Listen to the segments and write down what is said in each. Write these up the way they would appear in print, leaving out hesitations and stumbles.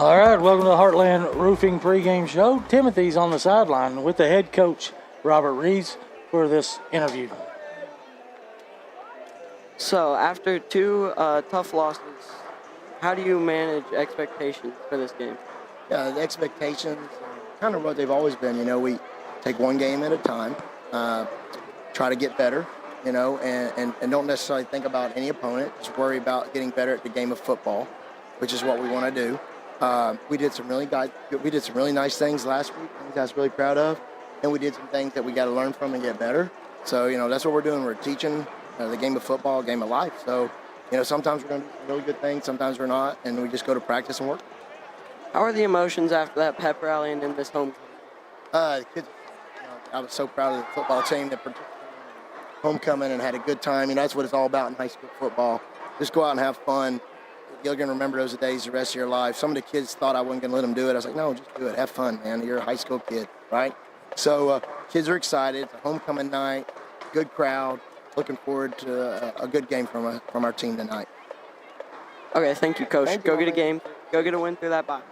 All right, welcome to the Heartland Roofing pregame show. Timothy's on the sideline with the head coach, Robert Reeves, for this interview. So, after two tough losses, how do you manage expectations for this game? Yeah, the expectations are kind of what they've always been. You know, we take one game at a time, try to get better, you know, and don't necessarily think about any opponent. Just worry about getting better at the game of football, which is what we want to do. We did some really nice things last week, things I was really proud of, and we did some things that we got to learn from and get better. So, you know, that's what we're doing. We're teaching the game of football, game of life. So, you know, sometimes we're going to do some really good things, sometimes we're not, and we just go to practice and work. How are the emotions after that pep rally and in this homecoming? The kids, you know, I was so proud of the football team that participated in homecoming and had a good time. You know, that's what it's all about in high school football. Just go out and have fun. You're going to remember those days the rest of your life. Some of the kids thought I wasn't going to let them do it. I was like, no, just do it. Have fun, man. You're a high school kid, right? So kids are excited. It's a homecoming night, good crowd. Looking forward to a good game from our team tonight. Okay, thank you, Coach. Go get a game. Go get a win through that box.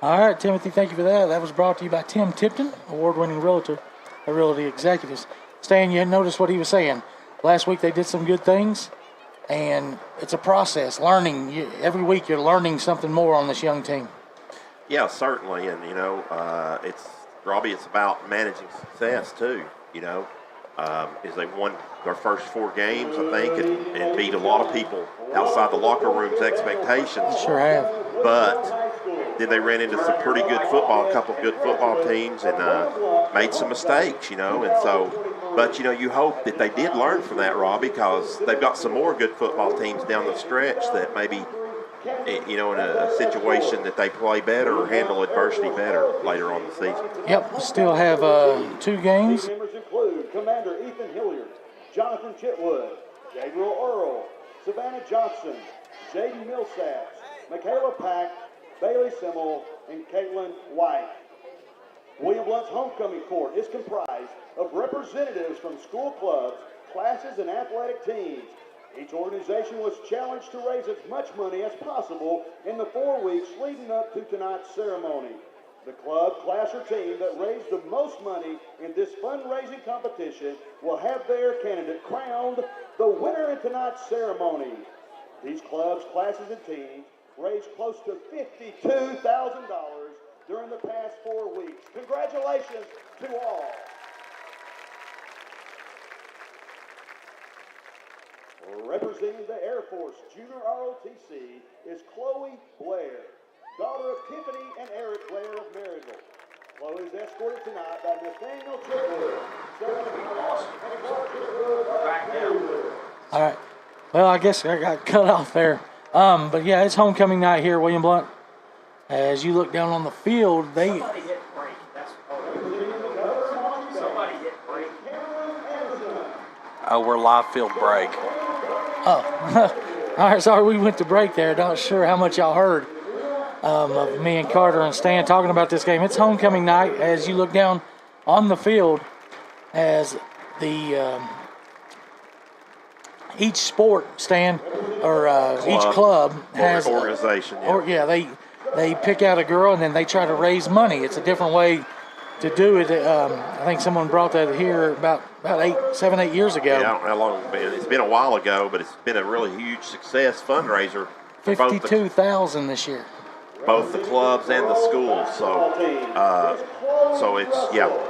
All right, Timothy, thank you for that. That was brought to you by Tim Tipton, award-winning realtor, a realty executives. Stan, you noticed what he was saying. Last week they did some good things, and it's a process, learning. Every week you're learning something more on this young team. Yeah, certainly, and, you know, it's about managing success, too, you know. Is they won their first 4 games, I think, and beat a lot of people outside the locker room's expectations. Sure have. But then they ran into some pretty good football, a couple of good football teams, and made some mistakes, you know. And so, but, you know, you hope that they did learn from that, Robbie, because they've got some more good football teams down the stretch that maybe, you know, in a situation that they play better or handle adversity better later on in the season. Yep, we still have 2 games. Members include Commander Ethan Hilliard, Jonathan Chitwood, Gabriel Earl, Savannah Johnson, Jaden Millsaps, Michaela Pack, Bailey Simmel, and Caitlin White. William Blount's homecoming court is comprised of representatives from school clubs, classes, and athletic teams. Each organization was challenged to raise as much money as possible in the 4 weeks leading up to tonight's ceremony. The club, class, or team that raised the most money in this fundraising competition will have their candidate crowned the winner in tonight's ceremony. These clubs, classes, and teams raised close to $52,000 during the past 4 weeks. Congratulations to all. Representing the Air Force Junior ROTC is Chloe Blair, daughter of Tiffany and Eric Blair of Maryville. Chloe is escorted tonight by Nathaniel Chitwood, All right. Well, I guess I got cut off there. But, yeah, it's homecoming night here, William Blount. As you look down on the field, Somebody hit break. Somebody hit break. Oh, we're live field break. Oh, all right, sorry, we went to break there. Not sure how much y'all heard of me and Carter and Stan talking about this game. It's homecoming night as you look down on the field as the each sport, Stan, or each club has organization. They pick out a girl and then they try to raise money. It's a different way to do it. I think someone brought that here about 7, 8 years ago. Yeah, I don't know how long it's been. It's been a while ago, but it's been a really huge success fundraiser for $52,000 this year. Both the clubs and the schools. So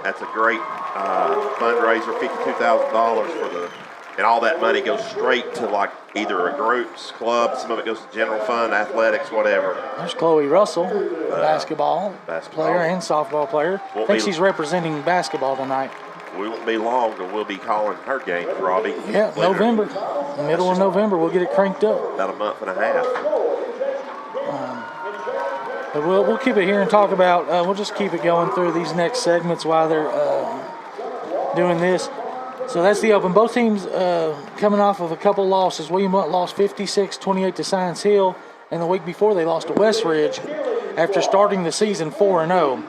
that's a great fundraiser. $52,000 for the, and all that money goes straight to like either a group's club. Some of it goes to general fund, athletics, whatever. There's Chloe Russell, basketball player and softball player. I think she's representing basketball tonight. We won't be long, but we'll be calling her game, Robbie. Yeah, November. Middle of November, we'll get it cranked up. About a month and a half. But we'll keep it here and talk about, we'll just keep it going through these next segments while they're doing this. So that's the open. Both teams coming off of a couple losses. William Blount lost 56-28 to Science Hill, and the week before they lost to West Ridge after starting the season 4-0.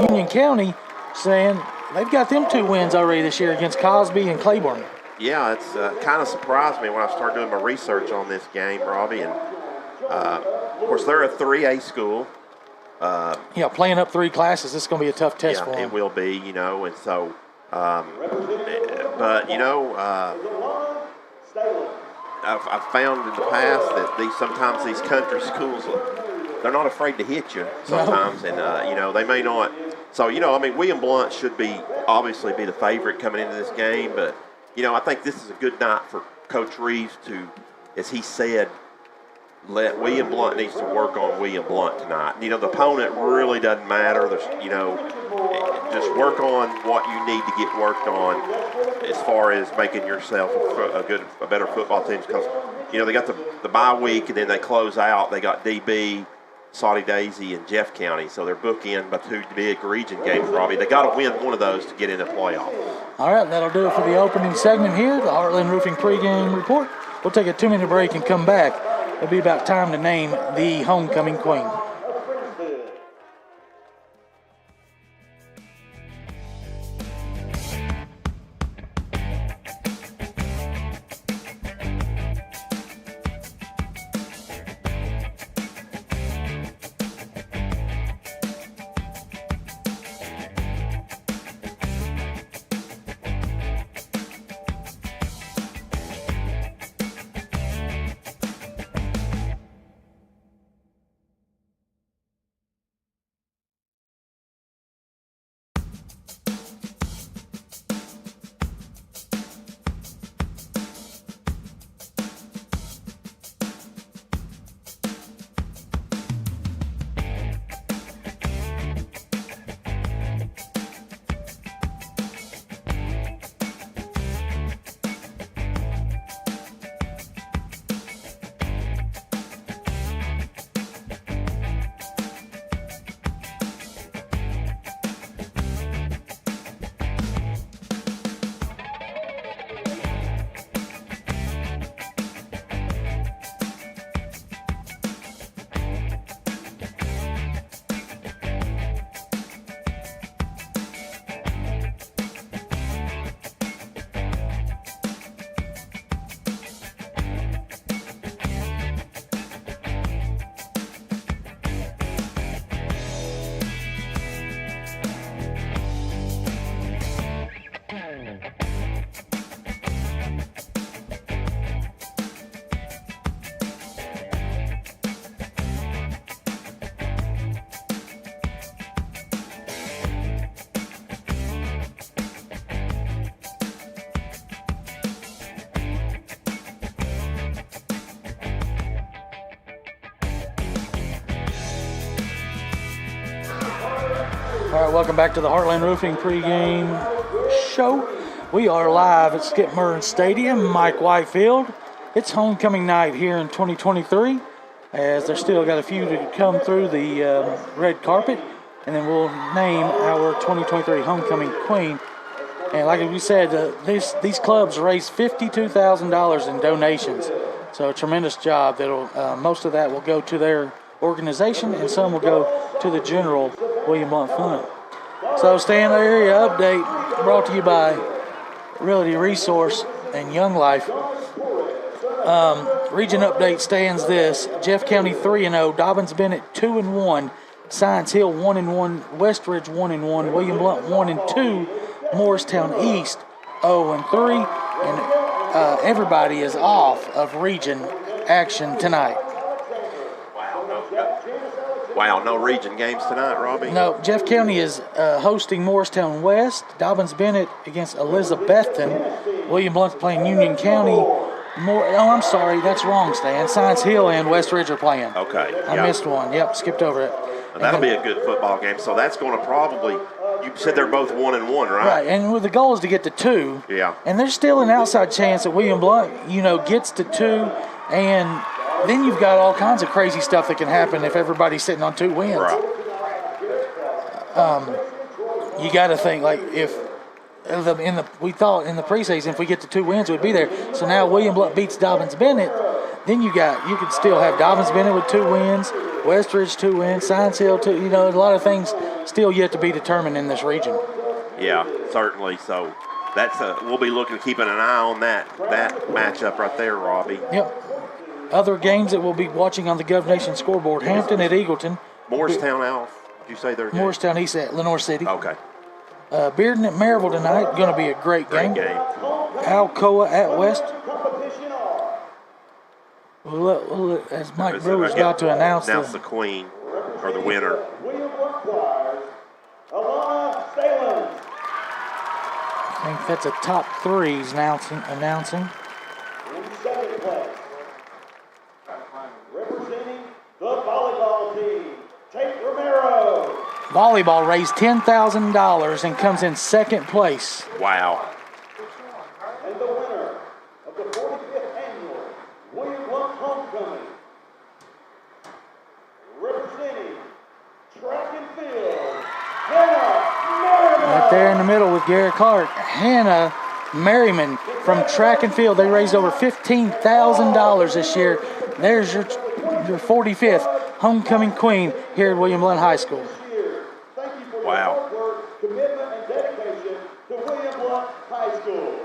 Union County saying they've got them 2 wins already this year against Cosby and Claiborne. Yeah, it's kind of surprised me when I started doing my research on this game, Robbie, and Of course, they're a 3A school. Yeah, playing up 3 classes, this is going to be a tough test for them. It will be, and so, but, I've found in the past that sometimes these country schools, they're not afraid to hit you sometimes, and, they may not. So, William Blount should obviously be the favorite coming into this game, but, I think this is a good night for Coach Reeves to, as he said, William Blount needs to work on William Blount tonight. The opponent really doesn't matter. There's, just work on what you need to get worked on as far as making yourself a better football team. Because, they got the bye week and then they close out. They got DB, Saudi Daisy, and Jeff County. So they're bookend by 2 big region games, Robbie. They got to win one of those to get in the playoff. All right, that'll do it for the opening segment here, the Heartland Roofing pregame report. We'll take a 2-minute break and come back. It'll be about time to name the homecoming queen. All right, welcome back to the Heartland Roofing pregame show. We are live at Skip Murren Stadium, Mike Whitefield. It's homecoming night here in 2023, as there's still got a few to come through the red carpet, and then we'll name our 2023 homecoming queen. And like we said, these clubs raised $52,000 in donations, so a tremendous job. Most of that will go to their organization, and some will go to the general William Blount Fund. So stand area update brought to you by Realty Resource and Young Life. Region update stands this: Jeff County 3-0, Dobbins Bennett 2-1, Science Hill 1-1, Westridge 1-1, William Blount 1-2, Morristown East 0-3, and everybody is off of region action tonight. Wow, no region games tonight, Robbie? No, Jeff County is hosting Morristown West, Dobbins Bennett against Elizabethton, William Blount's playing Union County. I'm sorry, that's wrong, Stan. Science Hill and Westridge are playing. Okay. I missed one. Yep, skipped over it. That'll be a good football game. So that's going to probably, you said they're both 1-1, right? Right, and the goal is to get to 2. Yeah. And there's still an outside chance that William Blount, gets to 2, and then you've got all kinds of crazy stuff that can happen if everybody's sitting on 2 wins. Right. You got to think, like, we thought in the preseason if we get to 2 wins we'd be there. So now William Blount beats Dobbins Bennett, then you could still have Dobbins Bennett with 2 wins, Westridge 2 wins, Science Hill 2. A lot of things still yet to be determined in this region. Yeah, certainly. So we'll be keeping an eye on that matchup right there, Robbie. Yep. Other games that we'll be watching on the Gov Nation scoreboard: Hampton at Eagleton. Morristown, Alf. Did you say they're game? Morristown East at Lenore City. Okay. Bearden at Maryville tonight. Going to be a great game. Great game. Alcoa at West. As Mike Brewer's about to announce the queen or the winner. I think that's a top three he's announcing. In second place, representing the volleyball team, Tate Romero. Volleyball raised $10,000 and comes in second place. Wow. And the winner of the 45th annual William Blount Homecoming, representing track and field, Hannah Merriman. Right there in the middle with Gary Clark, Hannah Merriman from track and field. They raised over $15,000 this year. There's your 45th homecoming queen here at William Blount High School. Thank you for your Wow. hard work, commitment, and dedication to William Blount High School.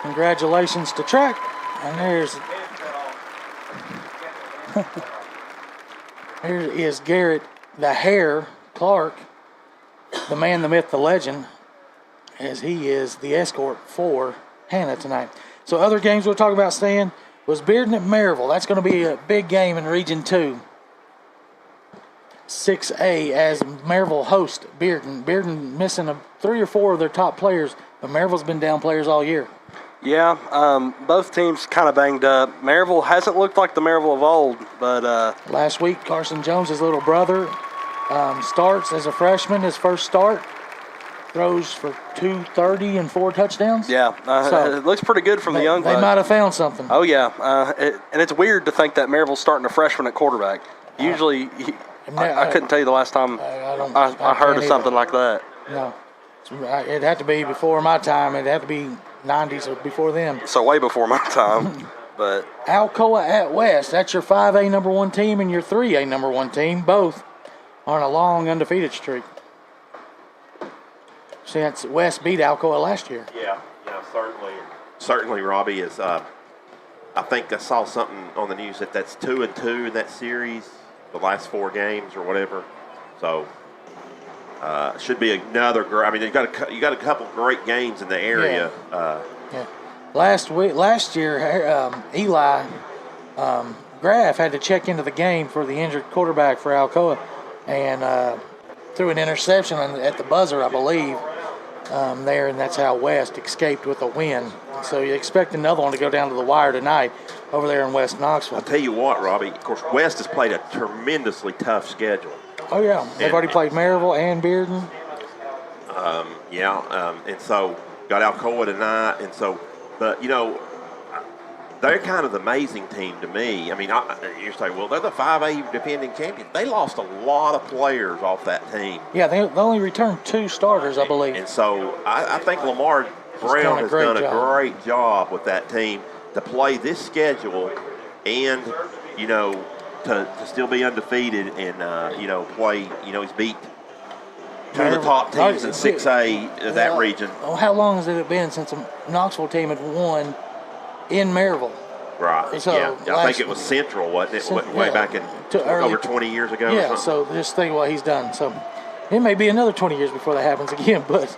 Congratulations to track. And here is Garrett the Hare Clark, the man, the myth, the legend, as he is the escort for Hannah tonight. So other games we'll talk about, Stan, was Bearden at Maryville. That's going to be a big game in Region 2. 6A as Maryville hosts Bearden. Bearden missing 3 or 4 of their top players, but Maryville's been down players all year. Yeah, both teams kind of banged up. Maryville hasn't looked like the Maryville of old, but Last week, Carson Jones, his little brother, starts as a freshman, his first start, throws for 230 and 4 touchdowns. yeah, So, it looks pretty good from the young They buck. might have found something. Oh yeah, and it's weird to think that Maryville's starting a freshman at quarterback. Usually, I couldn't tell you the last time I heard can't of something like that. No. It had to be before my time. It had to be 90s or before them. So way before my time, but Alcoa at West. That's your 5A number 1 team and your 3A number 1 team. Both on a long undefeated streak. Since West beat Alcoa last year. Yeah, certainly. Certainly, Robbie is. I think I saw something on the news that's 2-2 in that series, the last 4 games or whatever. So should be another great. I mean, you got a couple great games in the area. Yeah. Last year, Eli Graff had to check into the game for the injured quarterback for Alcoa, and threw an interception at the buzzer, I believe, there, and that's how West escaped with a win. So you expect another one to go down to the wire tonight over there in West Knoxville. I'll tell you what, Robbie. Of course, West has played a tremendously tough schedule. Oh yeah, they've already played Maryville and Bearden. And so got Alcoa tonight, and so, but they're kind of the amazing team to me. I mean, you say, well, they're the 5A defending champions. They lost a lot of players off that team. Yeah, they only returned 2 starters, I believe. And so I think Lamar Brown has done a great job with that team to play this schedule and, to still be undefeated and, play, he's beat 2 of the top teams in 6A of that region. How long has it been since a Knoxville team had won in Maryville? Right. So I think it was Central, wasn't it? Way back in over 20 years ago. Yeah. Or something. So just think what he's done. So it may be another 20 years before that happens again, but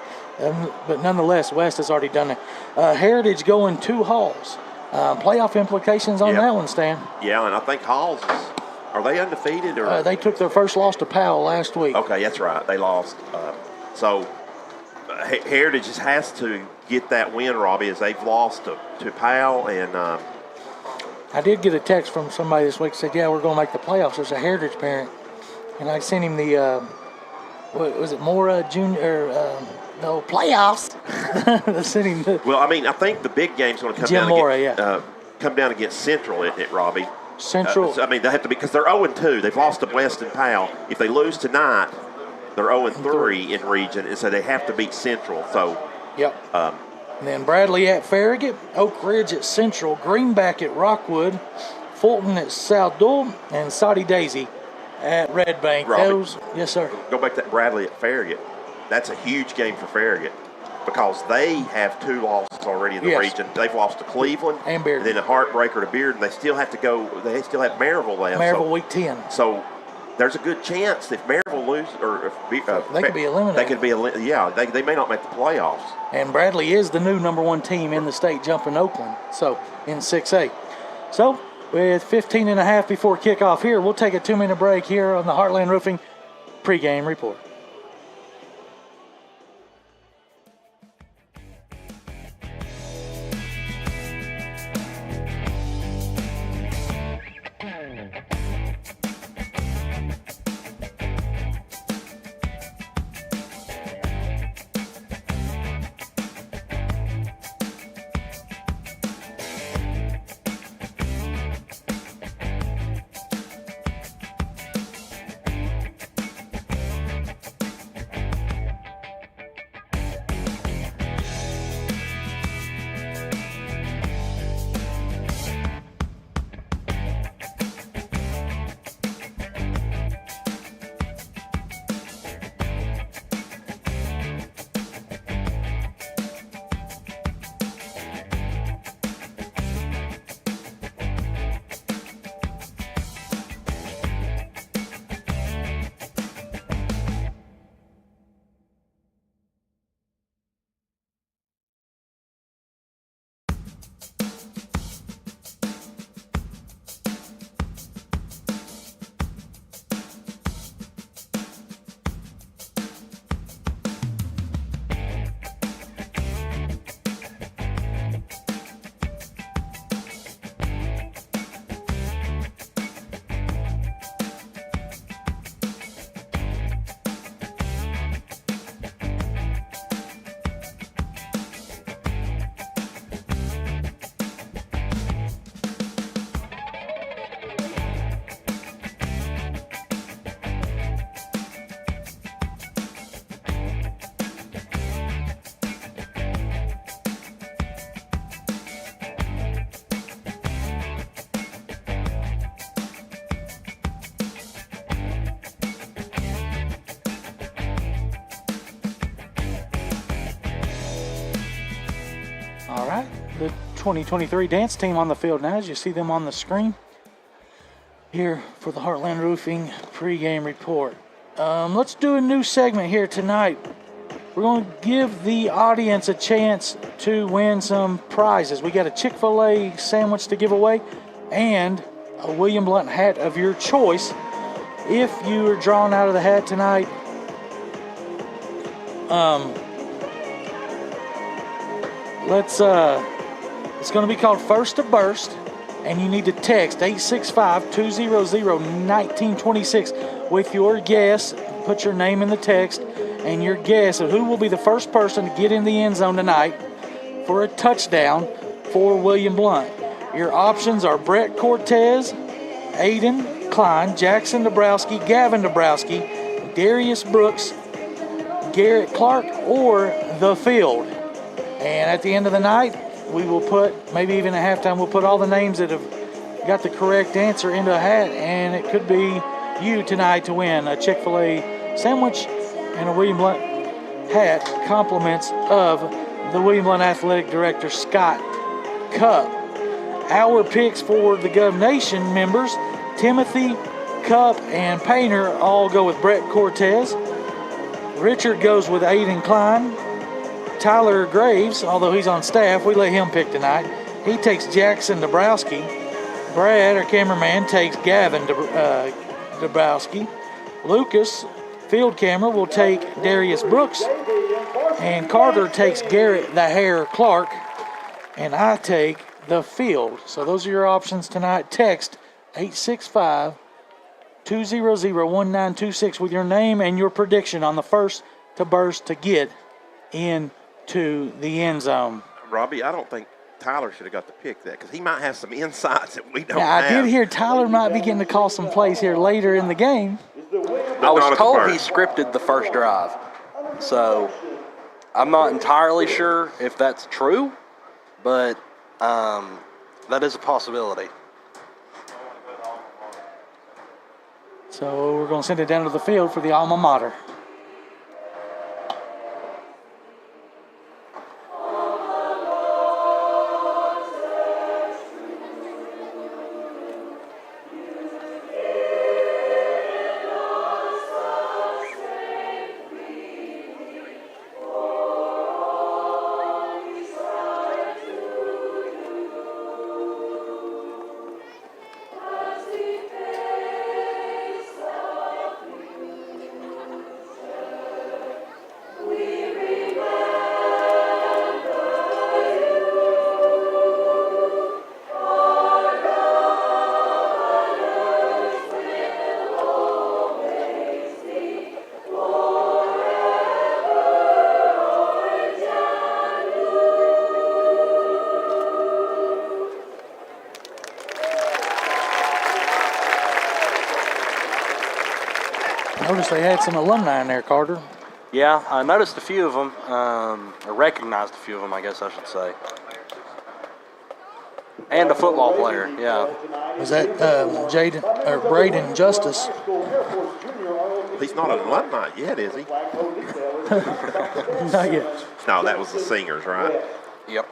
nonetheless, West has already done it. Heritage going to Halls. Playoff implications on that one, Stan. Yeah, and I think Halls are they undefeated or they took their first loss to Powell last week. Okay, that's right. They lost. So Heritage just has to get that win, Robbie, as they've lost to Powell. And I did get a text from somebody this week that said, yeah, we're going to make the playoffs. There's a Heritage parent. And I sent him the, what was it, Mora Junior, no, playoffs. I sent him the. Well, I mean, I think the big game's going to come down against Central, isn't it, Robbie? Central. So, I mean, they have to be, because they're 0-2. They've lost to West and Powell. If they lose tonight, they're 0-3 in region, and so they have to beat Central. So, yep. And then Bradley at Farragut, Oak Ridge at Central, Greenback at Rockwood, Fulton at South Dole, and Soddy Daisy at Red Bank. Robbie, yes, sir. Go back to that Bradley at Farragut. That's a huge game for Farragut. because they have 2 losses already in the Yes. region. They've lost to Cleveland And Bearden. then a heartbreaker to Bearden. They still have to go. They still have Maryville left. Maryville week 10. So there's a good chance if Maryville loses or if They could be eliminated. They could be they may not make the playoffs. And Bradley is the new number 1 team in the state, jumping Oakland. So in 6A. So with 15 and a half before kickoff here, we'll take a 2-minute break here on the Heartland Roofing pregame report. All right, the 2023 dance team on the field now, as you see them on the screen here for the Heartland Roofing pregame report. Let's do a new segment here tonight. We're going to give the audience a chance to win some prizes. We got a Chick-fil-A sandwich to give away and a William Blount hat of your choice. If you are drawn out of the hat tonight, it's going to be called First to Burst, and you need to text 865-200-1926 with your guess. Put your name in the text and your guess of who will be the first person to get in the end zone tonight for a touchdown for William Blount. Your options are Brett Cortez, Aiden Klein, Jackson Dabrowski, Gavin Dabrowski, Darius Brooks, Garrett Clark, or the field. And at the end of the night, we will put, maybe even at halftime, we'll put all the names that have got the correct answer into a hat, and it could be you tonight to win a Chick-fil-A sandwich and a William Blount hat, compliments of the William Blount Athletic Director, Scott Cupp. Our picks for the Gov Nation members, Timothy, Cupp, and Painter all go with Brett Cortez. Richard goes with Aiden Klein. Tyler Graves, although he's on staff, we let him pick tonight. He takes Jackson Dabrowski. Brad, our cameraman, takes Gavin Dabrowski. Lucas, field camera, will take Darius Brooks. And Carter takes Garrett the Hair Clark. And I take the field. So those are your options tonight. Text 865-200-1926 with your name and your prediction on the first to burst to get into the end zone. Robbie, I don't think Tyler should have got to pick that because he might have some insights that we don't Now, have. I did hear Tyler might be getting to call some plays here later in the game. I was told he scripted the first drive, so I'm not entirely sure if that's true, but that is a possibility. So we're going to send it down to the field for the alma mater. got some alumni in there, Carter. Yeah, I noticed a few of them, or recognized a few of them, I guess I should say. And a football player, yeah. Was that Jaden or Braden Justice? He's not an alumni yet, is he? Not yet. No, that was the singers, right? Yep.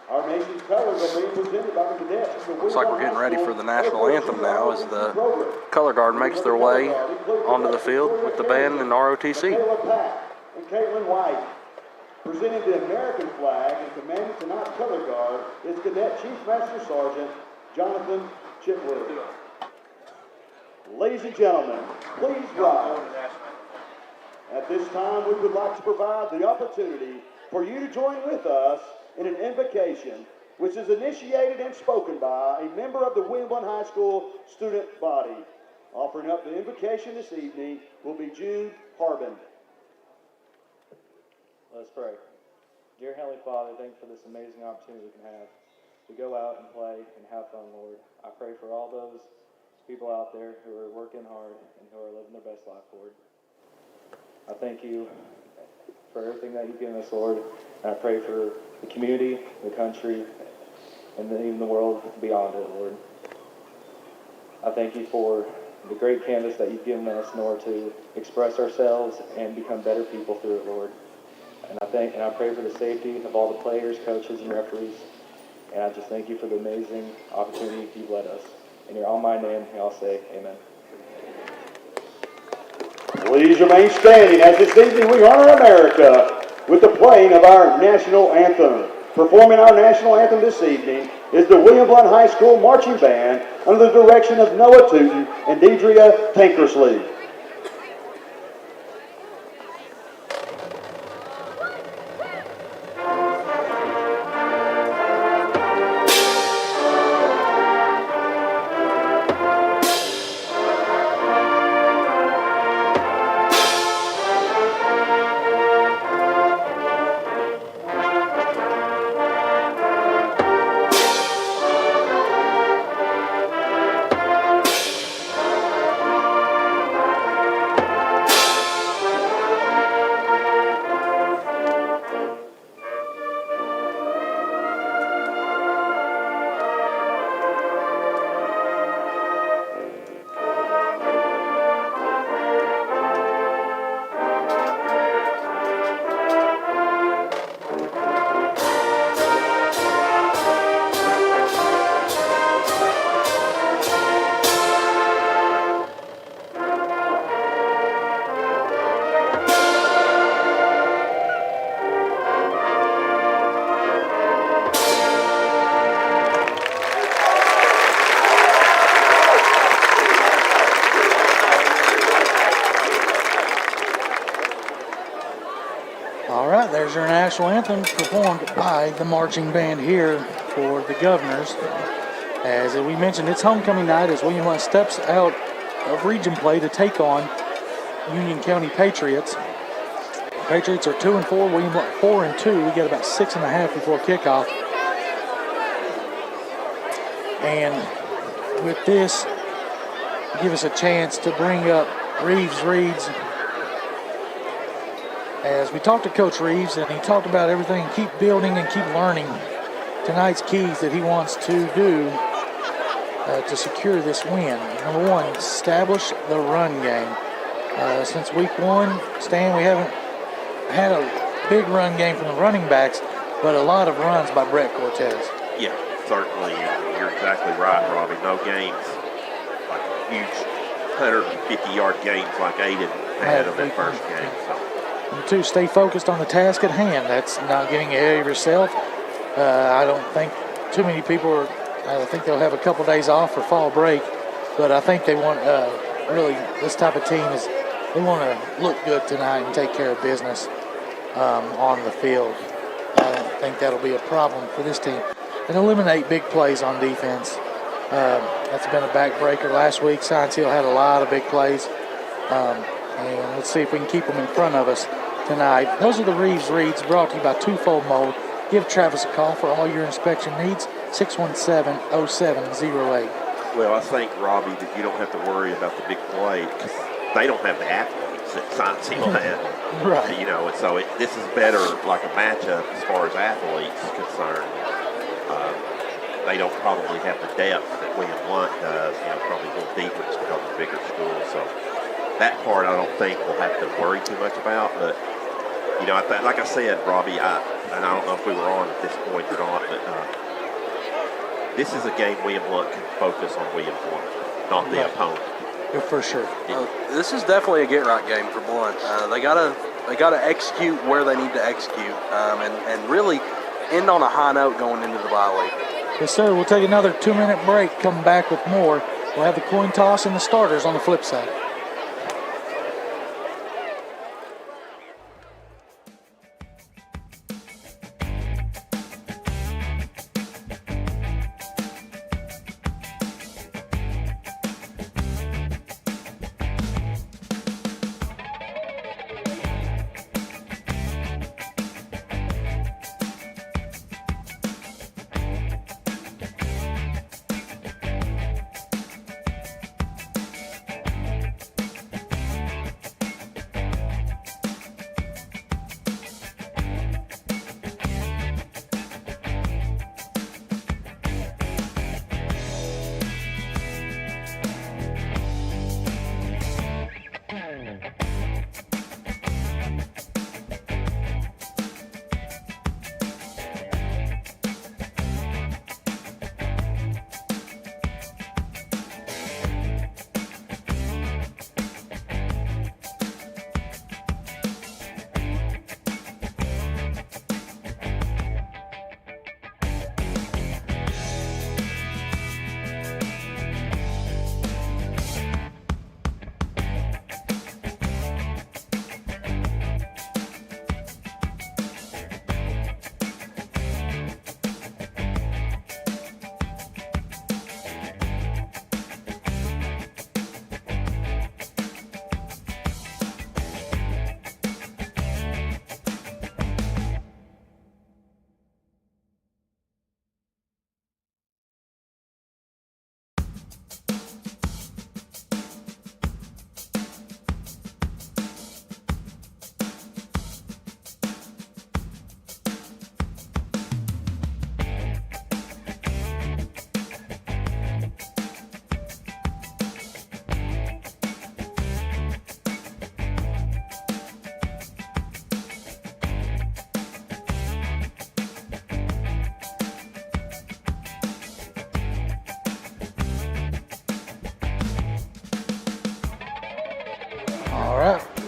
Our nation's colors are being presented by the cadets. Looks like we're getting ready for the national anthem now as the color guard makes their way onto the field with the band and ROTC. Michaela Pack and Caitlin White. Presenting the American flag and commanding tonight's color guard is Cadet Chief Master Sergeant Jonathan Chitwood. Ladies and gentlemen, please rise. At this time, we would like to provide the opportunity for you to join with us in an invocation which is initiated and spoken by a member of the William Blount High School student body. Offering up the invocation this evening will be Jude Harbin. Let's pray. Dear Heavenly Father, thank you for this amazing opportunity we can have to go out and play and have fun, Lord. I pray for all those people out there who are working hard and who are living their best life, Lord. I thank you for everything that you've given us, Lord. And I pray for the community, the country, and even the world beyond it, Lord. I thank you for the great canvas that you've given us in order to express ourselves and become better people through it, Lord. And I pray for the safety of all the players, coaches, and referees. And I just thank you for the amazing opportunity you've led us. In your almighty name, I'll say amen. Please remain standing as this evening we honor America with the playing of our national anthem. Performing our national anthem this evening is the William Blount High School Marching Band under the direction of Noah Tootin and Deidrea Tankersley. There's our national anthem performed by the marching band here for the Governors. As we mentioned, it's homecoming night as William Blount steps out of region play to take on Union County Patriots. Patriots are 2-4, William Blount 4-2. We got about 6.5 before kickoff. And with this, give us a chance to bring up Reeves. As we talked to Coach Reeves, and he talked about everything, keep building and keep learning tonight's keys that he wants to do to secure this win. Number one, establish the run game. Since week one, Stan, we haven't had a big run game from the running backs, but a lot of runs by Brett Cortez. Yeah, certainly. You're exactly right, Robbie. No games, like huge 150-yard games like Aiden had in that first game. So. Number two, stay focused on the task at hand. That's not getting ahead of yourself. I don't think too many people are, I think they'll have a couple days off for fall break, but I think they want, really, this type of team is, they want to look good tonight and take care of business on the field. I don't think that'll be a problem for this team. And eliminate big plays on defense. That's been a backbreaker last week. Science Hill had a lot of big plays. And let's see if we can keep them in front of us tonight. Those are the Reeves Reads brought to you by Twofold Mold. Give Travis a call for all your inspection needs, 617-0708. Well, I think, Robbie, that you don't have to worry about the big play. they don't have the athletes that sign seal that. Right. You know, and so this is better like a matchup as far as athletes concerned. They don't probably have the depth that William Blount does, you know, probably a little deeper just because of bigger schools. So that part I don't think we'll have to worry too much about. But, you know, like I said, Robbie, and I don't know if we were on at this point or not, but this is a game William Blount can focus on William Blount, not the opponent. Yeah, for sure. This is definitely a get-right game for Blount. They gotta execute where they need to execute, and really end on a high note going into the bye week. Yes, sir. We'll take another 2-minute break, come back with more. We'll have the coin toss and the starters on the flip side.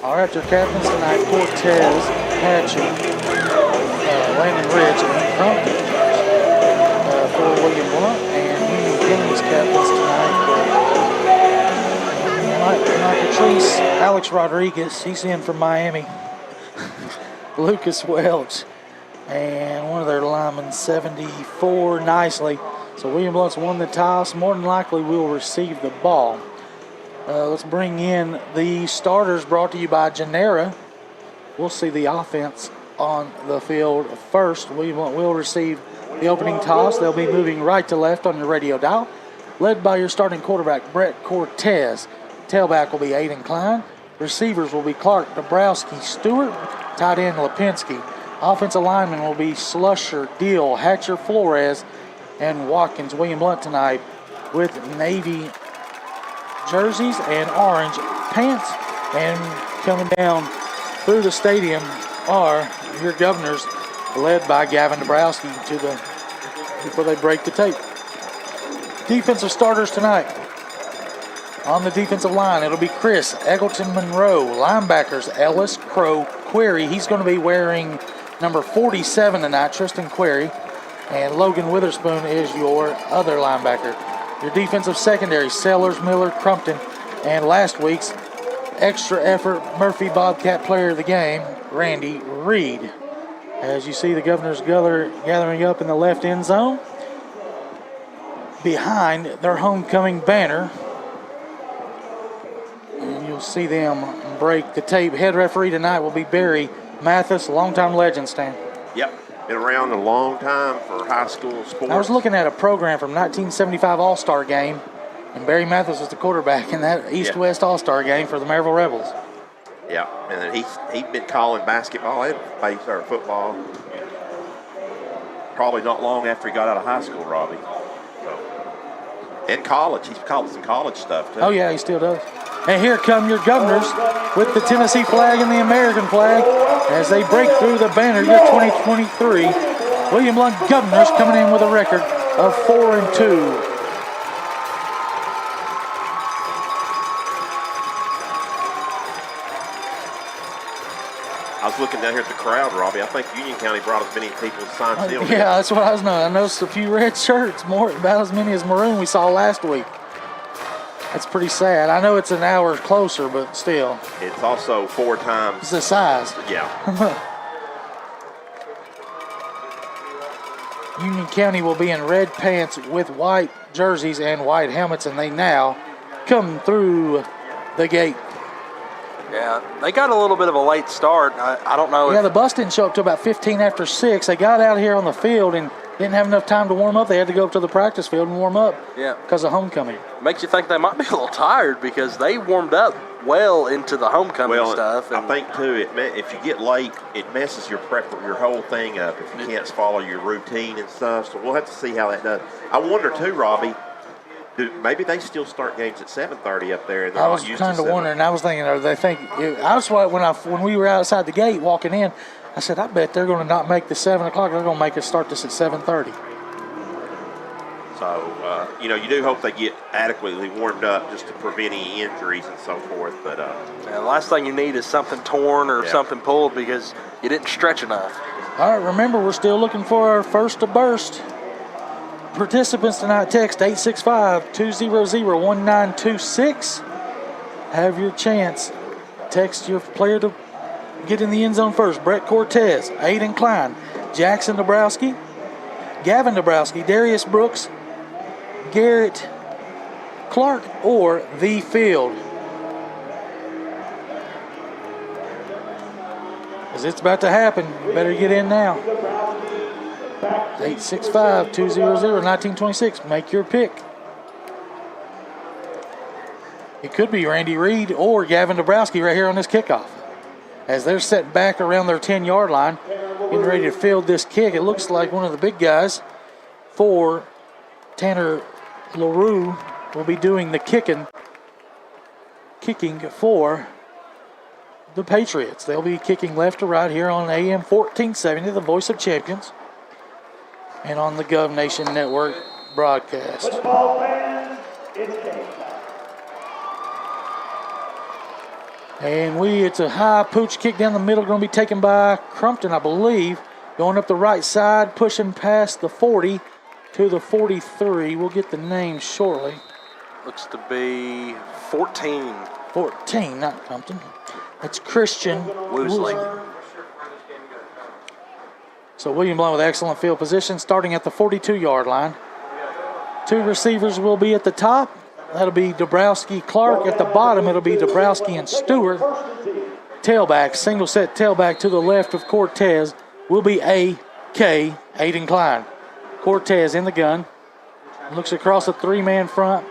All right, your captains tonight, Cortez, Hatchie, Landon Ridge, and Crumpton for William Blount, and Union County's captains tonight, Mike Patrice, Alex Rodriguez, he's in from Miami, Lucas Welch, and one of their linemen, 74, nicely. So William Blount's won the toss, more than likely will receive the ball. Let's bring in the starters brought to you by Genera. We'll see the offense on the field first. William Blount will receive the opening toss. They'll be moving right to left on your radio dial, led by your starting quarterback, Brett Cortez. Tailback will be Aiden Klein. Receivers will be Clark, Dabrowski, Stewart, tight end Lipinski. Offensive linemen will be Slusher, Deal, Hatcher, Flores, and Watkins. William Blount tonight with navy jerseys and orange pants, and coming down through the stadium are your Governors, led by Gavin Dabrowski before they break the tape. Defensive starters tonight. On the defensive line, it'll be Chris Eggleton Monroe. Linebackers, Ellis Crow Query. He's going to be wearing number 47 tonight, Tristan Query. And Logan Witherspoon is your other linebacker. Your defensive secondary, Sellers, Miller, Crumpton, and last week's extra effort Murphy Bobcat player of the game, Randy Reed. As you see the Governors gathering up in the left end zone behind their homecoming banner. And you'll see them break the tape. Head referee tonight will be Barry Mathis, longtime legend, Stan. Yep. Been around a long time for high school sports. I was looking at a program from 1975 All-Star game, And Barry Mathis was the quarterback in that East-West All-Star game for the Maryville Rebels. Yeah, and then he'd been calling basketball and football probably not long after he got out of high school, Robbie. So, and college. He's called some college stuff, too. Oh, yeah, he still does. And here come your Governors with the Tennessee flag and the American flag as they break through the banner year 2023. William Blount Governors coming in with a record of 4-2. I was looking down here at the crowd, Robbie. I think Union County brought as many people as signed sealed. Yeah, that's what I was knowing. I noticed a few red shirts, about as many as maroon we saw last week. That's pretty sad. I know it's an hour closer, but still. It's also 4 times. It's the size. Yeah. Union County will be in red pants with white jerseys and white helmets, and they now come through the gate. Yeah, they got a little bit of a late start. I don't know. Yeah, the bus didn't show up till about 15 after 6. They got out here on the field and didn't have enough time to warm up. They had to go up to the practice field and warm up. Yeah, because of homecoming. Makes you think they might be a little tired because they warmed up well into the homecoming stuff. I think too, if you get late, it messes your whole thing up if you can't follow your routine and stuff. So we'll have to see how that does. I wonder too, Robbie. Maybe they still start games at 7:30 up there. And I was kind of wondering. I was thinking, are they think? I was when we were outside the gate walking in. I said, I bet they're going to not make the 7 o'clock. They're going to make us start this at 7:30. So you do hope they get adequately warmed up just to prevent any injuries and so forth. But the last thing you need is something torn or something pulled because you didn't stretch enough. All right, remember we're still looking for our first to burst. Participants tonight, text 865-200-1926. Have your chance. Text your player to get in the end zone first. Brett Cortez, Aiden Klein, Jackson Dabrowski, Gavin Dabrowski, Darius Brooks, Garrett Clark, or The Field. Because it's about to happen. You better get in now. 865-200-1926. Make your pick. It could be Randy Reed or Gavin Dabrowski right here on this kickoff. As they're set back around their 10-yard line, getting ready to field this kick. It looks like one of the big guys for Tanner LaRue will be doing the kicking for the Patriots. They'll be kicking left to right here on AM 1470, the Voice of Champions, and on the Gov Nation Network broadcast. Football fans, it's game time. And it's a high pooch kick down the middle, going to be taken by Crumpton, I believe. Going up the right side, pushing past the 40 to the 43. We'll get the name shortly. Looks to be 14. 14, not Crumpton. That's Christian Woosley. So William Blount with excellent field position, starting at the 42-yard line. 2 receivers will be at the top. That'll be Dabrowski Clark. At the bottom, it'll be Dabrowski and Stewart. Tailback, single set tailback to the left of Cortez will be A.K. Aiden Klein. Cortez in the gun. Looks across a 3-man front.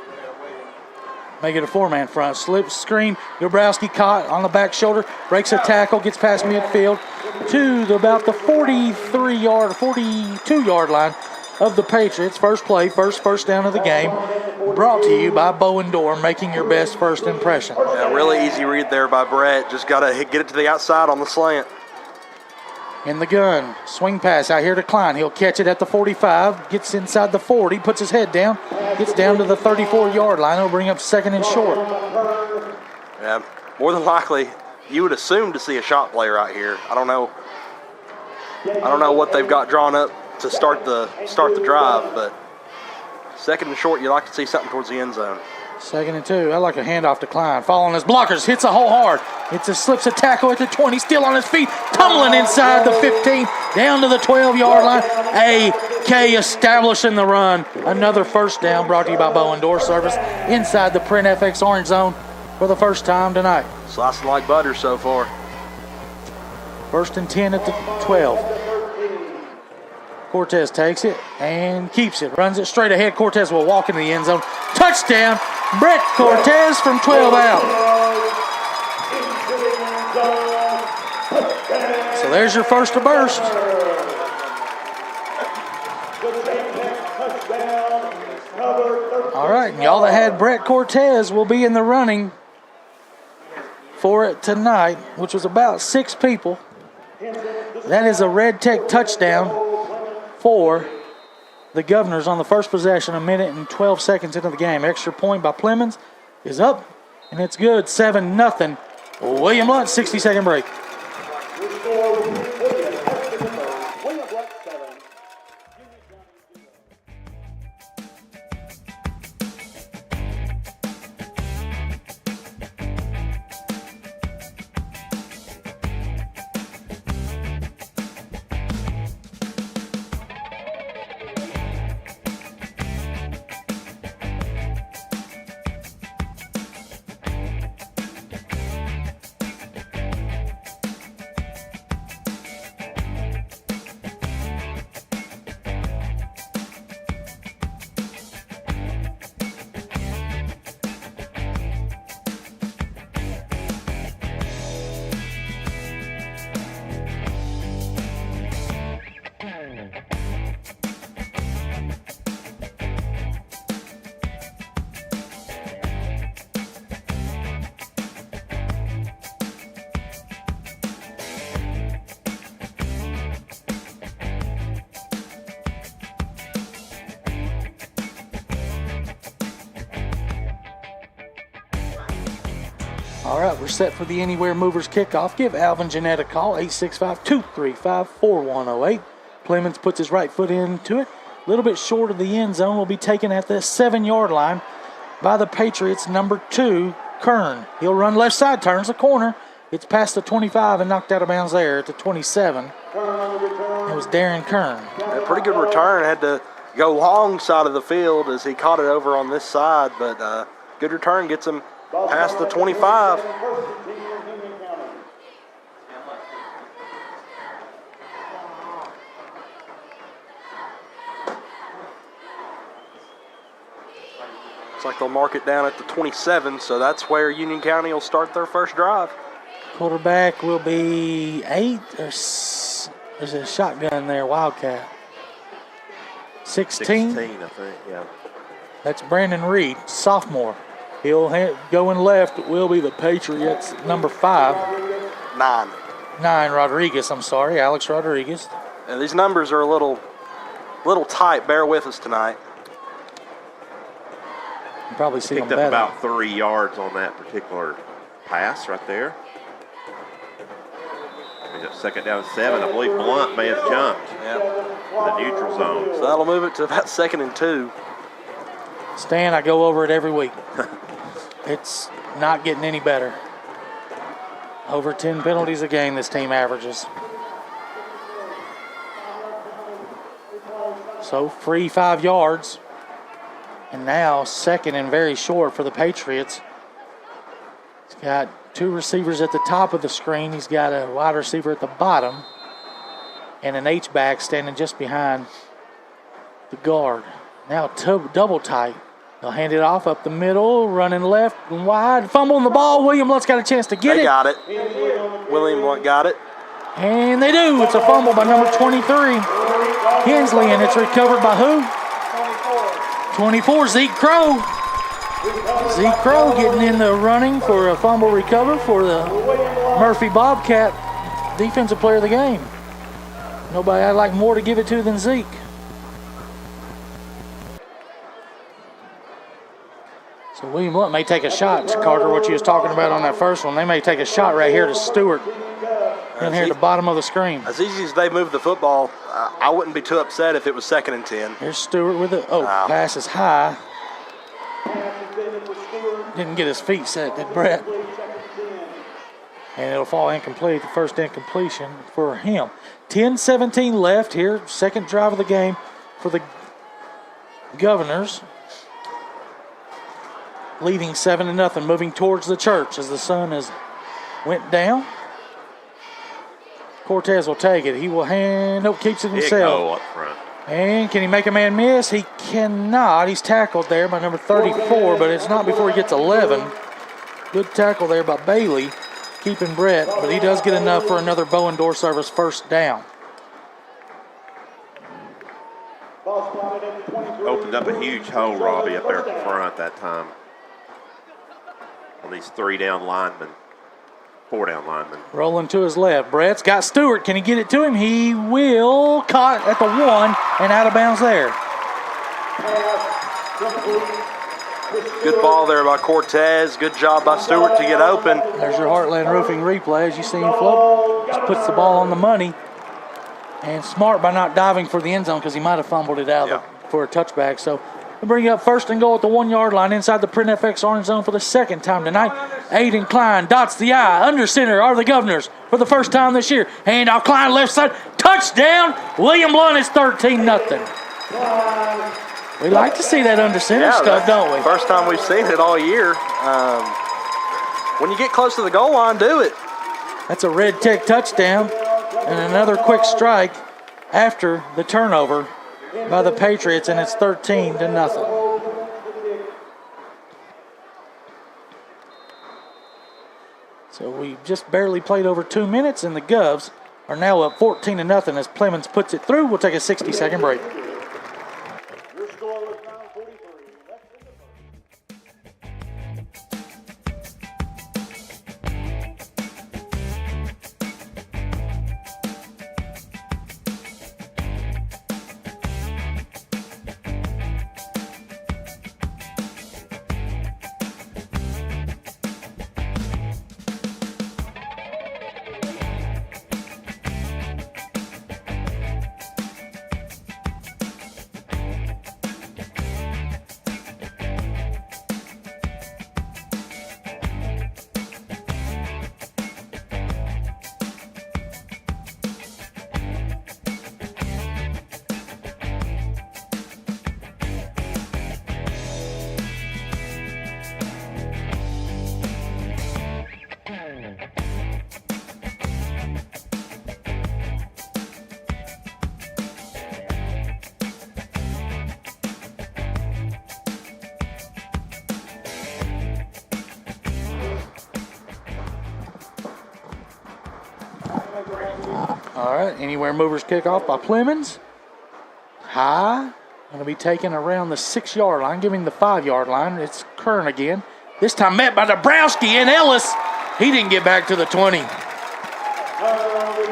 Make it a 4-man front. Slip screen. Dabrowski caught on the back shoulder. Breaks a tackle. Gets past midfield to about the 42-yard line of the Patriots. First play, first down of the game. Brought to you by Bowen Door, making your best first impression. Yeah, really easy read there by Brett. Just got to get it to the outside on the slant. In the gun, swing pass out here to Klein. He'll catch it at the 45, gets inside the 40, puts his head down, gets down to the 34-yard line. He'll bring up second and short. Yeah, more than likely, you would assume to see a shot play right here. I don't know what they've got drawn up to start the drive, but second and short, you like to see something towards the end zone. 2nd and 2. I like a handoff to Klein. Following his blockers. Hits a hole hard. Slips a tackle at the 20. Still on his feet. Tumbling inside the 15. Down to the 12-yard line. A.K. establishing the run. Another first down brought to you by Bowen Door Service. Inside the Print FX orange zone for the first time tonight. Slicing like butter so far. 1st and 10 at the 12. Cortez takes it and keeps it. Runs it straight ahead. Cortez will walk into the end zone. Touchdown, Brett Cortez from 12 out. So there's your first to burst. All right, and y'all that had Brett Cortez will be in the running for it tonight, which was about 6 people. That is a Red Tech touchdown for the Governors on the first possession, 1 minute and 12 seconds into the game. Extra point by Plemons is up, and it's good, 7-0. William Blount, 60-second break. All right, we're set for the Anywhere Movers kickoff. Give Alvin Jeanette a call, 865-235-4108. Plemons puts his right foot into it. A little bit short of the end zone. Will be taken at the 7-yard line by the Patriots, number 2, Kern. He'll run left side, turns the corner. It's past the 25 and knocked out of bounds there at the 27. It was Darren Kern. A pretty good return. Had to go long side of the field as he caught it over on this side, but good return gets him past the 25. Looks like they'll mark it down at the 27, so that's where Union County will start their first drive. Quarterback will be 8 or there's a shotgun there, Wildcat. 16? 16, I think, yeah. That's Brandon Reed, sophomore. He'll go in left. It will be the Patriots, number 5. 9. Rodriguez, I'm sorry, Alex Rodriguez. And these numbers are a little tight. Bear with us tonight. You probably see Picked them up better. about 3 yards on that particular pass right there. Second down and 7. I believe Blount may have jumped Yep. the neutral zone. So that'll move it to about 2nd and 2. Stan, I go over it every week. It's not getting any better. Over 10 penalties a game this team averages. So free 5 yards. And now 2nd and very short for the Patriots. He's got 2 receivers at the top of the screen. He's got a wide receiver at the bottom. And an H-back standing just behind the guard. Now double tight. They'll hand it off up the middle, running left and wide. Fumbling the ball. William Blount's got a chance to get it. They got it. William Blount got it. And they do. It's a fumble by number 23, Hensley, and it's recovered by who? 24, Zeke Crow. Zeke Crow getting in the running for a fumble recover for the Murphy Bobcat defensive player of the game. Nobody I'd like more to give it to than Zeke. So William Blount may take a shot, Carter, what you was talking about on that first one. They may take a shot right here to Stewart in here at the bottom of the screen. As easy as they move the football, I wouldn't be too upset if it was 2nd and 10. Here's Stewart with it. Pass is high. Didn't get his feet set, did Brett? And it'll fall incomplete, the first incompletion for him. 10-17 left here, second drive of the game for the Governors. Leading 7-0, moving towards the church as the sun has went down. Cortez will take it. He will keeps it himself. Big hole up front. And can he make a man miss? He cannot. He's tackled there by number 34, but it's not before he gets 11. Good tackle there by Bailey, keeping Brett, but he does get enough for another bow and door service first down. Opened up a huge hole, Robbie, up there at the front that time. On these 3-down linemen, 4-down linemen. Rolling to his left. Brett's got Stewart. Can he get it to him? He will. Caught at the 1 and out of bounds there. Good ball there by Cortez. Good job by Stewart to get open. There's your Heartland Roofing replay. As you see him float, just puts the ball on the money. And smart by not diving for the end zone because he might have fumbled it out for a touchback. So we bring up first and goal at the 1-yard line inside the Print FX orange zone for the second time tonight. Aiden Klein dots the I. Under center are the Governors for the first time this year. Hand off Klein left side. Touchdown. William Blount is 13-0. We like to see that under center stuff, don't we? First time we've seen it all year. When you get close to the goal line, do it. That's a Red Tech touchdown. And another quick strike after the turnover by the Patriots, and it's 13-0. So we just barely played over 2 minutes, and the Govs are now up 14-0 as Clemens puts it through. We'll take a 60-second break. Your score was now 43. Let's end the All right, anywhere movers kickoff by Clemens. High, going to be taken around the 6-yard line, giving the 5-yard line. It's Kern again. This time met by Dabrowski and Ellis. He didn't get back to the 20.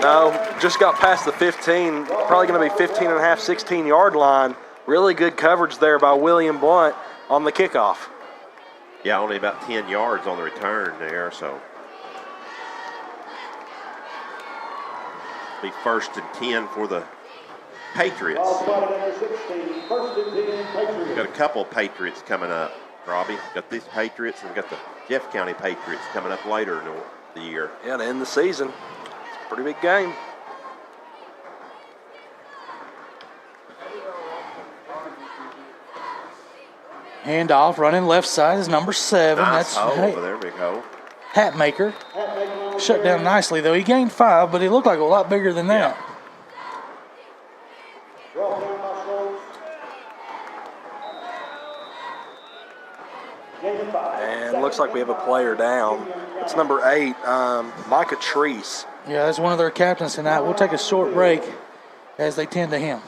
No, just got past the 15. Probably going to be 15 and a half, 16-yard line. Really good coverage there by William Blount on the kickoff. Yeah, only about 10 yards on the return there, so. Be 1st and 10 for the Patriots. We've got a couple of Patriots coming up, Robbie. Got these Patriots and we've got the Jeff County Patriots coming up later in the year. Yeah, to end the season. It's a pretty big game. Handoff, running left side is number 7. Nice That's hole over there, big hole. Hatmaker. Shut down nicely, though. He gained 5, but he looked like a lot bigger than that. And looks like we have a player down. It's number 8, Micah Treese. Yeah, that's one of their captains tonight. We'll take a short break as they tend to him.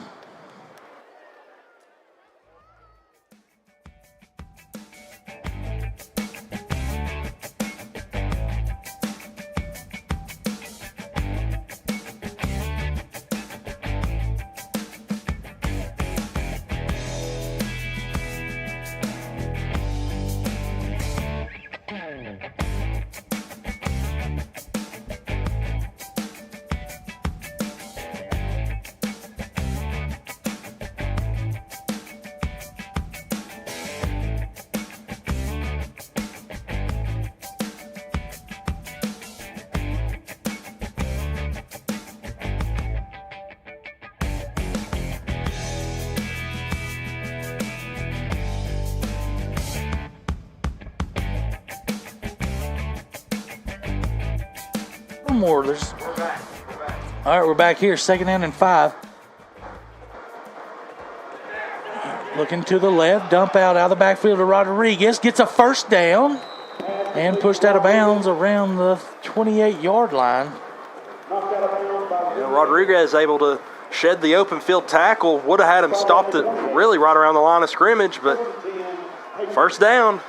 More. All right, we're back here, 2nd down and 5. Looking to the left, dump out of the backfield to Rodriguez. Gets a first down and pushed out of bounds around the 28-yard line. Yeah, Rodriguez able to shed the open field tackle. Would have had him stopped it really right around the line of scrimmage, but first down.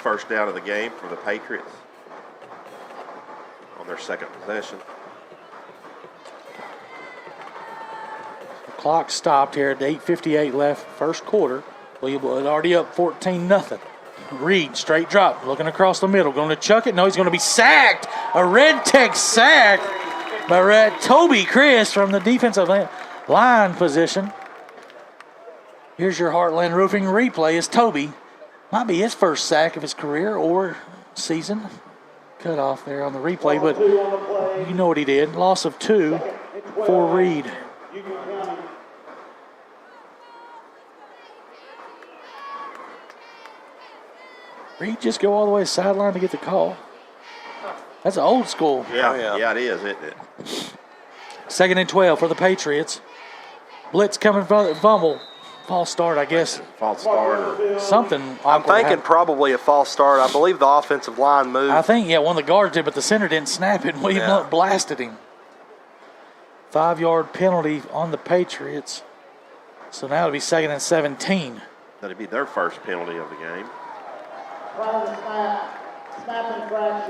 First down of the game for the Patriots on their second possession. The clock stopped here at 8:58 left, first quarter. Williamsburg already up 14-0. Reed, straight drop, looking across the middle, going to chuck it. No, he's going to be sacked. A Red Tech sack by Toby Chris from the defensive line position. Here's your Heartland Roofing replay as Toby. Might be his first sack of his career or season. Cut off there on the replay, but you know what he did. Loss of 2 for Reed. Reed just go all the way to the sideline to get the call. That's old school. Yeah, it is, isn't it? 2nd and 12 for the Patriots. Blitz coming from the fumble. False start, I guess. False start or something. I'm thinking probably a false start. I believe the offensive line moved. I think, one of the guards did, but the center didn't snap it. William Blount blasted him. 5-yard penalty on the Patriots. So now it'll be 2nd and 17. That'll be their first penalty of the game.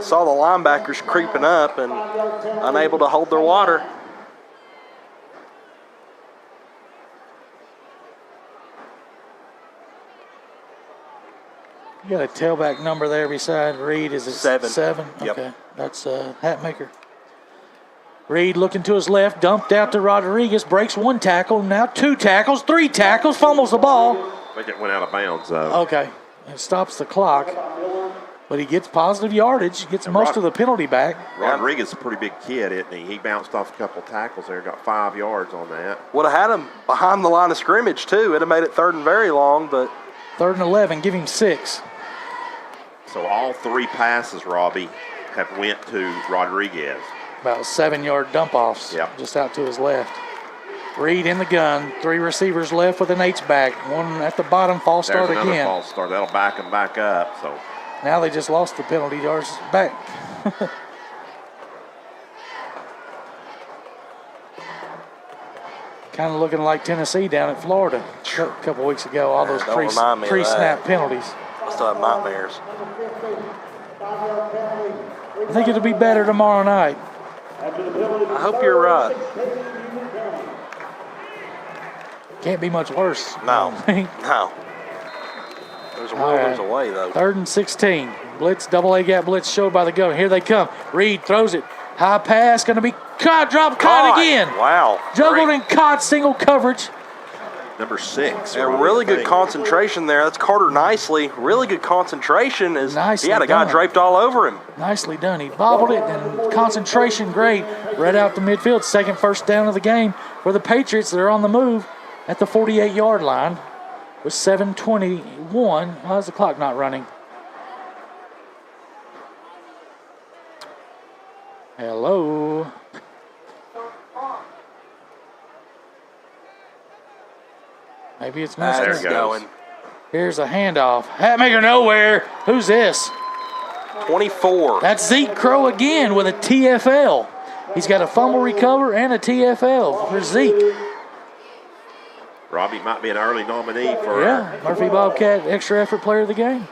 Saw the linebackers creeping up and unable to hold their water. You got a tailback number there beside Reed. Is it 7? 7? Yep. Okay. That's Hatmaker. Reed looking to his left, dumped out to Rodriguez, breaks 1 tackle, now 2 tackles, 3 tackles, fumbles the ball. I think it went out of bounds, though. Okay. It stops the clock. But he gets positive yardage, gets most of the penalty back. Rodriguez is a pretty big kid, isn't he? He bounced off a couple tackles there, got 5 yards on that. Would have had him behind the line of scrimmage, too. It'd have made it 3rd and very long, but 3rd and 11, give him 6. So all 3 passes, Robbie, have went to Rodriguez. About 7-yard dump-offs, just out to his left. Reed in the gun, 3 receivers left with an H-back. 1 at the bottom, false start There's another again. false start. That'll back him back up. So now they just lost the penalty yards back. Kind of looking like Tennessee down at Florida a couple weeks ago. All those pre-snap penalties. I still have nightmares. I think it'll be better tomorrow night. I hope you're right. Can't be much worse. No. No. There's a will, there's a way, though. 3rd and 16. Blitz, double A gap blitz showed by the governor. Here they come. Reed throws it. High pass, going to be caught, caught again. Wow. Juggled and caught, single coverage. Number 6. Yeah, really good concentration there. That's Carter Nicely. Really good concentration. He had a guy draped all over him. Nicely done. He bobbled it, and concentration great. Right out the midfield. 2nd first down of the game for the Patriots. They're on the move at the 48-yard line with 7:21. Why is the clock not running? Hello. Maybe it's missed. There it goes. Here's a handoff. Hatmaker nowhere. Who's this? 24. That's Zeke Crow again with a TFL. He's got a fumble recover and a TFL for Zeke. Robbie might be an early nominee for Murphy Bobcat extra effort player of the game.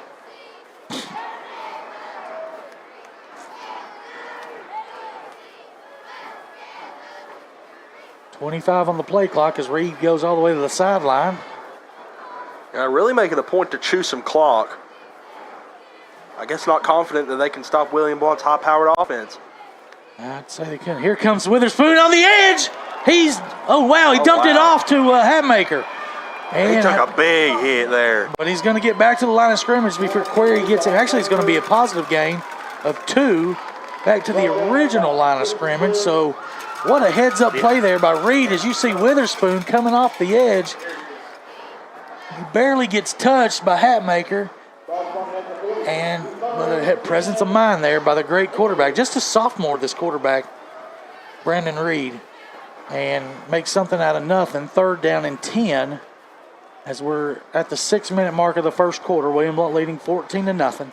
.25 on the play clock as Reed goes all the way to the sideline. Really making a point to chew some clock. I guess not confident that they can stop William Blount's high-powered offense. I'd say they can. Here comes Witherspoon on the edge. He dumped it off to Hatmaker. And he took a big hit there. But he's going to get back to the line of scrimmage before Query gets it. Actually, it's going to be a positive gain of 2 back to the original line of scrimmage. So what a heads-up play there by Reed as you see Witherspoon coming off the edge. He barely gets touched by Hatmaker. But a presence of mind there by the great quarterback. Just a sophomore, this quarterback Brandon Reed, and make something out of nothing. 3rd down and 10 as we're at the 6-minute mark of the first quarter. William Blount leading 14-0.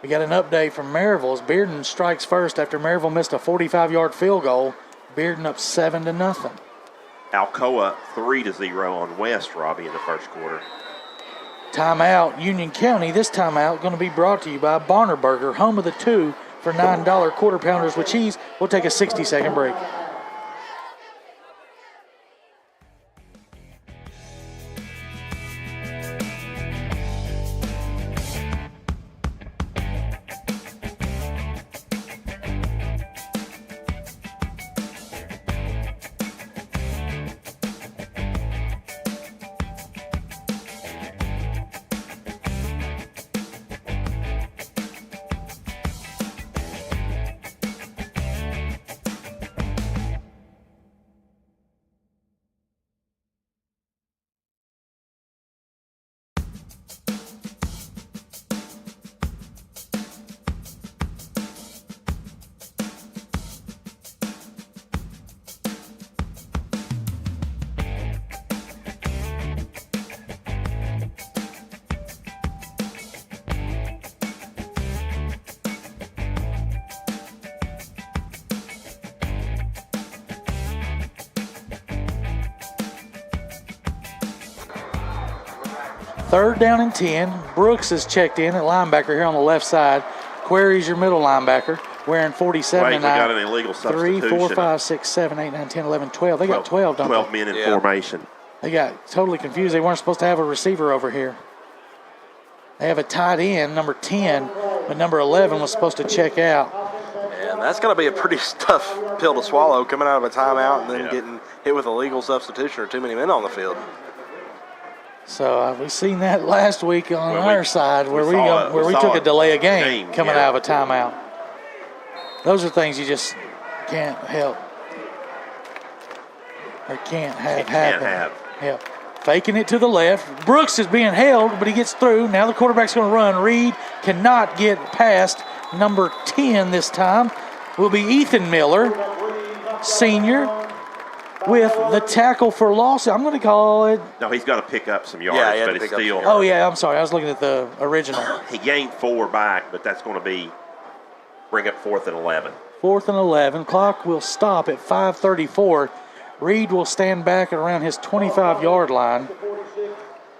We got an update from Maryville as Bearden strikes first after Maryville missed a 45-yard field goal. Bearden up 7-0. Alcoa 3-0 on West, Robbie, in the first quarter. Timeout, Union County. This timeout going to be brought to you by Barnerburger, home of the 2 for $9 quarter pounders with cheese. We'll take a 60-second break. Third down and 10. Brooks is checked in at linebacker here on the left side. Query's your middle linebacker, wearing 47 Wait, and we 9. got an illegal 3, substitution. 4, 5, 6, 7, 8, 9, 10, 11, 12. They got 12, don't 12 they? men in formation. They got totally confused. They weren't supposed to have a receiver over here. They have a tight end, number 10, but number 11 was supposed to check out. And that's going to be a pretty tough pill to swallow, coming out of a timeout and then getting hit with a legal substitution or too many men on the field. So we've seen that last week on our side where we saw took a delay of game, game coming out of a timeout. Those are things you just can't help or can't have happen. Help. Faking it to the left. Brooks is being held, but he gets through. Now the quarterback's going to run. Reed cannot get past number 10 this time. Will be Ethan Miller, senior, with the tackle for loss. I'm going to call it. No, he's got to pick up some yards, but it's still. Oh, yeah, I'm sorry. I was looking at the original. He gained 4 back, but that's going to bring up 4th and 11. 4th and 11. Clock will stop at 5:34. Reed will stand back at around his 25-yard line.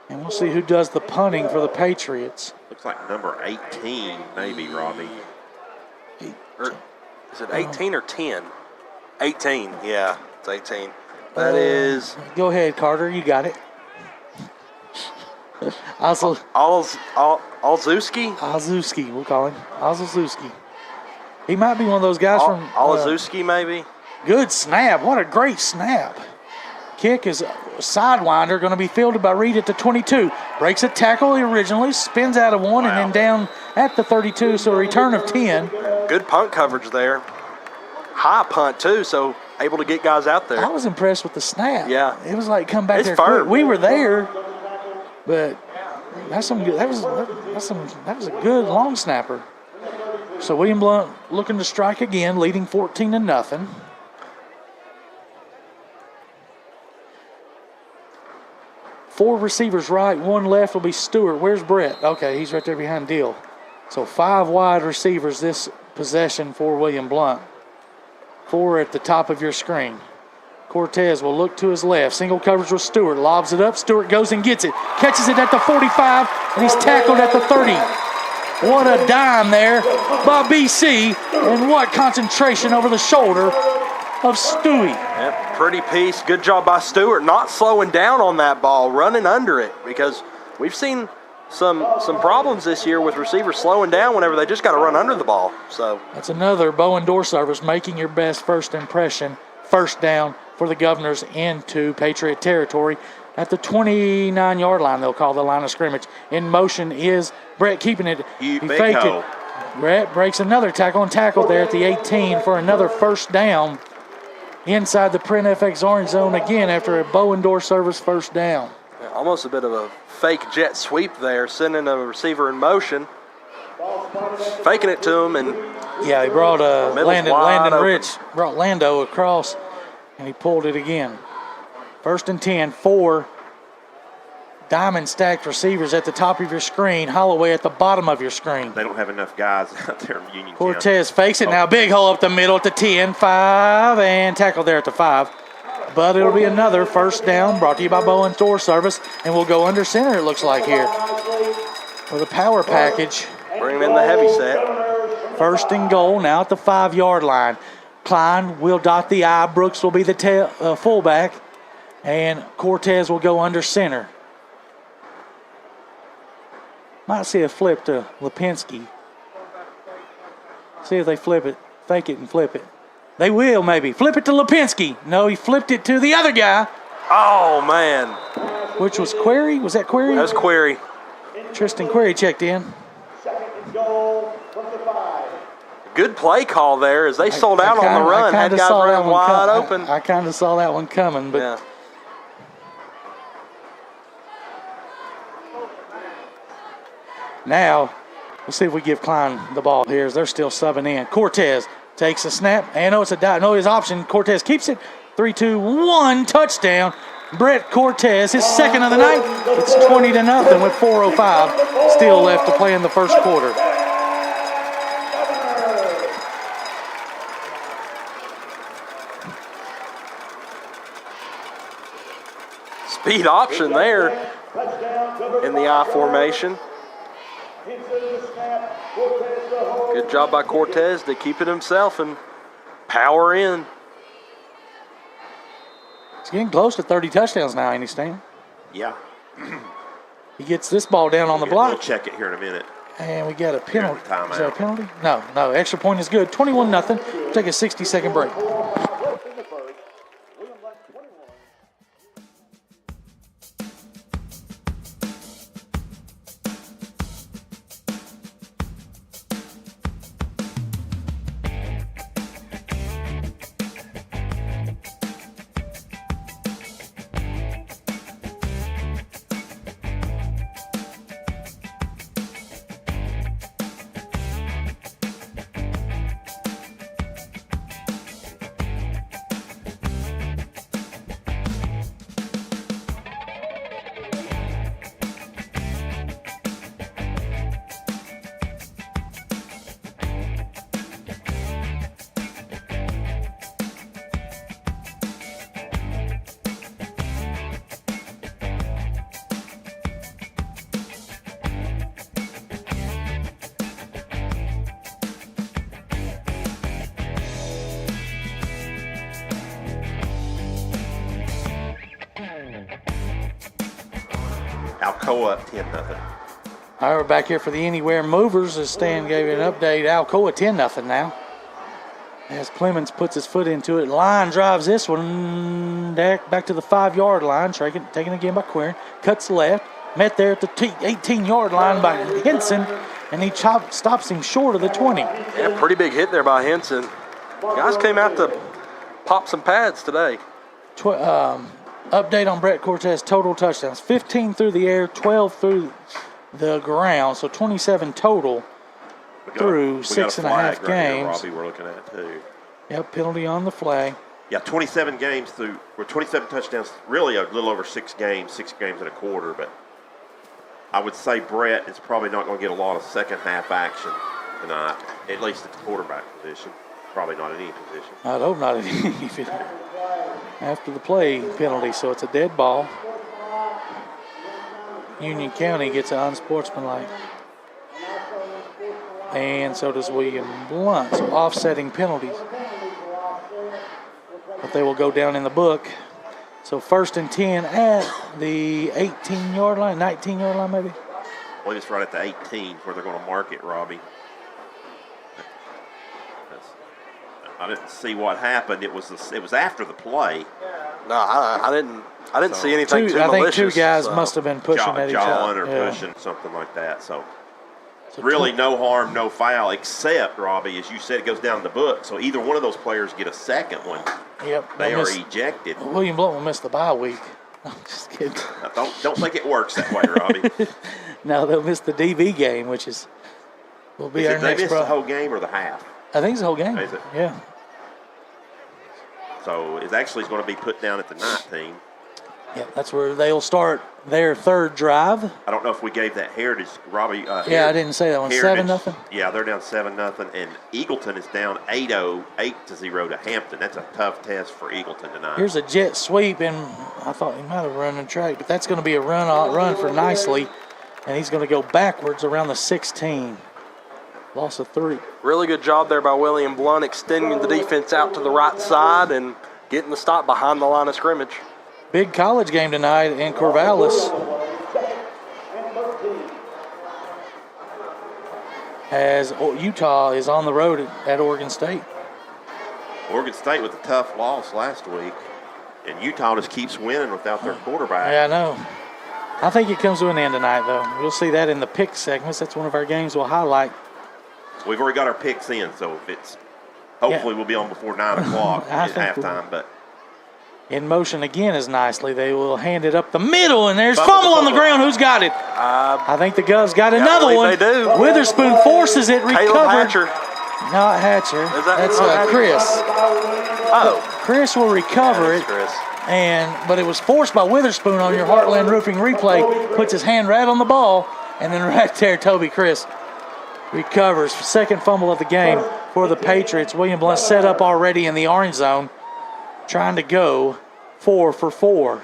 And we'll see who does the punting for the Patriots. Looks like number 18, maybe, Robbie. Is it 18 or 10? 18, yeah, it's 18. That is. Go ahead, Carter. You got it. Alzewski, we'll call him. Alzewski. He might be one of those guys from. Alzewski, maybe? Good snap. What a great snap. Kick is sidewinder, going to be fielded by Reed at the 22. Breaks a tackle originally, spins out of one, and then down at the 32, so a return of 10. Good punt coverage there. High punt, too, so able to get guys out there. I was impressed with the snap. Yeah. It was like come back It's there firm. quick. We were there, but that's some good. That was a good long snapper. So William Blount looking to strike again, leading 14-0. Four receivers right, one left will be Stewart. Where's Brett? Okay, he's right there behind Deal. So 5 wide receivers this possession for William Blount. 4 at the top of your screen. Cortez will look to his left. Single coverage with Stewart. Lobs it up. Stewart goes and gets it. Catches it at the 45, and he's tackled at the 30. What a dime there by BC, and what concentration over the shoulder of Stewie. Yep, pretty piece. Good job by Stewart, not slowing down on that ball, running under it, because we've seen some problems this year with receivers slowing down whenever they just got to run under the ball. So that's another Bowen door service, making your best first impression. First down for the Governors into Patriot territory. At the 29-yard line, they'll call the line of scrimmage. In motion is Brett keeping it. He faked it. Brett breaks another tackle and tackled there at the 18 for another first down inside the Print FX orange zone again after a Bowen door service first down. Yeah, almost a bit of a fake jet sweep there, sending a receiver in motion, faking it to him, and Yeah, he brought Middle's wide Landon open. Rich, brought Lando across, and he pulled it again. 1st and 10, 4 diamond stacked receivers at the top of your screen, Holloway at the bottom of your screen. They don't have enough guys out there in Union County. Cortez fakes it now, big hole up the middle at the 10, 5, and tackle there at the 5. But it'll be another first down brought to you by Bowen Door Service, and we'll go under center, it looks like here, for the power package. Bringing in the heavy set. 1st and goal now at the 5-yard line. Klein will dot the I. Brooks will be the fullback, and Cortez will go under center. Might see a flip to Lipinski. See if they flip it. Fake it and flip it. They will, maybe. Flip it to Lipinski. No, he flipped it to the other guy. Oh, man. Which was Query? Was that Query? That was Query. Tristan Query checked in. Good play call there as they sold out on the run. Had guys running wide open. I kind of saw that one coming, but Yeah. now we'll see if we give Klein the ball here as they're still subbing in. Cortez takes a snap. And no, it's a dive. No, his option. Cortez keeps it. 3-2-1 touchdown. Brett Cortez, his second of the night. It's 20-0 with 4:05 still left to play in the first quarter. Speed option there in the I formation. Good job by Cortez to keep it himself and power in. He's getting close to 30 touchdowns now, ain't he, Stan? Yeah. He gets this ball down on the block. We'll check it here in a minute. And we got a penalty. Timeout. Is that a penalty? No. Extra point is good. 21-0. We'll take a 60-second break. Alcoa up 10-0. All right, we're back here for the Anywhere Movers as Stan gave you an update. Alcoa 10-0 now. As Clemens puts his foot into it. Line drives this one back to the 5-yard line. Taken again by Query. Cuts left. Met there at the 18-yard line by Henson. And he stops him short of the 20. Yeah, pretty big hit there by Henson. Guys came out to pop some pads today. Update on Brett Cortez total touchdowns. 15 through the air, 12 through the ground. So 27 total through 6.5 games. Robbie, we're looking at too. Yep, penalty on the flag. Yeah, 27 games through, or 27 touchdowns, really a little over 6 games and a quarter. But I would say Brett is probably not going to get a lot of second half action tonight, at least at the quarterback position. Probably not in any position. I'd hope not after the play penalty, so it's a dead ball. Union County gets an unsportsmanlike. And so does William Blount. So offsetting penalties. But they will go down in the book. So 1st and 10 at the 18-yard line, 19-yard line maybe? I believe it's right at the 18 where they're going to mark it, Robbie. I didn't see what happened. It was after the play. No, I didn't see anything too malicious. malicious. I think two guys must have been pushing at each other. Jawing or pushing, something like that. So really no harm, no foul, except, Robbie, as you said, it goes down the book. So either one of those players get a second one. Yep. They are ejected. William Blount will miss the bye week. I'm just kidding. Don't think it works that way, Robbie. No, they'll miss the DB game, which will be our next They missed the whole game or the half? I think it's the whole game. Is it? Yeah. So it's actually going to be put down at the 19. Yeah, that's where they'll start their third drive. I don't know if we gave that Heritage, Robbie. Yeah, I didn't say that one. Heritage, 7-0. Yeah, they're down 7-0, and Eagleton is down 8-0 to Hampton. That's a tough test for Eagleton tonight. Here's a jet sweep, and I thought he might have run the track, but that's going to be a run for Nicely, and he's going to go backwards around the 16. Loss of 3. Really good job there by William Blount, extending the defense out to the right side and getting the stop behind the line of scrimmage. Big college game tonight in Corvallis. As Utah is on the road at Oregon State. Oregon State with a tough loss last week, and Utah just keeps winning without their quarterback. Yeah, I know. I think it comes to an end tonight, though. We'll see that in the pick segments. That's one of our games we'll highlight. We've already got our picks in, so if it's hopefully we'll be on before 9 o'clock at halftime. But in motion again is Nicely. They will hand it up the middle, and there's fumble on the ground. Who's got it? I think the Govs got another one. They do. Witherspoon forces it, recovered. Caleb Hatcher. Not Hatcher. That's Chris. Oh. Chris will recover it. Chris. But it was forced by Witherspoon on your Heartland Roofing replay. Puts his hand right on the ball, and then right there, Toby Chris recovers. Second fumble of the game for the Patriots. William Blount set up already in the orange zone, trying to go 4 for 4.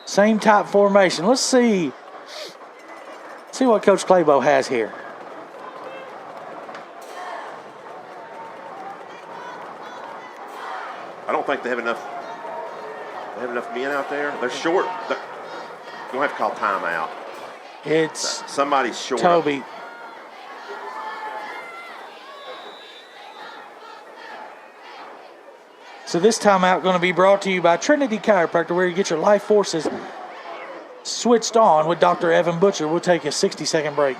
Same type formation. Let's see what Coach Claybo has here. I don't think they have enough. They have enough men out there. They're short. You're going to have to call timeout. It's somebody's short. Toby. So this timeout going to be brought to you by Trinity Chiropractor, where you get your life forces switched on with Dr. Evan Butcher. We'll take a 60-second break.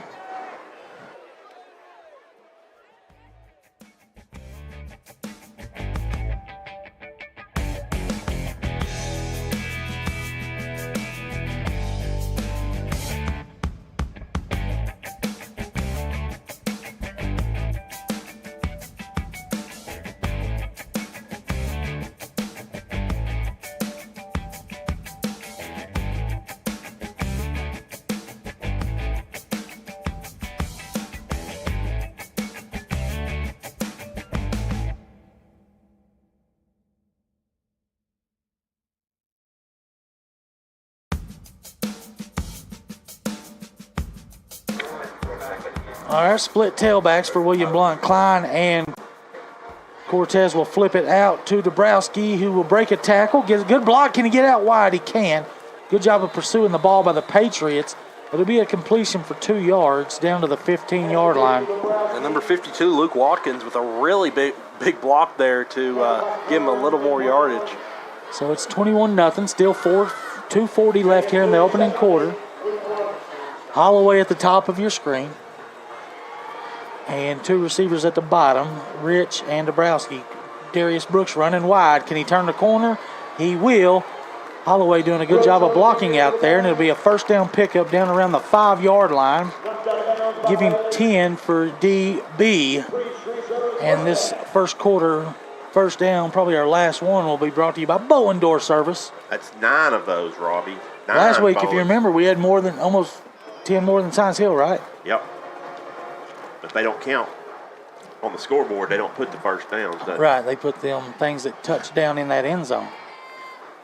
Our split tailbacks for William Blount. Klein and Cortez will flip it out to Dabrowski, who will break a tackle. Get a good block. Can he get out wide? He can. Good job of pursuing the ball by the Patriots. It'll be a completion for 2 yards down to the 15-yard line. And number 52, Luke Watkins, with a really big block there to give him a little more yardage. So it's 21-0. Still 2:40 left here in the opening quarter. Holloway at the top of your screen. And 2 receivers at the bottom, Rich and Dabrowski. Darius Brooks running wide. Can he turn the corner? He will. Holloway doing a good job of blocking out there, and it'll be a first down pickup down around the 5-yard line. Give him 10 for DB. And this first quarter, first down, probably our last one, will be brought to you by Bowen Door Service. That's 9 of those, Robbie. 9 Last week, if Bowen. you remember, we had almost 10 more than Science Hill, right? Yep. But they don't count on the scoreboard. They don't put the first downs, does it? Right, they put them things that touch down in that end zone.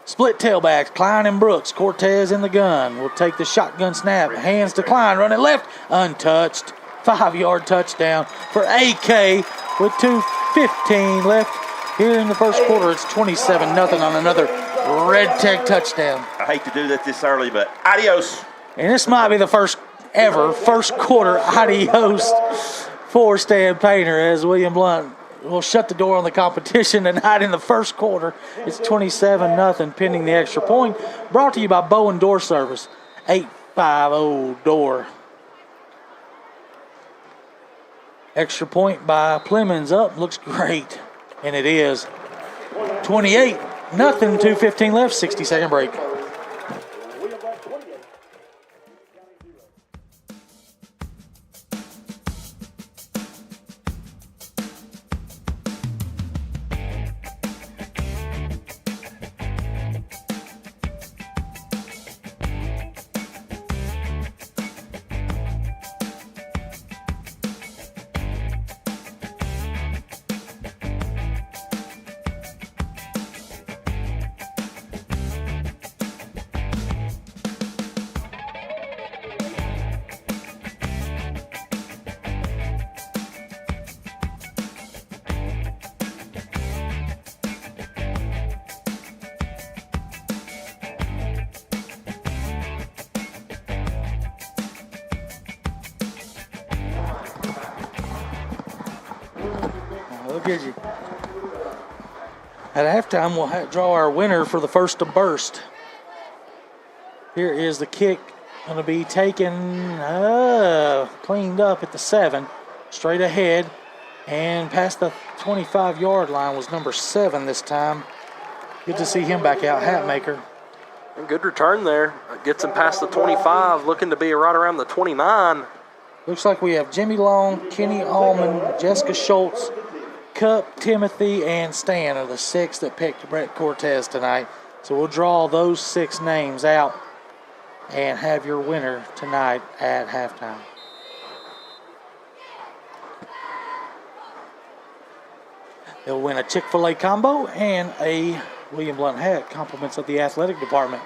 Split tailbacks, Klein and Brooks. Cortez in the gun. Will take the shotgun snap. Hands to Klein, running left, untouched. 5-yard touchdown for AK with 2:15 left here in the first quarter. It's 27-0 on another Red Tech touchdown. I hate to do that this early, but adios. And this might be the first quarter adios for Stan Painter, as William Blount will shut the door on the competition tonight in the first quarter. It's 27-0 pending the extra point. Brought to you by Bowen Door Service, 850-DOOR. Extra point by Plemons up. Looks great. And it is 28-0, 2:15 left, 60-second break. Did you? At halftime, we'll draw our winner for the first to burst. Here is the kick. Going to be taken, cleaned up at the 7, straight ahead, and past the 25-yard line was number 7 this time. Good to see him back out, Hatmaker. And good return there. Gets him past the 25, looking to be right around the 29. Looks like we have Jimmy Long, Kenny Allman, Jessica Schultz, Cup, Timothy, and Stan are the 6 that picked Brett Cortez tonight. So we'll draw those 6 names out and have your winner tonight at halftime. They'll win a Chick-fil-A combo and a William Blount hat, compliments of the athletic department.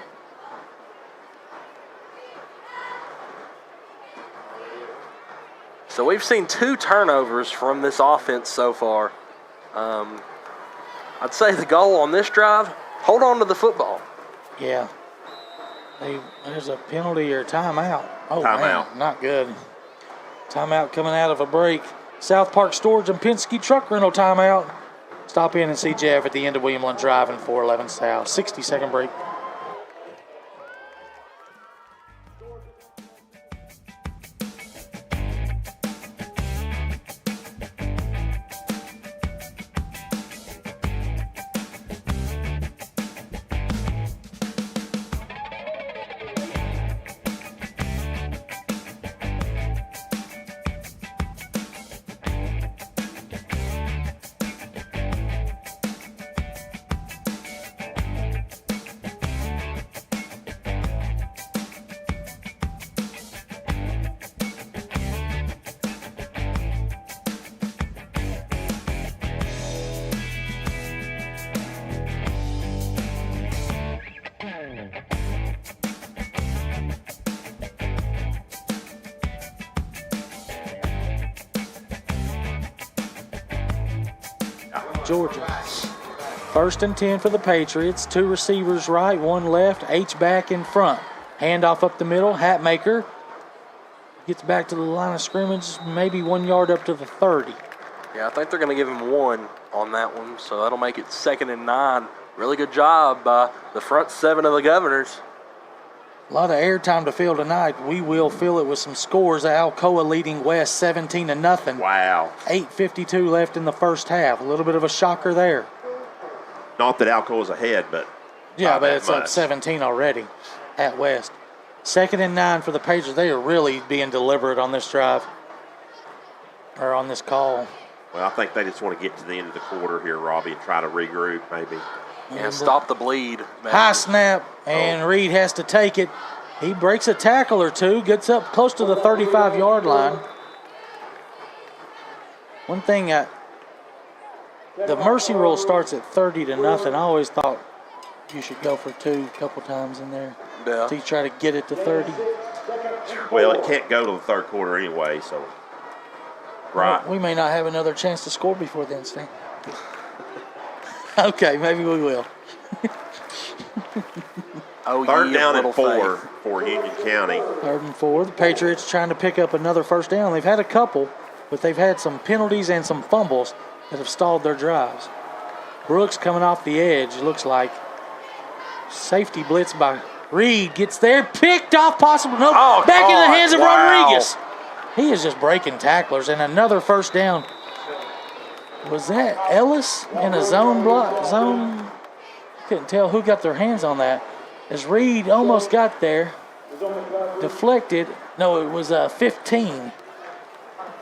So we've seen 2 turnovers from this offense so far. I'd say the goal on this drive, hold on to the football. Yeah. There's a penalty or timeout. Oh, Timeout. Man, not good. Timeout coming out of a break. South Park Storage and Penske Truck Rental timeout. Stop in and see Jeff at the end of William Blount Drive and 411 South. 60-second break. Georgia. 1st and 10 for the Patriots. 2 receivers right, 1 left, H back in front. Handoff up the middle, Hatmaker gets back to the line of scrimmage, maybe 1 yard up to the 30. Yeah, I think they're going to give him 1 on that one, so that'll make it 2nd and 9. Really good job by the front 7 of the Governors. A lot of airtime to fill tonight. We will fill it with some scores. Alcoa leading West 17-0. Wow. 8:52 left in the first half. A little bit of a shocker there. Not that Alcoa's ahead, but Yeah, but that it's up much. 17 already at West. 2nd and 9 for the Patriots. They are really being deliberate on this drive or on this call. Well, I think they just want to get to the end of the quarter here, Robbie, and try to regroup maybe. And stop the bleed. Man. High snap, and Reed has to take it. He breaks a tackle or two, gets up close to the 35-yard line. One thing, the mercy rule starts at 30-0. I always thought you should go for 2 a couple times in there. Yeah. So you try to get it to 30. Well, it can't go to the third quarter anyway, so. Right. We may not have another chance to score before then, Stan. Okay, maybe we will. Oh, Third ye down of and little 4 faith. for Union County. 3rd and 4. The Patriots trying to pick up another first down. They've had a couple, but they've had some penalties and some fumbles that have stalled their drives. Brooks coming off the edge, looks like. Safety blitz by Reed. Gets there, picked off possible. Nope, Oh, back in the God, hands of wow. Rodriguez. He is just breaking tacklers, and another first down. Was that Ellis in a zone block? Zone? Couldn't tell who got their hands on that. As Reed almost got there, deflected. No, it was 15.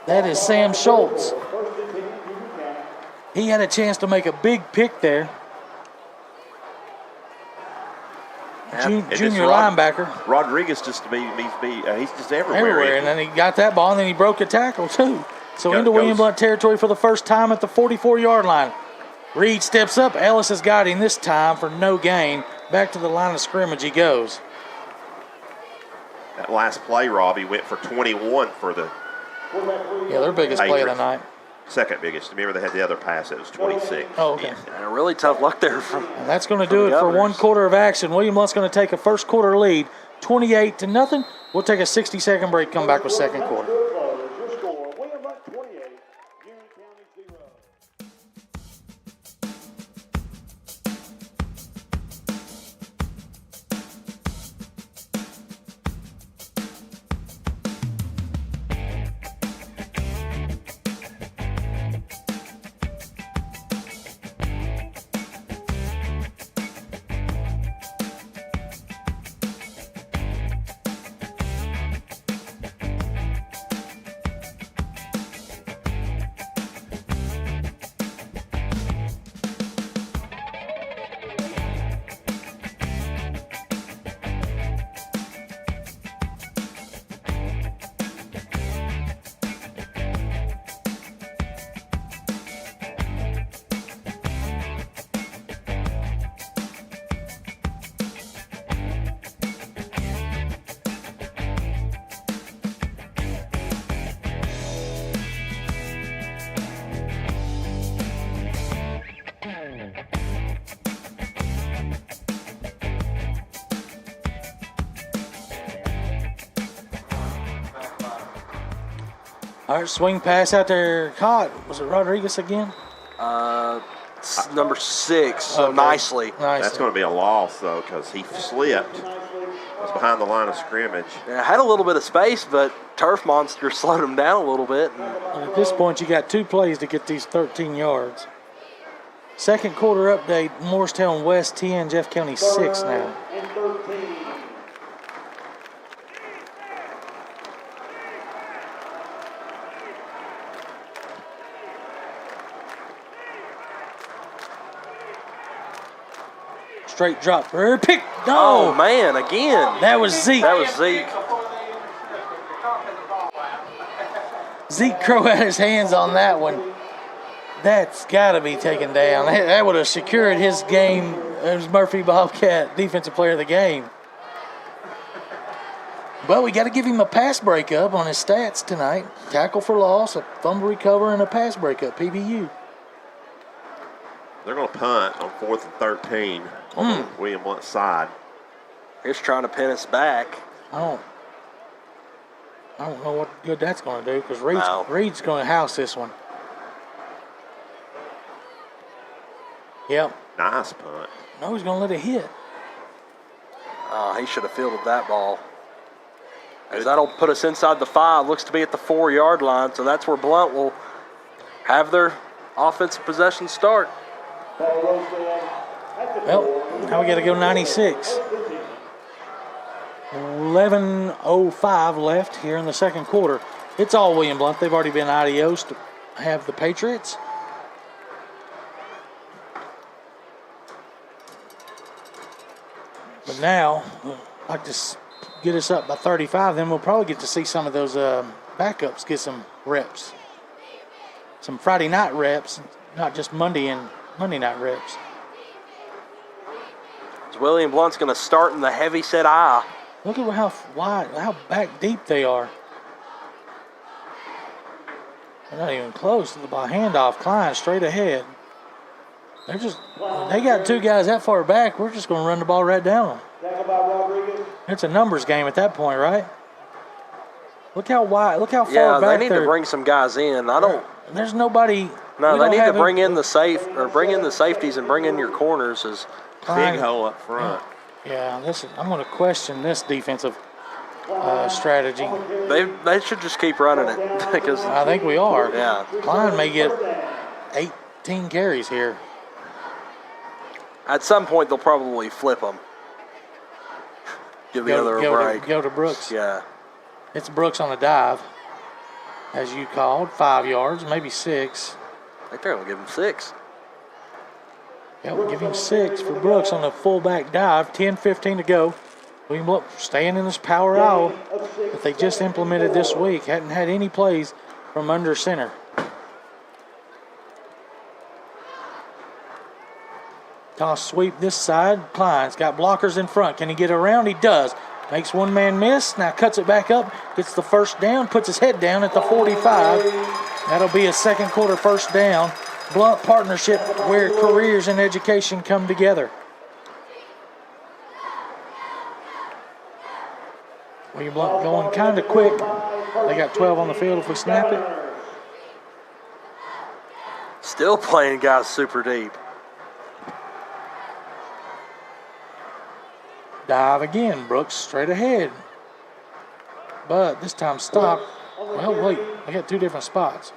That is Sam Schultz. He had a chance to make a big pick there. And this Junior linebacker. Rodriguez just he's just everywhere. Everywhere, and then he got that ball, and then he broke a tackle too. So into William Blount territory for the first time at the 44-yard line. Reed steps up. Ellis has got him this time for no gain. Back to the line of scrimmage he goes. That last play, Robbie, went for 21 for the Yeah, their biggest play of the night. second biggest. Remember, they had the other pass that was 26. Oh, okay. And really tough luck there from. And that's going to do it for Governors. 1 quarter of action. William Blount's going to take a first quarter lead, 28-0. We'll take a 60-second break, come back with second quarter. Your score, William Blount 28, Union County 0. All right, swing pass out there caught. Was it Rodriguez again? Number 6, so Okay. nicely. That's going to be a loss, though, because he slipped. Was behind the line of scrimmage. Yeah, had a little bit of space, but Turf Monster slowed him down a little bit. And at this point, you got 2 plays to get these 13 yards. Second quarter update, Morristown West 10, Jeff County 6 now. And 13. Straight drop. Pick. Oh, No. man, again. That was Zeke. That was Zeke. Zeke Crow had his hands on that one. That's got to be taken down. That would have secured his game. It was Murphy Bobcat, defensive player of the game. But we got to give him a pass breakup on his stats tonight. Tackle for loss, a fumble recover, and a pass breakup, PBU. They're going to punt on 4th and 13 on the William Blount side. He's trying to pin us back. I don't know what good that's going to do because No. Reed's going to house this one. Yep. Nice punt. No, he's going to let it hit. Oh, he should have fielded that ball. As that'll put us inside the 5. Looks to be at the 4-yard line, so that's where Blount will have their offensive possession start. Well, now we got to go 96. 11:05 left here in the second quarter. It's all William Blount. They've already been adios to have the Patriots. But now, I'd like to get us up by 35. Then we'll probably get to see some of those backups get some reps. Some Friday night reps, not just Monday night reps. William Blount's going to start in the heavy set I. Look at how wide, how back deep they are. They're not even close to the ball. Handoff, Klein straight ahead. They got 2 guys that far back. We're just going to run the ball right down them. Tackle by Rodriguez. It's a numbers game at that point, right? Look how wide, look how far Yeah, back they need to bring some guys in. There's nobody. No, we they don't need to have bring in the safeties and bring in your corners. Klein. Big hole up front. Yeah, I'm going to question this defensive strategy. They should just keep running it because I think we are. Yeah. Klein may get 18 carries here. At some point they'll probably flip them. Give the other a break. Go to Brooks. Yeah. It's Brooks on the dive, as you called, 5 yards, maybe 6. I think they're going to give him 6. Yeah, we'll give him 6 for Brooks on the fullback dive. 10:15 to go. William Blount staying in this power aisle that they just implemented this week. Hadn't had any plays from under center. Toss sweep this side. Klein's got blockers in front. Can he get around? He does. Makes one man miss. Now cuts it back up. Gets the first down. Puts his head down at the 45. That'll be a second quarter first down. Blount partnership where careers and education come together. William Blount going kind of quick. They got 12 on the field if we snap it. Still playing guys super deep. Dive again. Brooks straight ahead. But this time stop. Well, wait. I got 2 different spots.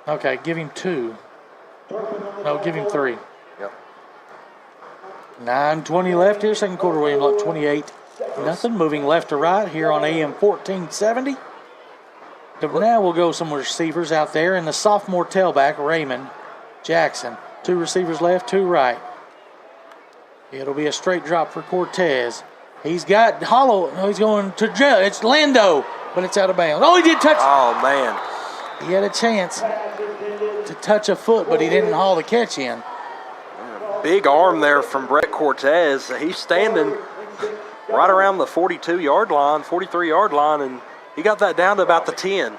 Okay, give him 2. No, give him 3. Yep. 9:20 left here. Second quarter, William Blount 28. Nothing. Moving left to right here on AM 1470. Now we'll go some receivers out there. And the sophomore tailback, Raymond Jackson. 2 receivers left, 2 right. It'll be a straight drop for Cortez. He's got Hollow. No, he's going to jail. It's Lando, but it's out of bounds. Oh, he did touch. Oh, man. He had a chance to touch a foot, but he didn't haul the catch in. Big arm there from Brett Cortez. He's standing right around the 42-yard line, 43-yard line, and he got that down to about the 10.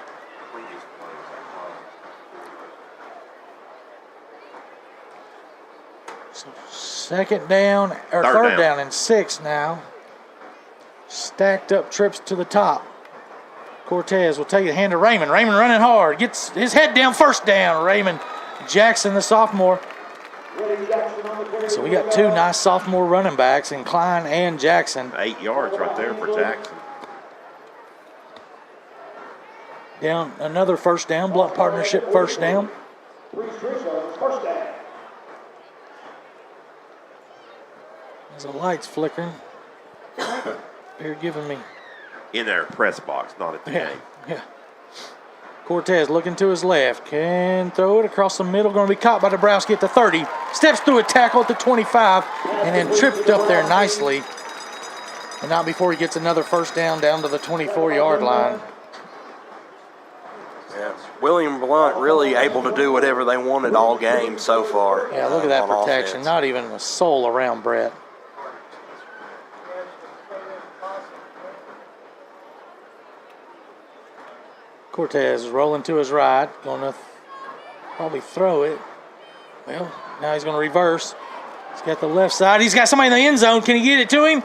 So second down, or third down and 6 now. Stacked up trips to the top. Cortez will take the hand to Raymond. Raymond running hard. Gets his head down, first down. Raymond Jackson, the sophomore. So we got two nice sophomore running backs in Klein and Jackson. 8 yards right there for Jackson. Down another first down, Blount partnership first down. There's the lights flickering. They're giving me. In their press box, not at the game. Yeah. Cortez looking to his left. Can throw it across the middle. Going to be caught by Dabrowski at the 30. Steps through a tackle at the 25. And then tripped up there nicely. And not before he gets another first down to the 24-yard line. Yeah, William Blount really able to do whatever they wanted all game so far. Yeah, look at that on protection. offense. Not even a soul around Brett. Cortez rolling to his right. Going to probably throw it. Well, now he's going to reverse. He's got the left side. He's got somebody in the end zone. Can he get it to him?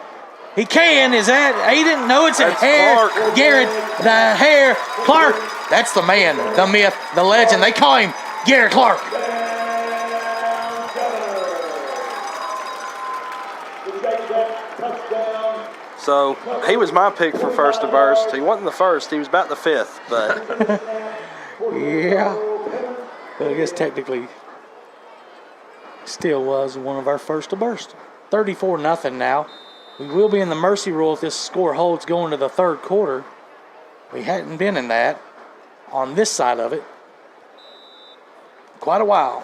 He can. Is that Aiden? No, it's a Hare. Clark. Garrett, the Hare. Clark. That's the man, the myth, the legend. They call him Garrett Clark. So he was my pick for first to burst. He wasn't the first. He was about the fifth, but Yeah. But I guess technically still was one of our first to burst. 34-0 now. We will be in the mercy rule if this score holds going to the third quarter. We hadn't been in that on this side of it quite a while.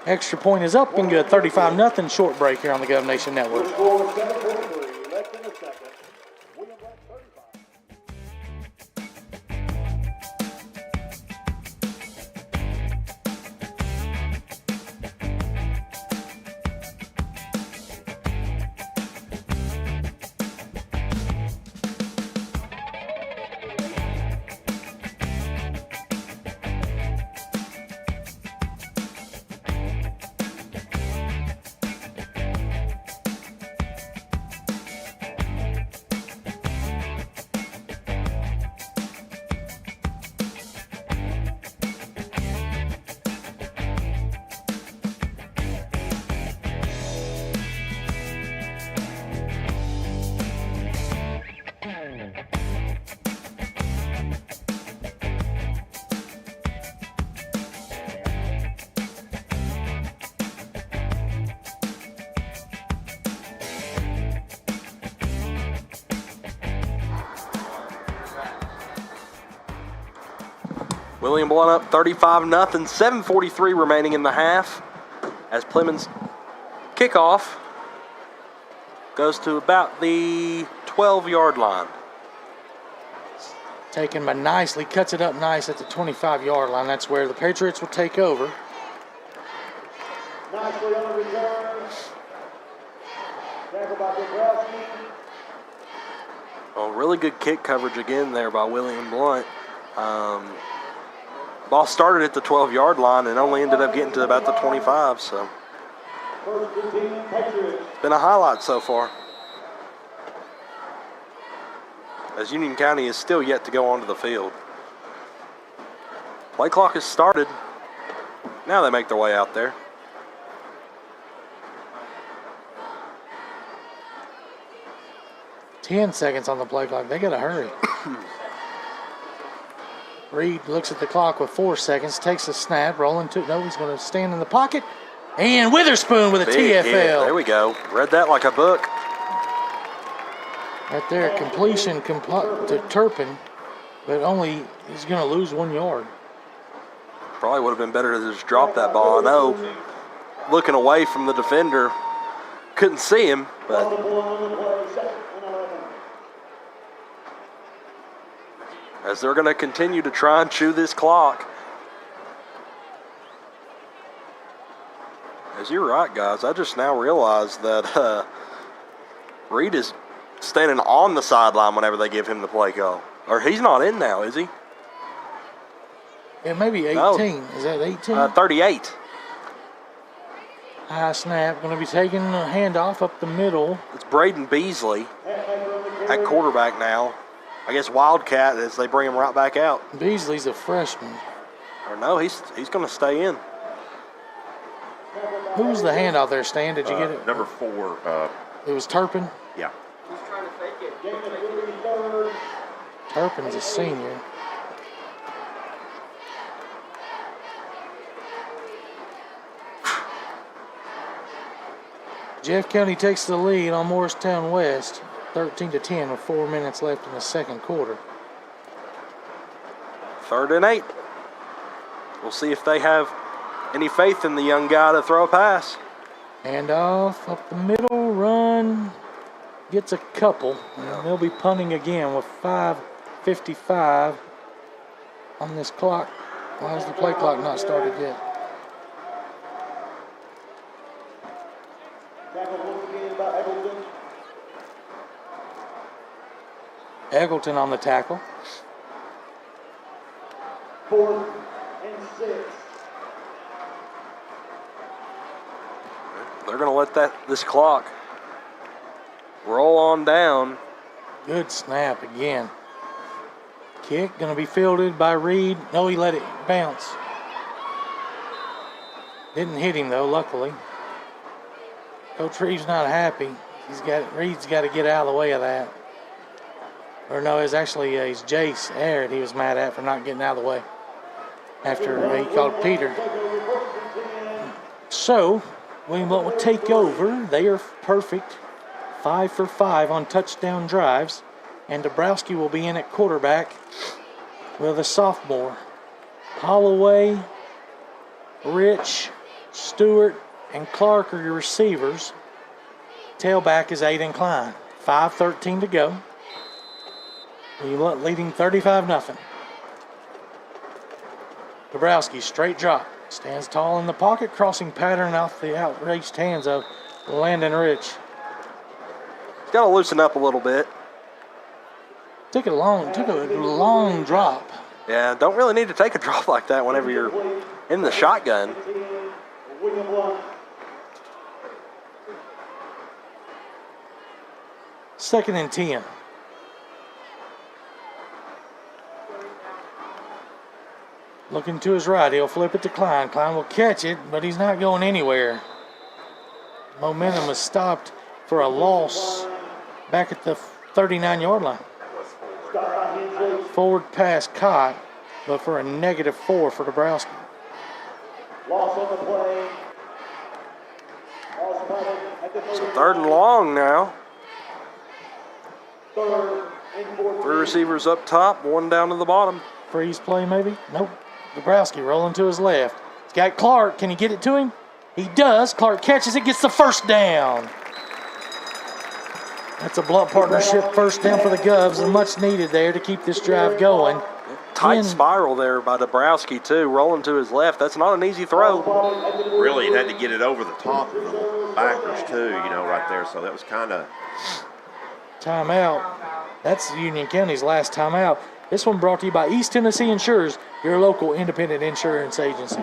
Extra point is up and good. 35-0 short break here on the Gov Nation Network. William Blount up 35-0, 7:43 remaining in the half as Plymouth's kickoff goes to about the 12-yard line. Taken by nicely, cuts it up nice at the 25-yard line. That's where the Patriots will take over. Nicely on the return. Tackle by Dabrowski. Well, really good kick coverage again there by William Blount. Ball started at the 12-yard line and only ended up getting to about the 25, so it's been a highlight so far. As Union County is still yet to go onto the field. Play clock has started. Now they make their way out there. Ten seconds on the play clock. They got to hurry. Reed looks at the clock with 4 seconds, takes a snap, rolling to. No, he's going to stand in the pocket. And Witherspoon with a Big TFL. hit. There we go. Read that like a book. Right there, completion to Turpin, but only he's going to lose 1 yard. Probably would have been better to just drop that ball. I know, looking away from the defender, couldn't see him, but as they're going to continue to try and chew this clock. As you're right, guys, I just now realized that Reed is standing on the sideline whenever they give him the play call. Or he's not in now, is he? It may be 18. No. Is that 18? 38. High snap. Going to be taking a handoff up the middle. It's Braden Beasley at quarterback now. I guess, Wildcat as they bring him right back out. Beasley's a freshman. Or no, he's going to stay in. Who was the handoff there, Stan? Did you get it? Number 4. It was Turpin. Yeah. He's trying to fake it. Turpin's a senior. Jeff County takes the lead on Morristown West, 13-10 with 4 minutes left in the second quarter. 3rd and 8. We'll see if they have any faith in the young guy to throw a pass. Hand off up the middle, run, gets a couple, and they'll be punting again with 5:55 on this clock. Why is the play clock not started yet? Eggleton on the tackle. 4th and 6. They're going to let this clock roll on down. Good snap again. Kick going to be fielded by Reed. No, he let it bounce. Didn't hit him though, luckily. Coach Reed's not happy. Reed's got to get out of the way of that. Or no, it's actually he's Jace Aird he was mad at for not getting out of the way after he called Peter. So, William Blount will take over. They are perfect, 5 for 5 on touchdown drives. And Dabrowski will be in at quarterback with a sophomore. Holloway, Rich, Stewart, and Clark are your receivers. Tailback is Aiden Klein. 5:13 to go. Leading 35-0. Dabrowski, straight drop. Stands tall in the pocket, crossing pattern off the outreached hands of Landon Rich. He's got to loosen up a little bit. Took a long drop. Yeah, don't really need to take a drop like that whenever you're in the shotgun. William Blount. 2nd and 10. Looking to his right, he'll flip it to Klein. Klein will catch it, but he's not going anywhere. Momentum is stopped for a loss back at the 39-yard line. Forward pass caught, but for a -4 for Dabrowski. Loss on the play. So 3rd and long now. 3rd and 14. 3 receivers up top, 1 down to the bottom. Freeze play maybe? Nope. Dabrowski rolling to his left. He's got Clark. Can he get it to him? He does. Clark catches it, gets the first down. That's a Blount partnership first down for the Govs, and much needed there to keep this drive going. Tight spiral there by Dabrowski, too, rolling to his left. That's not an easy throw. Really, it had to get it over the top of the backers, too, right there. So that was kind of... Timeout. That's Union County's last timeout. This one brought to you by East Tennessee Insurers, your local independent insurance agency.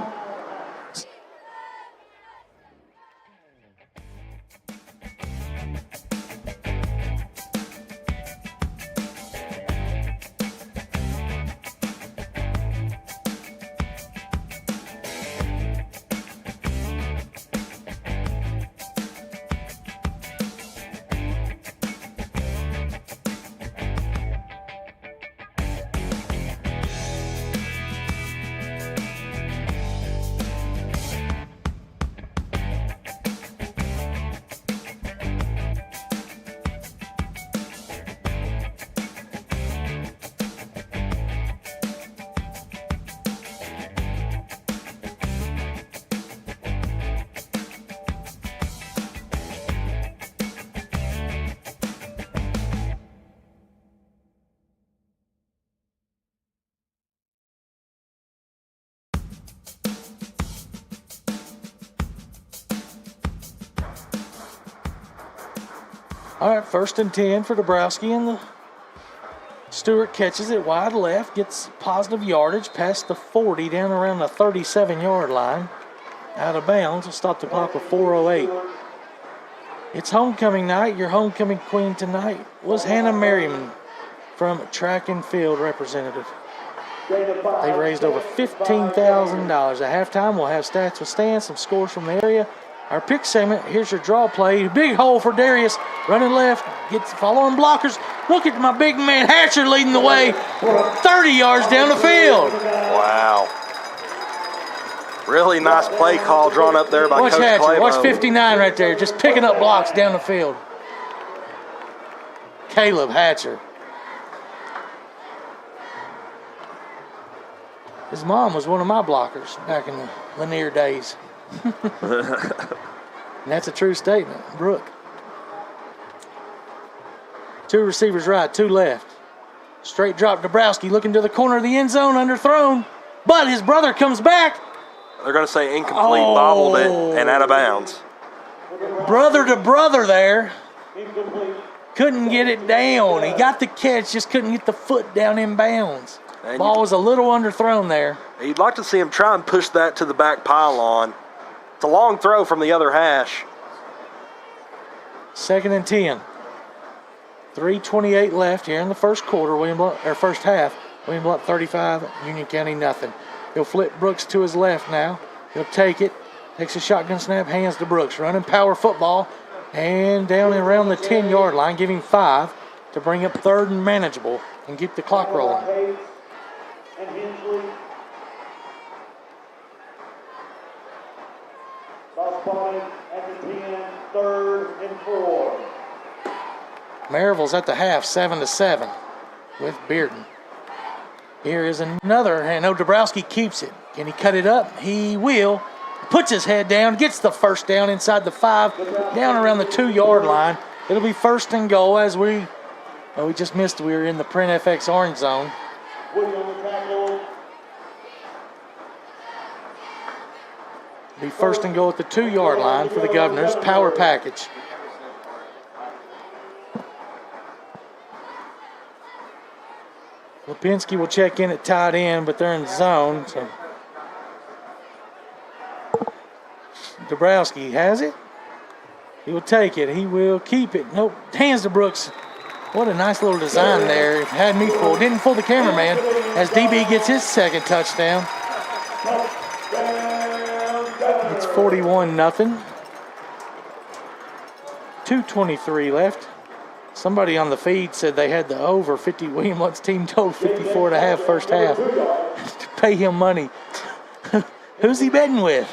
All right, 1st and 10 for Dabrowski, and the Stewart catches it wide left, gets positive yardage past the 40 down around the 37-yard line. Out of bounds, will stop the clock with 4:08. It's homecoming night. Your homecoming queen tonight was Hannah Merriman from track and field representative. They raised over $15,000. At halftime, we'll have stats with Stan, some scores from the area. Our pick segment, here's your draw play. Big hole for Darius. Running left, gets following blockers. Look at my big man Hatcher leading the way 30 yards down the field. Wow. Really nice play call drawn up there by Watch Coach Hatcher. Clabo. Watch 59 right there, just picking up blocks down the field. Caleb Hatcher. His mom was one of my blockers back in the Lanier days. And that's a true statement. Brooke. 2 receivers right, 2 left. Straight drop. Dabrowski looking to the corner of the end zone, underthrown. But his brother comes back. They're going to say incomplete, bobbled it, and out of bounds. Brother to brother there. Couldn't get it down. He got the catch, just couldn't get the foot down in bounds. And Ball was a little underthrown there. You'd like to see him try and push that to the back pylon. It's a long throw from the other hash. 2nd and 10. 3:28 left here in the first quarter. First half. William Blount 35, Union County nothing. He'll flip Brooks to his left now. He'll take it. Takes a shotgun snap, hands to Brooks. Running power football. And down and around the 10-yard line, giving 5 to bring up 3rd and manageable and keep the clock rolling. And Hensley. Ball spotted at the 10, 3rd and 4. Maryville's at the half, 7-7 with Bearden. Here is another, and Dabrowski keeps it. Can he cut it up? He will. Puts his head down, gets the first down inside the 5, down around the 2-yard line. It'll be 1st and goal as we just missed. We were in the Print FX orange zone. Be 1st and goal at the 2-yard line for the Governors. Power package. Lipinski will check in at tight end, but they're in zone. So Dabrowski has it. He will take it. He will keep it. Nope. Hands to Brooks. What a nice little design there. It had me fooled. Didn't fool the cameraman as DB gets his 2nd touchdown. It's 41-0. 2:23 left. Somebody on the feed said they had the over 50. William Blount's team total 54.5 first half. To pay him money. Who's he betting with?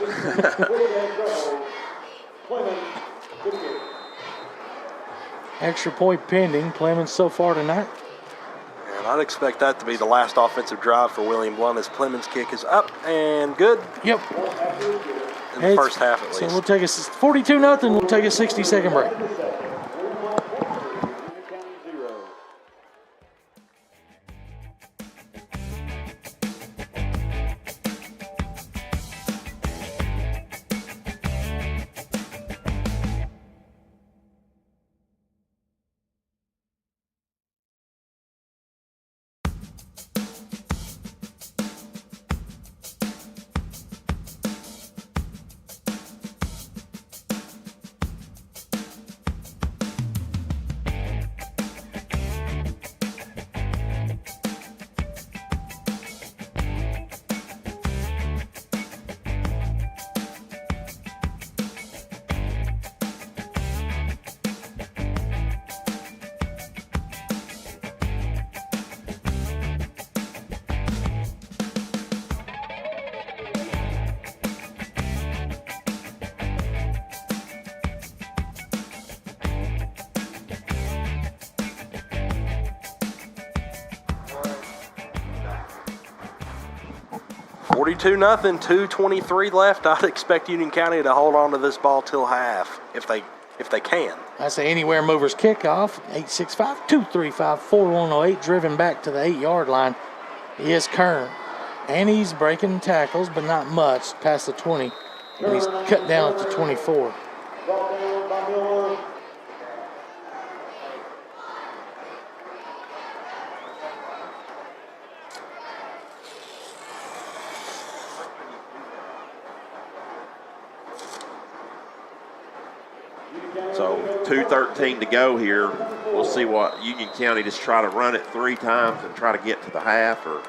Extra point pending. Clemens so far tonight. And I'd expect that to be the last offensive drive for William Blount as Clemens' kick is up and good. Yep. In the first half at least. So we'll take a 42-0. We'll take a 60-second break. 42-0, 2:23 left. I'd expect Union County to hold on to this ball till half if they can. I say anywhere movers kickoff. 865-235-4108. Driven back to the 8-yard line is Kern. And he's breaking tackles, but not much, past the 20. And he's cut down at the 24. So 2:13 to go here. We'll see what Union County just try to run it 3 times and try to get to the half, or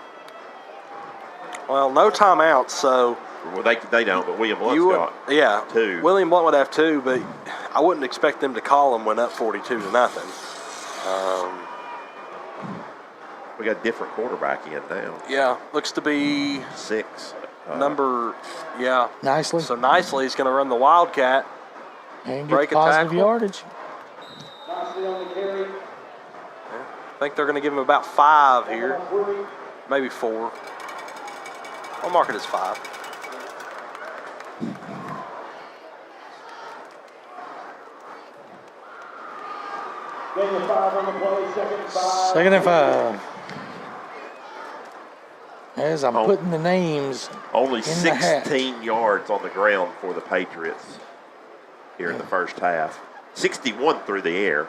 Well, no timeouts, so well, they don't, but William Blount's got 2. William Blount would have 2, but I wouldn't expect them to call them when up 42-0. We got a different quarterback in now. Yeah, looks to be 6. Nicely. So Nicely is going to run the Wildcat. And break get a positive tackle. yardage. I think they're going to give him about 5 here, maybe 4. I'll mark it as 5. Gain of 5 on the play, 2nd and 5. 2nd and 5. As I'm putting the names Only in the hat. 16 yards on the ground for the Patriots here in the first half. 61 through the air.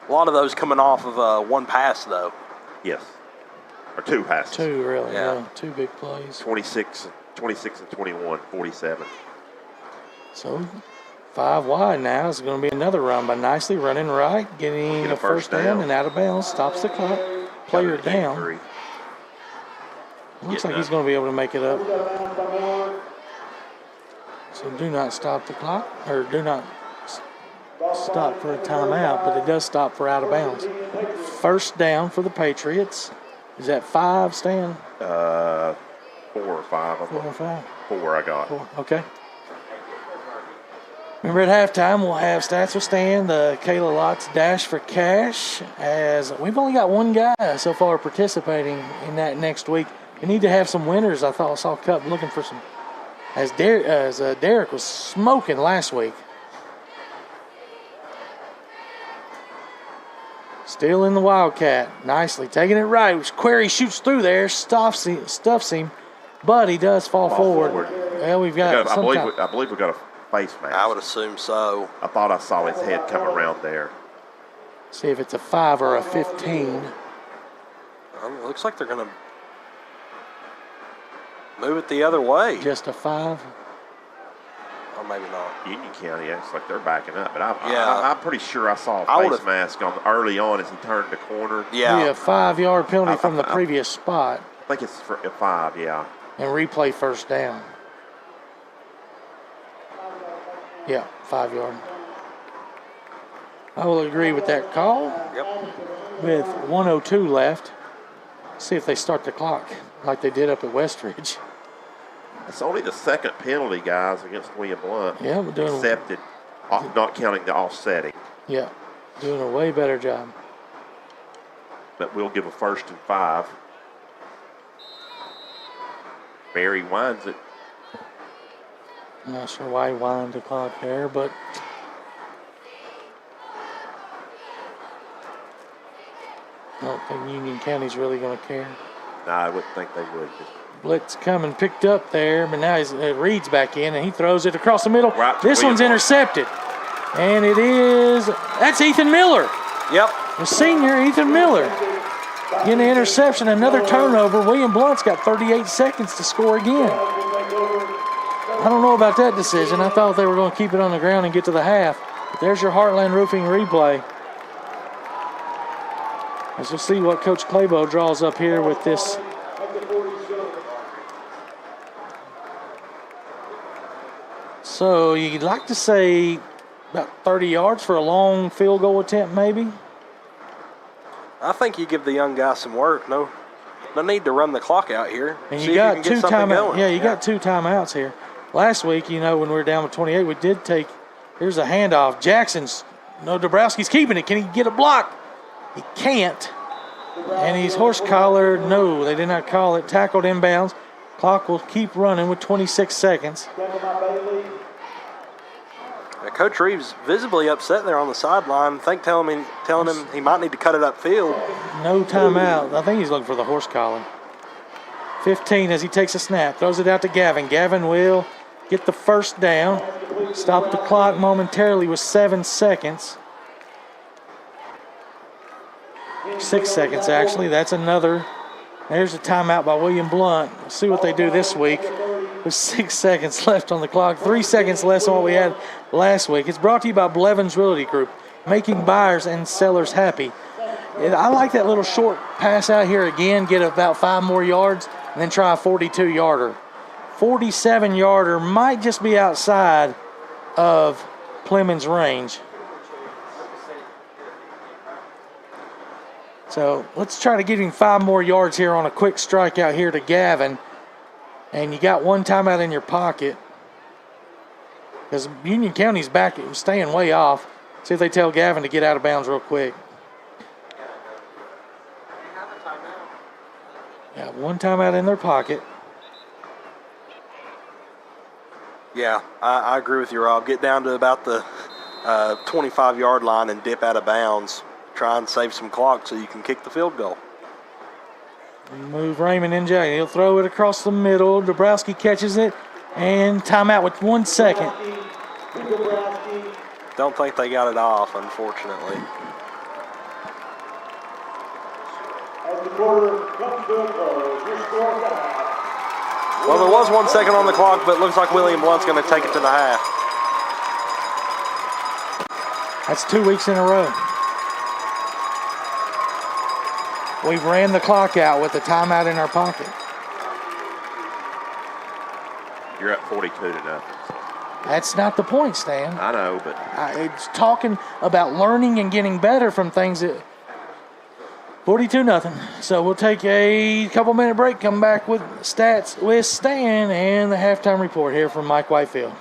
A lot of those coming off of one pass, though. Yes. Or 2 passes. 2, really. Yeah. Yeah. 2 big plays. 26 and 21, 47. So 5 wide now. It's going to be another run by Nicely running right, getting Get a a first down and out of bounds. Stops the clock. Player down. 3. Looks like he's going to be able to make it up. So do not stop the clock, or do not stop for a timeout, but it does stop for out of bounds. First down for the Patriots. Is that 5, Stan? 4 or 5. 4 or 5? 4 I got. 4, okay. Remember at halftime, we'll have Stats with Stan, the Kayla Lots Dash for Cash, as we've only got 1 guy so far participating in that next week. We need to have some winners. I saw Cup looking for some, as Derek was smoking last week. Still in the Wildcat. Nicely taking it right. Query shoots through there, stuffs him, but he does fall forward. Well, we've got I believe we got a face mask. I would assume so. I thought I saw his head come around there. See if it's a 5 or a 15. It looks like they're going to move it the other way. Just a 5. Or maybe not. Union County acts like they're backing up, but Yeah. I'm pretty sure I saw a face mask on early on as he turned the corner. Yeah. Be a 5-yard penalty from the previous spot. I think it's for a 5, yeah. And replay first down. Yeah, 5-yard. I will agree with that call. Yep. With 1:02 left. See if they start the clock like they did up at Westridge. It's only the 2nd penalty, guys, against William Blount. Yeah, we're doing accepted, not counting the offsetting. Yeah, doing a way better job. But we'll give a 1st and 5. Mary winds it. I'm not sure why he wound the clock there, but I don't think Union County's really going to care. No, I wouldn't think they would. Blitz coming, picked up there, but now Reed's back in, and he throws it across the middle. Right This one's intercepted. And that's Ethan Miller. Yep. The senior, Ethan Miller. Getting the interception, another turnover. William Blount's got 38 seconds to score again. I don't know about that decision. I thought they were going to keep it on the ground and get to the half. But there's your Heartland Roofing replay. As we'll see what Coach Claybo draws up here with this. So you'd like to say about 30 yards for a long field goal attempt, maybe? I think you give the young guy some work. No need to run the clock out here. And See you if got can two get something timeouts. going. Yeah, you got 2 timeouts here. Last week, when we were down with 28, we did take. Here's a handoff. Jackson's. No, Dabrowski's keeping it. Can he get a block? He can't. And he's horse collared. No, they did not call it. Tackled inbounds. Clock will keep running with 26 seconds. Coach Reeves visibly upset there on the sideline. Telling him he might need to cut it upfield. No timeout. I think he's looking for the horse collar. 15 as he takes a snap. Throws it out to Gavin. Gavin will get the first down. Stop the clock momentarily with 7 seconds. 6 seconds, actually. That's another. There's a timeout by William Blount. We'll see what they do this week. with 6 seconds left on the clock, 3 seconds less than what we had last week. It's brought to you by Blevins Realty Group, making buyers and sellers happy. I like that little short pass out here again, get about 5 more yards, and then try a 42-yarder. 47-yarder might just be outside of Clemens' range. So let's try to get him 5 more yards here on a quick strike out here to Gavin. And you got 1 timeout in your pocket, because Union County's back, staying way off. See if they tell Gavin to get out of bounds real quick. Got 1 timeout in their pocket. Yeah, I agree with you, Rob. Get down to about the 25-yard line and dip out of bounds. Try and save some clock so you can kick the field goal. Move Raymond in Jack. He'll throw it across the middle. Dabrowski catches it, and timeout with 1 second. Don't think they got it off, unfortunately. As the quarter comes to a close, your score at the half. Well, there was 1 second on the clock, but it looks like William Blount's going to take it to the half. That's 2 weeks in a row. We ran the clock out with the timeout in our pocket. You're up 42-0. That's not the point, Stan. I know, but It's talking about learning and getting better from things that 42-0. So we'll take a couple-minute break, come back with stats with Stan and the halftime report here from Mike Whitefield.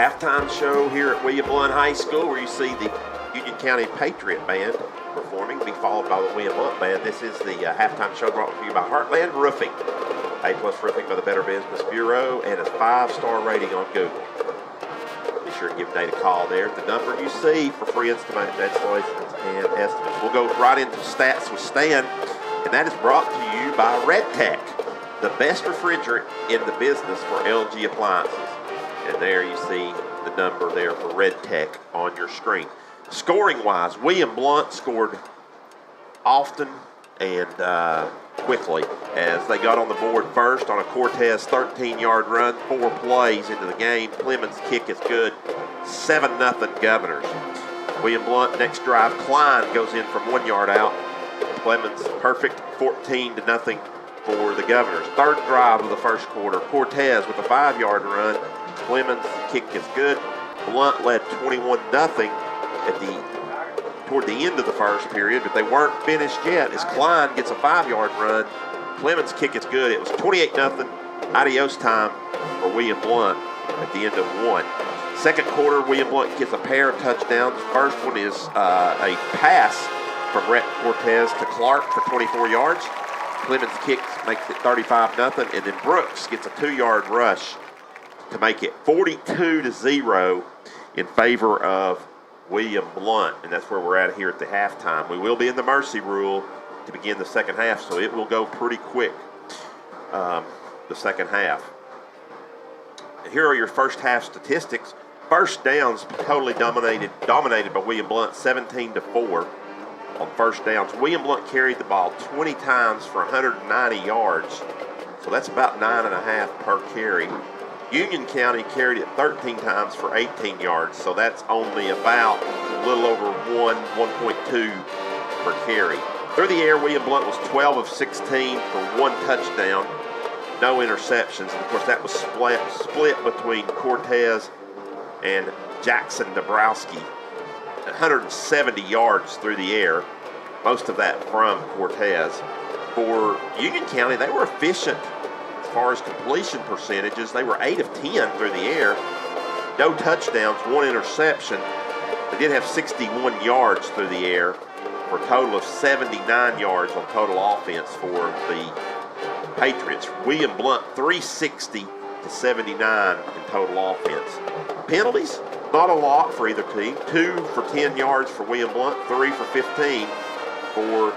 halftime show here at William Blount High School, where you see the Union County Patriot Band performing, be followed by the William Blount Band. This is the halftime show brought to you by Heartland Roofing. A+ Roofing by the Better Business Bureau, and a 5-star rating on Google. Be sure to give Nate a call there at the number you see for free estimate installations and estimates. We'll go right into stats with Stan, and that is brought to you by Red Tech, the best refrigerant in the business for LG appliances. And there you see the number there for Red Tech on your screen. Scoring-wise, William Blount scored often and quickly as they got on the board first on a Cortez 13-yard run, 4 plays into the game. Clemens' kick is good, 7-0 Governors. William Blount next drive, Klein goes in from 1 yard out. Clemens perfect, 14-0 for the Governors. Third drive of the first quarter, Cortez with a 5-yard run. Clemens' kick is good. Blount led 21-0 toward the end of the first period, but they weren't finished yet as Klein gets a 5-yard run, Clemens' kick is good. It was 28-0. Adios time for William Blount at the end of one. Second quarter, William Blount gets a pair of touchdowns. First one is a pass from Rhett Cortez to Clark for 24 yards. Clemens' kick makes it 35-0, and then Brooks gets a 2-yard rush to make it 42-0 in favor of William Blount, and that's where we're at here at the halftime. We will be in the mercy rule to begin the second half, so it will go pretty quick, the second half. Here are your first half statistics. First downs totally dominated by William Blount, 17-4 on first downs. William Blount carried the ball 20 times for 190 yards, so that's about 9.5 per carry. Union County carried it 13 times for 18 yards, so that's only about a little over 1.2 per carry. Through the air, William Blount was 12 of 16 for 1 touchdown, no interceptions. And of course, that was split between Cortez and Jackson Dabrowski. 170 yards through the air, most of that from Cortez. For Union County, they were efficient as far as completion percentages. They were 8 of 10 through the air, no touchdowns, 1 interception. They did have 61 yards through the air for a total of 79 yards on total offense for the Patriots. William Blount, 360 to 79 in total offense. Penalties, not a lot for either team. 2 for 10 yards for William Blount, 3 for 15 for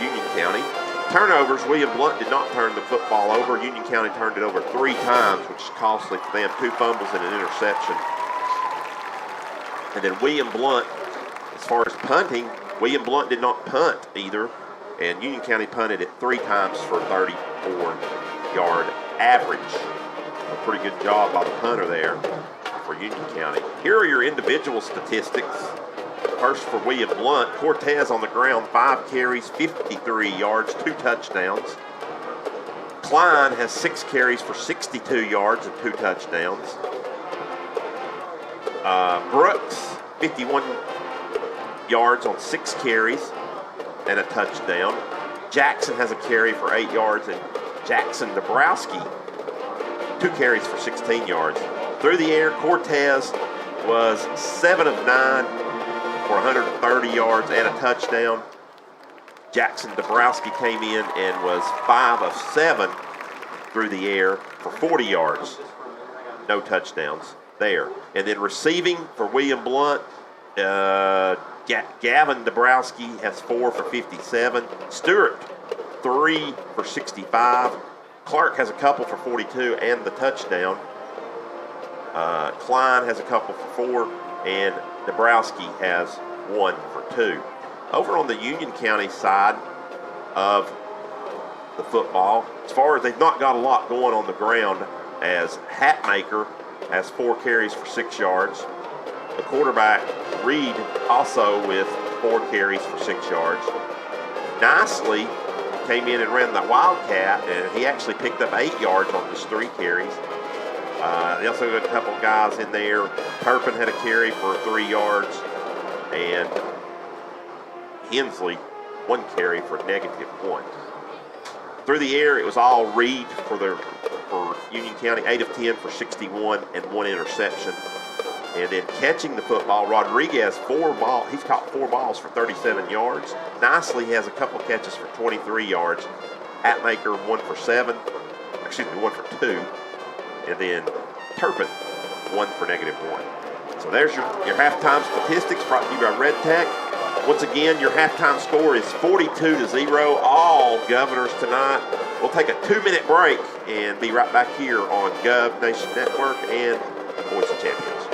Union County. Turnovers, William Blount did not turn the football over. Union County turned it over 3 times, which is costly for them. 2 fumbles and an interception. And then William Blount, as far as punting, William Blount did not punt either, and Union County punted it 3 times for a 34-yard average. A pretty good job by the punter there for Union County. Here are your individual statistics. First for William Blount, Cortez on the ground, 5 carries, 53 yards, 2 touchdowns. Klein has 6 carries for 62 yards and 2 touchdowns. Brooks, 51 yards on 6 carries and a touchdown. Jackson has a carry for 8 yards, and Jackson Dabrowski, 2 carries for 16 yards. Through the air, Cortez was 7 of 9 for 130 yards and a touchdown. Jackson Dabrowski came in and was 5 of 7 through the air for 40 yards. No touchdowns there. And then receiving for William Blount, Gavin Dabrowski has 4 for 57. Stewart, 3 for 65. Clark has a couple for 42 and the touchdown. Klein has a couple for 4, and Dabrowski has 1 for 2. Over on the Union County side of the football, as far as they've not got a lot going on the ground, as Hatmaker has 4 carries for 6 yards. The quarterback, Reed, also with 4 carries for 6 yards. Nicely came in and ran the Wildcat, and he actually picked up 8 yards on just 3 carries. They also got a couple guys in there. Turpin had a carry for 3 yards, and Hensley 1 carry for -1. Through the air, it was all Reed for Union County, 8 of 10 for 61 and 1 interception. And then catching the football, Rodriguez, he's caught 4 balls for 37 yards. Nicely has a couple catches for 23 yards. Hatmaker, 1 for 2. And then Turpin, 1 for -1. So there's your halftime statistics brought to you by Red Tech. Once again, your halftime score is 42-0, all Governors tonight. We'll take a 2-minute break and be right back here on Gov Nation Network and Voice of Champions.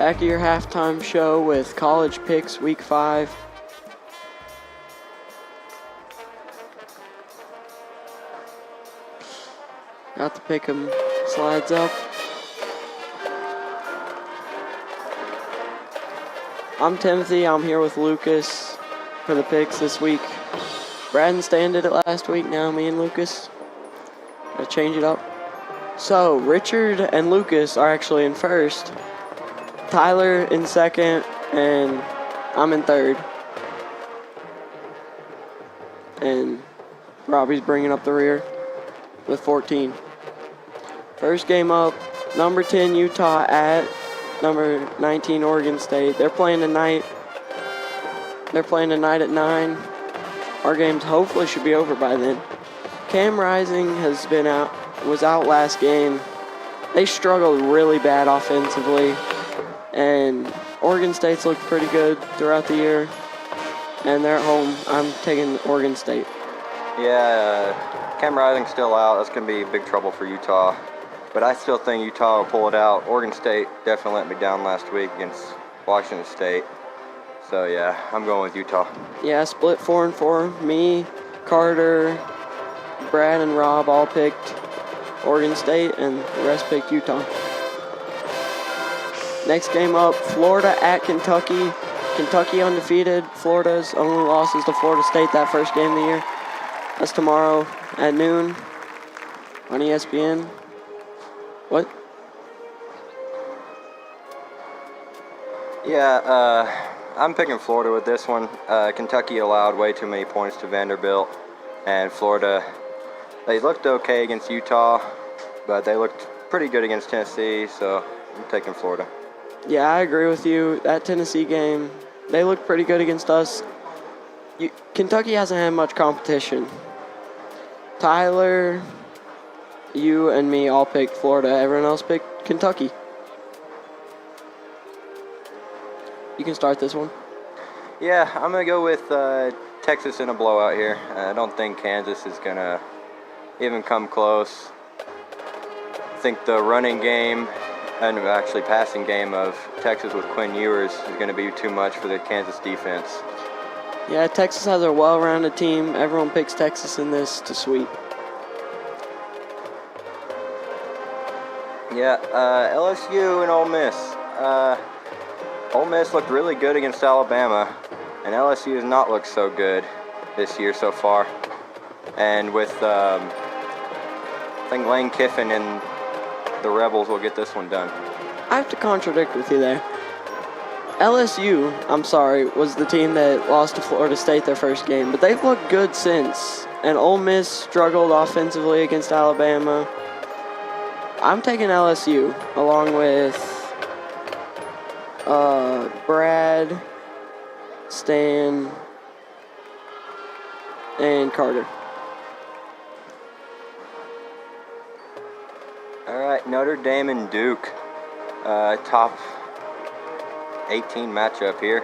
Back of your halftime show with college picks week 5. Got the pick'em slides up. I'm Timothy. I'm here with Lucas for the picks this week. Brad and Stan did it last week. Now me and Lucas. Gonna change it up. So Richard and Lucas are actually in first. Tyler in second, and I'm in third. And Robbie's bringing up the rear with 14. First game up, number 10 Utah at number 19 Oregon State. They're playing tonight. They're playing tonight at 9. Our games hopefully should be over by then. Cam Rising was out last game. They struggled really bad offensively. And Oregon State's looked pretty good throughout the year. And they're at home. I'm taking Oregon State. Yeah, Cam Rising's still out. That's going to be big trouble for Utah. But I still think Utah will pull it out. Oregon State definitely let me down last week against Washington State. So, yeah, I'm going with Utah. Yeah, split 4-4. Me, Carter, Brad, and Rob all picked Oregon State, and the rest picked Utah. Next game up, Florida at Kentucky. Kentucky undefeated. Florida's only losses to Florida State that first game of the year. That's tomorrow at noon on ESPN. What? Yeah, I'm picking Florida with this one. Kentucky allowed way too many points to Vanderbilt. And Florida, they looked okay against Utah, but they looked pretty good against Tennessee, so I'm taking Florida. Yeah, I agree with you. That Tennessee game, they looked pretty good against us. Kentucky hasn't had much competition. Tyler, you and me all picked Florida. Everyone else picked Kentucky. You can start this one. Yeah, I'm going to go with Texas in a blowout here. I don't think Kansas is going to even come close. I think the running game and actually passing game of Texas with Quinn Ewers is going to be too much for the Kansas defense. Yeah, Texas has a well-rounded team. Everyone picks Texas in this to sweep. Yeah, LSU and Ole Miss. Ole Miss looked really good against Alabama, and LSU has not looked so good this year so far. And with, I think Lane Kiffin and the Rebels will get this one done. I have to contradict with you there. LSU, was the team that lost to Florida State their first game, but they've looked good since. And Ole Miss struggled offensively against Alabama. I'm taking LSU along with Brad, Stan, and Carter. All right, Notre Dame and Duke. Top 18 matchup here.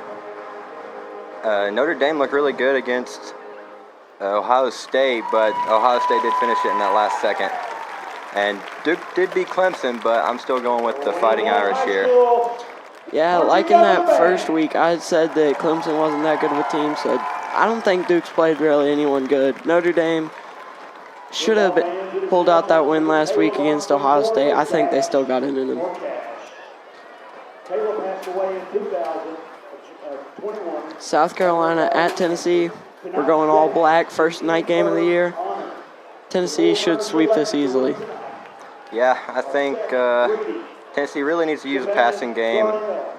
Notre Dame looked really good against Ohio State, but Ohio State did finish it in that last second. And Duke did beat Clemson, but I'm still going with the Fighting Irish here. Yeah, like in that first week, I had said that Clemson wasn't that good of a team, so I don't think Duke's played really anyone good. Notre Dame should have pulled out that win last week against Ohio State. I think they still got it in them. South Carolina at Tennessee. We're going all black, first night game of the year. Tennessee should sweep this easily. Yeah, I think Tennessee really needs to use a passing game,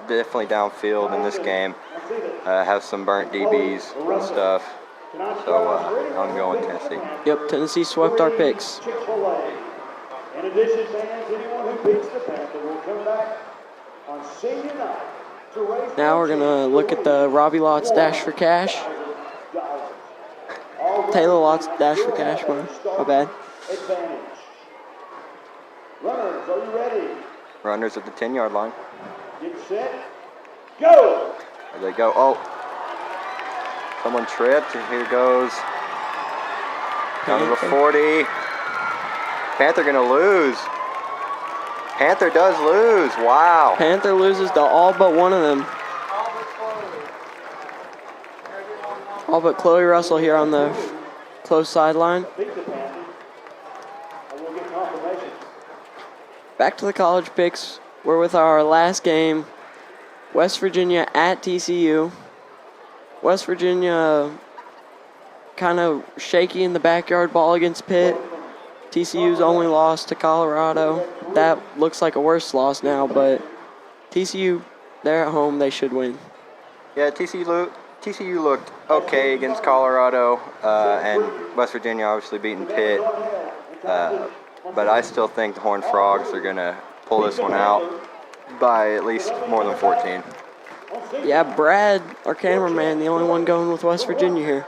definitely downfield in this game. Have some burnt DBs and stuff. So I'm going Tennessee. Yep, Tennessee swept our picks. In addition, fans, anyone who beats the Panther will come back on senior night to raise. Now we're gonna look at the Robbie Lott's Dash for Cash. Taylor Lott's Dash for Cash, my bad. Advantage. Runners, are you ready? Runners at the 10-yard line. Get set. Go! There they go. Oh, someone tripped. Here goes. Down to the 40. Panther gonna lose. Panther does lose. Wow. Panther loses to all but one of them. All but Chloe Russell here on the close sideline. Back to the college picks. We're with our last game. West Virginia at TCU. West Virginia kind of shaky in the backyard ball against Pitt. TCU's only loss to Colorado. That looks like a worse loss now, but TCU, they're at home. They should win. Yeah, TCU looked okay against Colorado, and West Virginia obviously beating Pitt. But I still think the Horned Frogs are going to pull this one out by at least more than 14. Yeah, Brad, our cameraman, the only one going with West Virginia here.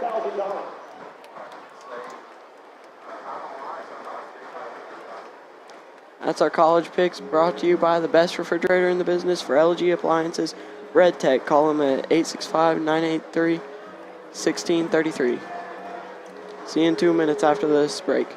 That's our college picks, brought to you by the best refrigerator in the business for LG appliances, Red Tech. Call them at 865-983-1633. See you in 2 minutes after this break.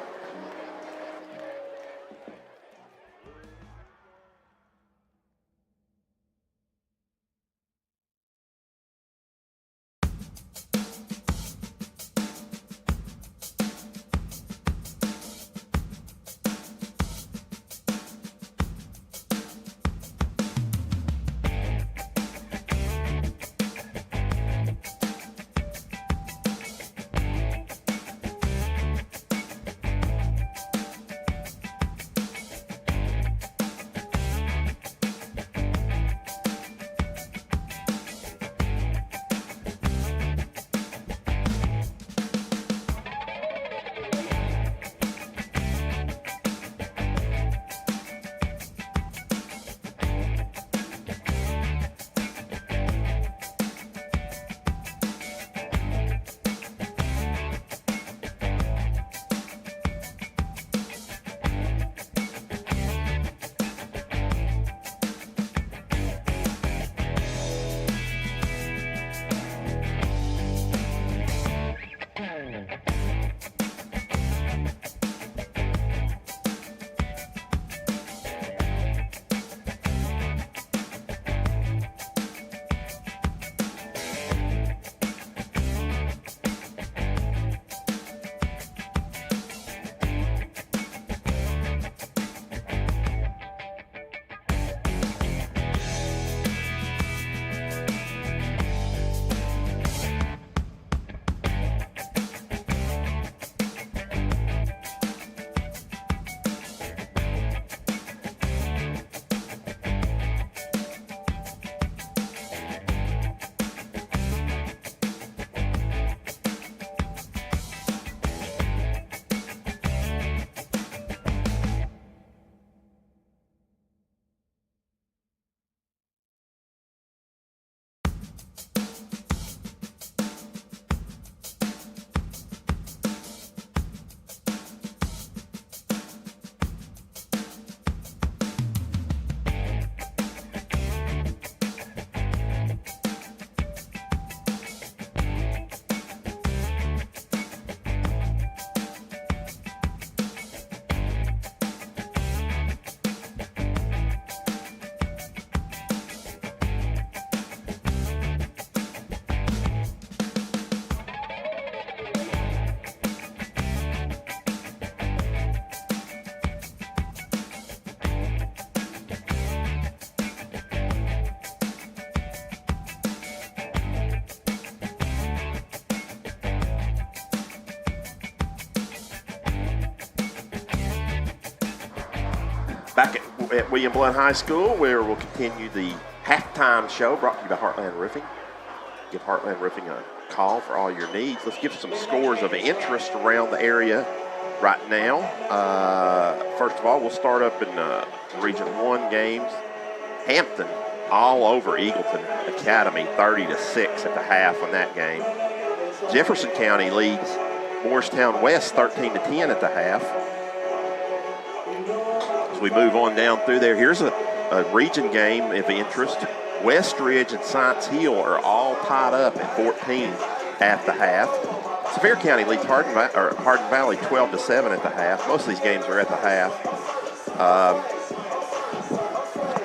Back at William Blount High School, where we'll continue the halftime show brought to you by Heartland Roofing. Give Heartland Roofing a call for all your needs. Let's give some scores of interest around the area right now. First of all, we'll start up in Region 1 games. Hampton all over Eagleton Academy, 30-6 at the half on that game. Jefferson County leads Morristown West 13-10 at the half. As we move on down through there, here's a region game of interest. Westridge and Science Hill are all tied up at 14 at the half. Sevier County leads Hardin Valley 12-7 at the half. Most of these games are at the half.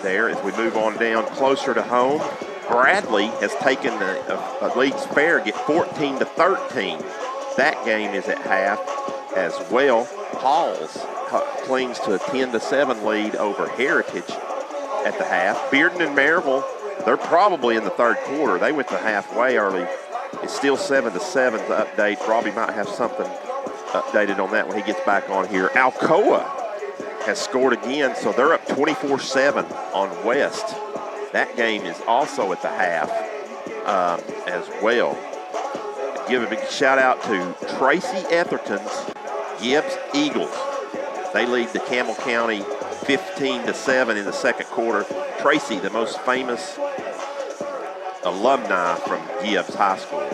there as we move on down closer to home. Bradley has taken a Leeds Fair, get 14-13. That game is at half as well. Halls clings to a 10-7 lead over Heritage at the half. Bearden and Maryville, they're probably in the third quarter. They went to halfway early. It's still 7-7 to update. Robbie might have something updated on that when he gets back on here. Alcoa has scored again, so they're up 24-7 on West. That game is also at the half as well. Give a big shout out to Tracy Etherton's Gibbs Eagles. They lead the Campbell County 15-7 in the second quarter. Tracy, the most famous alumni from Gibbs High School.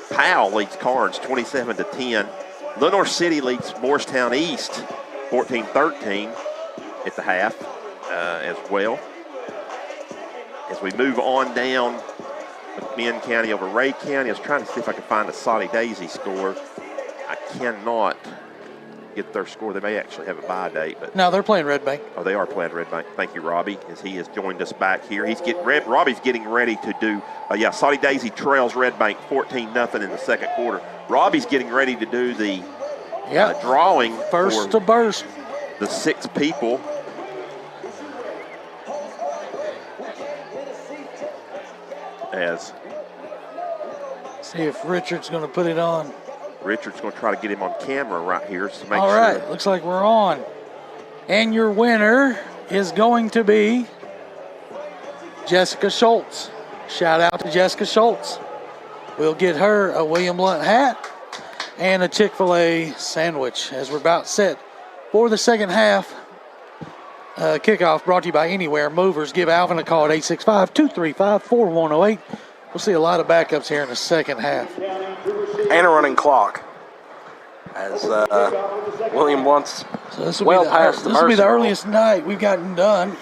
Powell leads Carnes 27-10. Lenore City leads Morristown East 14-13 at the half as well. As we move on down McMinn County over Ray County, I was trying to see if I could find a Soddy Daisy score. I cannot get their score. They may actually have a bye date, but No, they're playing Red Bank. oh, they are playing Red Bank. Thank you, Robbie, as he has joined us back here. Robbie's getting ready to do. Soddy Daisy trails Red Bank 14-0 in the second quarter. Robbie's getting ready to do the drawing First to burst. the 6 people. As See if Richard's going to put it on. Richard's going to try to get him on camera right here to make All sure. right, looks like we're on. And your winner is going to be Jessica Schultz. Shout out to Jessica Schultz. We'll get her a William Blount hat and a Chick-fil-A sandwich as we're about set for the second half. Kickoff brought to you by Anywhere Movers. Give Alvin a call at 865-235-4108. We'll see a lot of backups here in the second half. And a running clock. As William Blount's So this will well be the, past the this will be the mercy rule. earliest night we've gotten done.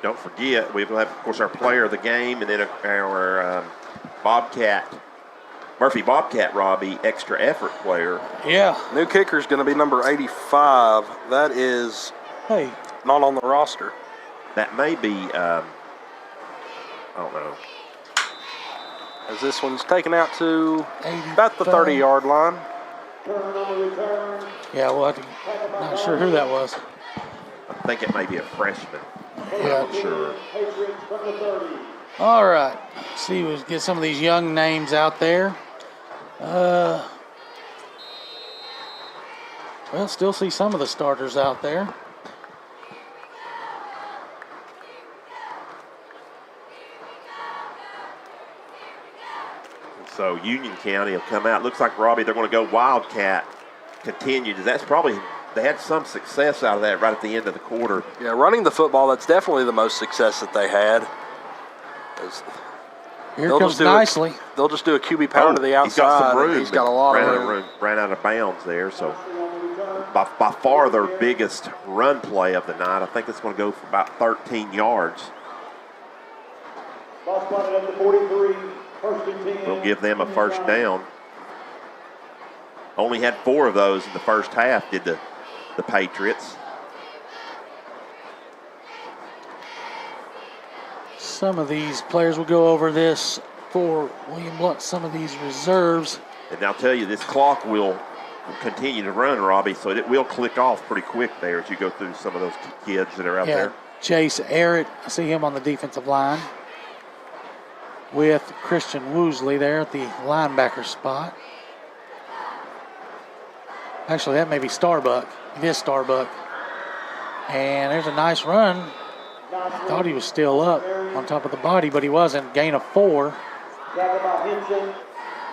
Don't forget, we will have, of course, our player of the game and then our Murphy Bobcat Robbie extra effort player. Yeah. New kicker is going to be number 85. That is not on the roster. That may be, I don't know. As this one's taken out to about the 30-yard line. Yeah, well, not sure who that was. I think it may be a freshman. Yeah. I'm not sure. All right. Let's see, we'll get some of these young names out there. Well, still see some of the starters out there. So Union County will come out. Looks like, Robbie, they're going to go Wildcat continued. That's probably, they had some success out of that right at the end of the quarter. Yeah, running the football, that's definitely the most success that they had. Here comes Nicely. They'll just do a QB power to the outside. He's got some room. He's got a lot of room. Ran out of bounds there. So by far their biggest run play of the night. I think it's going to go for about 13 yards. Ball spotted at the 43. First and 10. We'll give them a first down. Only had 4 of those in the first half, did the Patriots. Some of these players will go over this for William Blount, some of these reserves. And I'll tell you, this clock will continue to run, Robbie, so it will click off pretty quick there as you go through some of those kids that are out there. Chase Arrett, I see him on the defensive line with Christian Woosley there at the linebacker spot. Actually, that may be Starbuck. It is Starbuck. And there's a nice run. I thought he was still up on top of the body, but he wasn't. Gain of 4.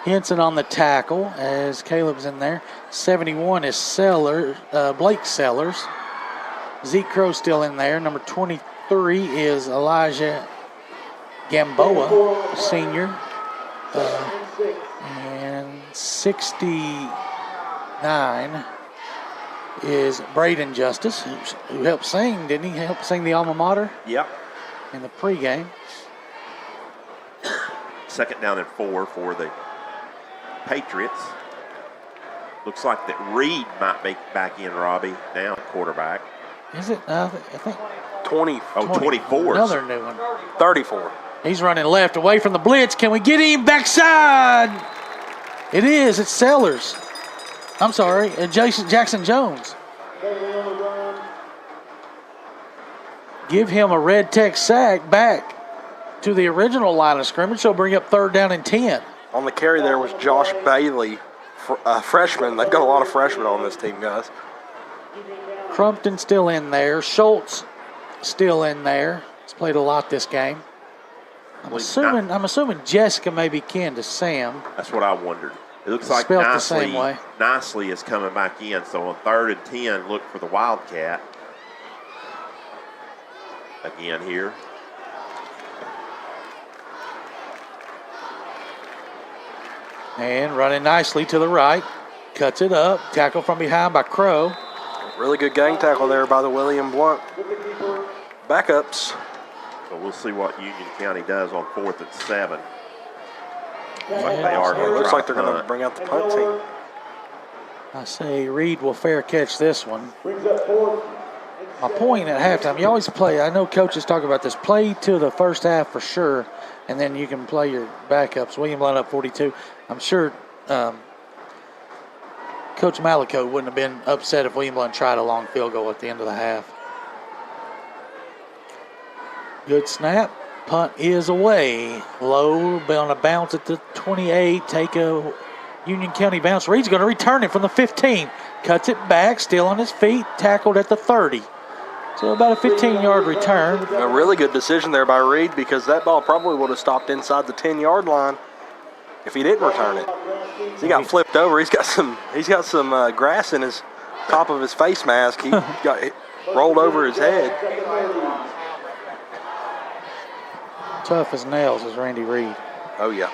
Henson on the tackle as Caleb's in there. 71 is Blake Sellers. Zeke Crow still in there. Number 23 is Elijah Gamboa, senior. And 69 is Braden Justice, who helped sing, didn't he? Help sing the alma mater? Yep. In the pregame. Second down and 4 for the Patriots. Looks like that Reed might be back in, Robbie, now quarterback. Is it? I think 20. Oh, 24. another new one. 34. He's running left away from the blitz. Can we get him backside? It is. It's Sellers. I'm sorry, Jackson Jones. Give him a red tech sack back to the original line of scrimmage. So bring up 3rd down and 10. On the carry there was Josh Bailey, freshman. They've got a lot of freshmen on this team, guys. Crumpton still in there. Schultz still in there. He's played a lot this game. I'm assuming Jessica may be kin to Sam. That's what I wondered. It looks like Spelt the same way. Nicely is coming back in. So on 3rd and 10, look for the Wildcat. Again here. And running nicely to the right. Cuts it up. Tackle from behind by Crow. Really good gang tackle there by the William Blount backups. So we'll see what Union County does on 4th and 7. Looks like they're going to bring out the punt team. I say Reed will fair catch this one. My point at halftime, you always play, I know coaches talk about this, play to the first half for sure, and then you can play your backups. William Blount up 42. I'm sure Coach Malico wouldn't have been upset if William Blount tried a long field goal at the end of the half. Good snap. Punt is away. Low on a bounce at the 28. Take a Union County bounce. Reed's going to return it from the 15. Cuts it back, still on his feet. Tackled at the 30. So about a 15-yard return. A really good decision there by Reed because that ball probably would have stopped inside the 10-yard line if he didn't return it. So he got flipped over. He's got some grass in his top of his face mask. He got rolled over his head. Tough as nails is Randy Reed. Oh, yeah.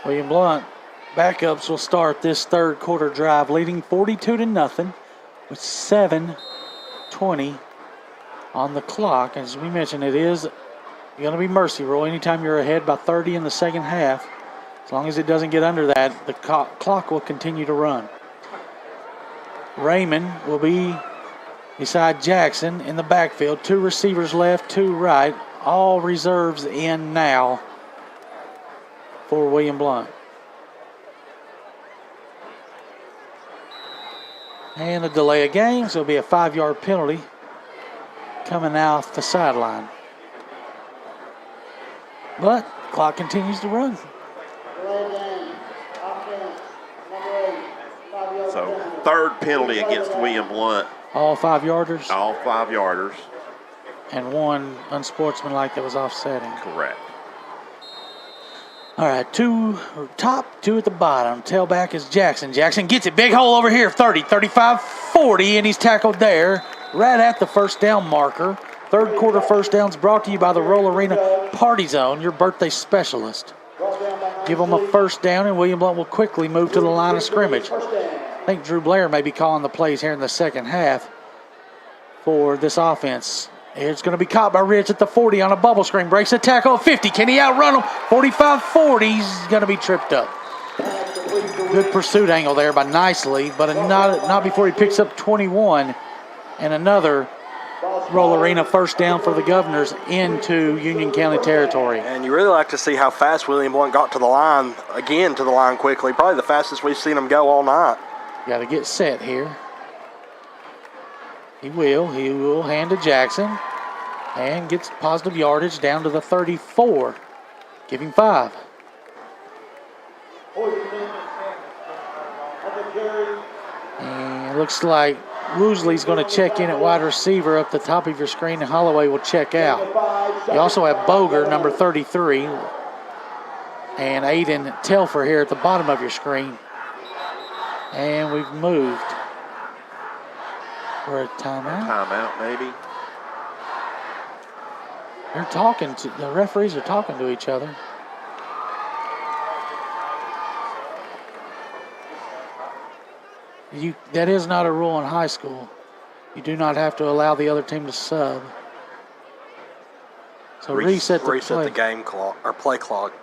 William Blount backups will start this 3rd quarter drive, leading 42-0 with 7:20 on the clock. As we mentioned, it is going to be mercy rule. Anytime you're ahead by 30 in the second half, as long as it doesn't get under that, the clock will continue to run. Raymond will be beside Jackson in the backfield. 2 receivers left, 2 right. All reserves in now for William Blount. And a delay of game, so it'll be a 5-yard penalty coming out the sideline. But clock continues to run. So 3rd penalty against William Blount. All 5-yarders? All 5-yarders. And 1 unsportsmanlike that was offsetting. Correct. All right, 2 top, 2 at the bottom. Tailback is Jackson. Jackson gets it. Big hole over here, 30, 35, 40, and he's tackled there right at the first down marker. 3rd quarter first downs brought to you by the Roll Arena Party Zone, your birthday specialist. Give them a first down, and William Blount will quickly move to the line of scrimmage. I think Drew Blair may be calling the plays here in the second half for this offense. It's going to be caught by Rich at the 40 on a bubble screen. Breaks the tackle at 50. Can he outrun him? 45-40. He's going to be tripped up. Good pursuit angle there by Nicely, but not before he picks up 21. And another Roll Arena first down for the Governors into Union County territory. And you really like to see how fast William Blount got to the line quickly. Probably the fastest we've seen him go all night. Got to get set here. He will hand to Jackson and gets positive yardage down to the 34. Give him 5. And it looks like Woosley's going to check in at wide receiver up the top of your screen, and Holloway will check out. You also have Boger, number 33, and Aiden Telfer here at the bottom of your screen. And we've moved. For a timeout. Timeout, maybe. The referees are talking to each other. That is not a rule in high school. You do not have to allow the other team to sub. So reset the game clock or play clock.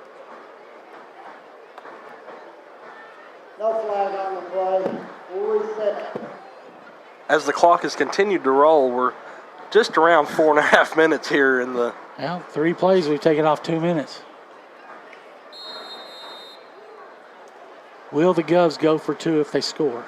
No flag on the play. We'll reset. As the clock has continued to roll, we're just around 4.5 minutes here in the. Well, 3 plays, we've taken off 2 minutes. Will the Govs go for 2 if they score?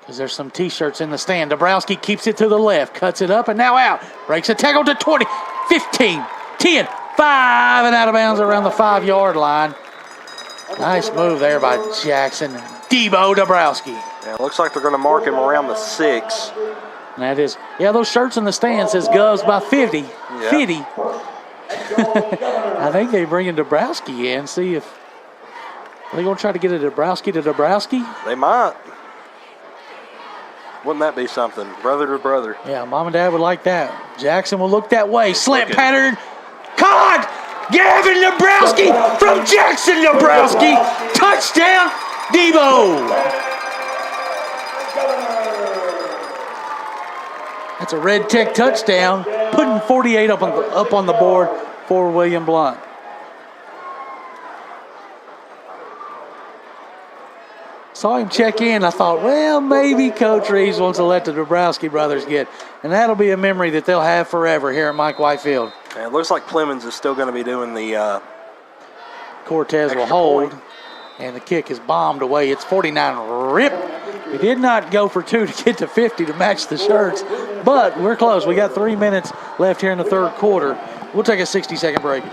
Because there's some T-shirts in the stand. Dabrowski keeps it to the left, cuts it up, and now out. Breaks a tackle to 20, 15, 10, 5, and out of bounds around the 5-yard line. Nice move there by Jackson. Debo Dabrowski. Yeah, it looks like they're going to mark him around the 6. And that is, yeah, those shirts in the stand says Govs by 50. Yeah. 50. I think they bring in Dabrowski in, see if are they going to try to get a Dabrowski to Dabrowski. They might. Wouldn't that be something? Brother to brother. Yeah, Mom and Dad would like that. Jackson will look that way. Slant pattern. Caught! Gavin Dabrowski from Jackson Dabrowski. Touchdown, Debo. That's a Red Tech touchdown, putting 48 up on the board for William Blount. Saw him check in. I thought, well, maybe Coach Reeves wants to let the Dabrowski brothers get. And that'll be a memory that they'll have forever here at Mike White Field. And it looks like Clemens is still going to be doing the Cortez will hold. Point. And the kick is bombed away. It's 49. Rip. We did not go for 2 to get to 50 to match the shirts. But we're close. We got 3 minutes left here in the third quarter. We'll take a 60-second break.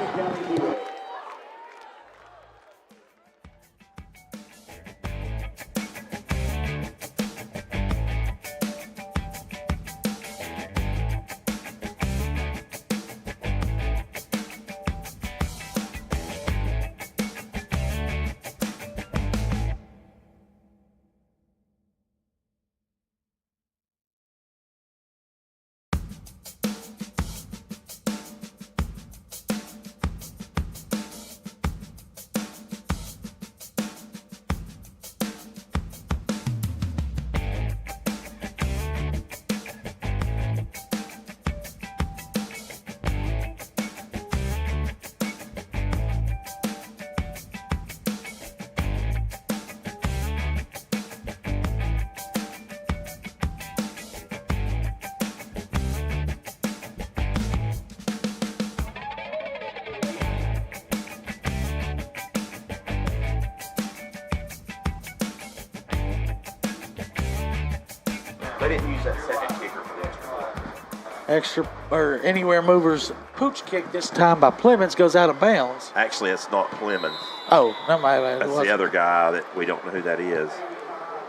They didn't use that second kicker for the extra point. Extra or anywhere movers pooch kick this time by Clemens goes out of bounds. Actually, it's not Clemens. Oh, no, That's the other guy that we don't know who that is.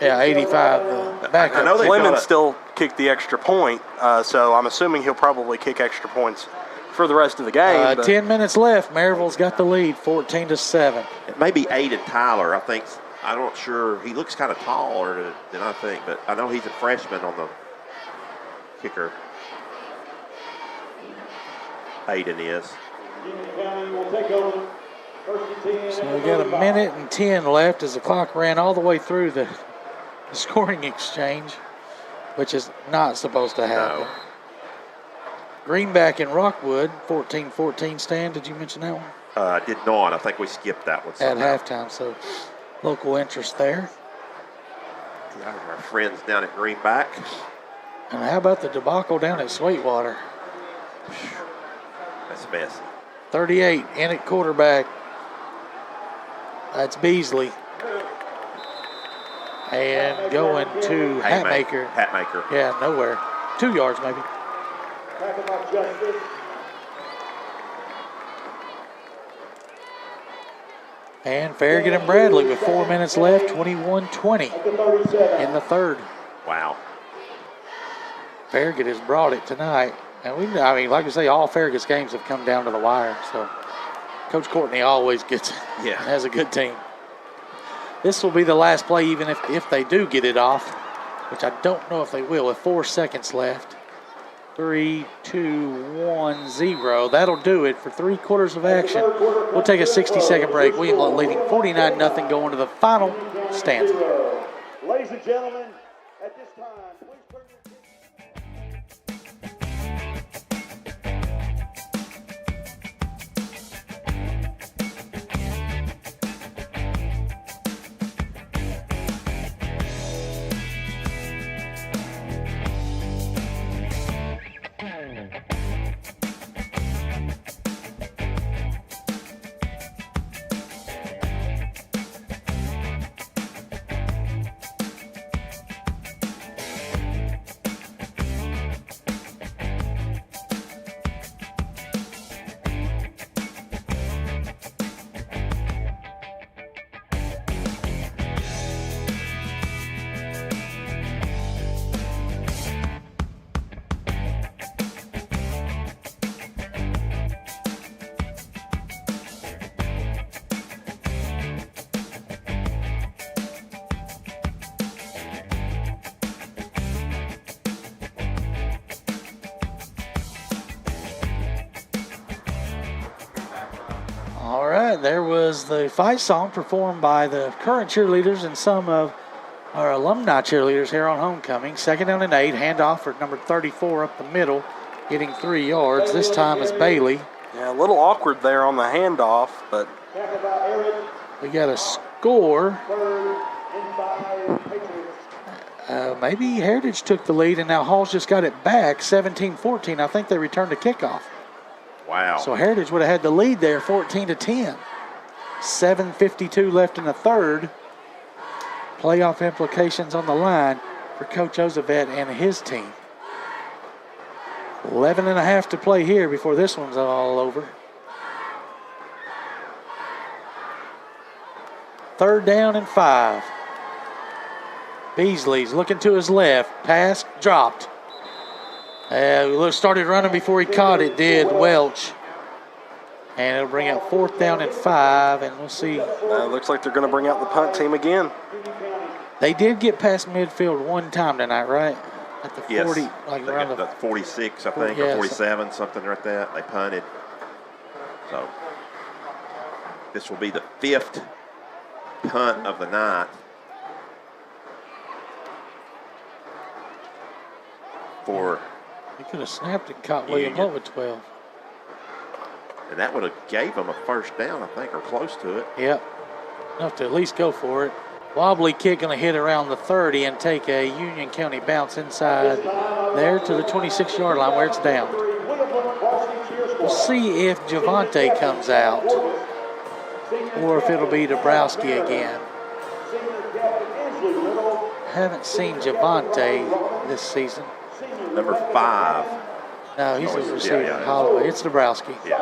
Yeah, 85 back. I know Clemens still kicked the extra point, so I'm assuming he'll probably kick extra points for the rest of the game. 10 minutes left. Maryville's got the lead, 14-7. It may be Aiden Tyler. I'm not sure. He looks kind of taller than I think, but I know he's a freshman on the kicker. Aiden is. So we got a minute and 10 left as the clock ran all the way through the scoring exchange, which is not supposed to happen. No. Greenback and Rockwood, 14-14 stand. Did you mention that one? I did not. I think we skipped that one. At halftime, so local interest there. Yeah, our friends down at Greenback. And how about the debacle down at Sweetwater? That's messy. 38 in at quarterback. That's Beasley. And going to Hatmaker. Hatmaker. Yeah, nowhere. 2 yards maybe. And Farragut and Bradley with 4 minutes left, 21-20 in the third. Wow. Farragut has brought it tonight. And like I say, all Farragut's games have come down to the wire. So Coach Courtney always gets it. Yeah. And has a good team. This will be the last play, even if they do get it off, which I don't know if they will, with 4 seconds left. 3, 2, 1, 0. That'll do it for 3 quarters of action. We'll take a 60-second break. William Blount leading 49-0 going to the final stanza. Ladies and gentlemen, at this time, please turn your right, there was the fight song performed by the current cheerleaders and some of our alumni cheerleaders here on homecoming. 2nd down and 8, handoff for number 34 up the middle, getting 3 yards. This time is Bailey. Yeah, a little awkward there on the handoff, but We got a score. Maybe Heritage took the lead, and now Hall's just got it back, 17-14. I think they returned the kickoff. Wow. So Heritage would have had the lead there, 14-10. 7:52 left in the third. Playoff implications on the line for Coach Ozavet and his team. 11 and a half to play here before this one's all over. 3rd down and 5. Beasley's looking to his left. Pass dropped. Started running before he caught it, did Welch. And it'll bring up 4th down and 5, and we'll see. Looks like they're going to bring out the punt team again. They did get past midfield one time tonight, right? At the 40, yes. like They around got the 46, I think, yeah, or 47, something like that. They punted. So this will be the 5th punt of the night for. He could have snapped it, caught William Holt with 12. And that would have gave them a 1st down, I think, or close to it. Yep. Enough to at least go for it. Wobbly kick going to hit around the 30 and take a Union County bounce inside there to the 26-yard line where it's down. We'll see if Javante comes out or if it'll be Dabrowski again. Haven't seen Javante this season. Number 5. No, he's a receiver. Holloway. It's Dabrowski. Yeah.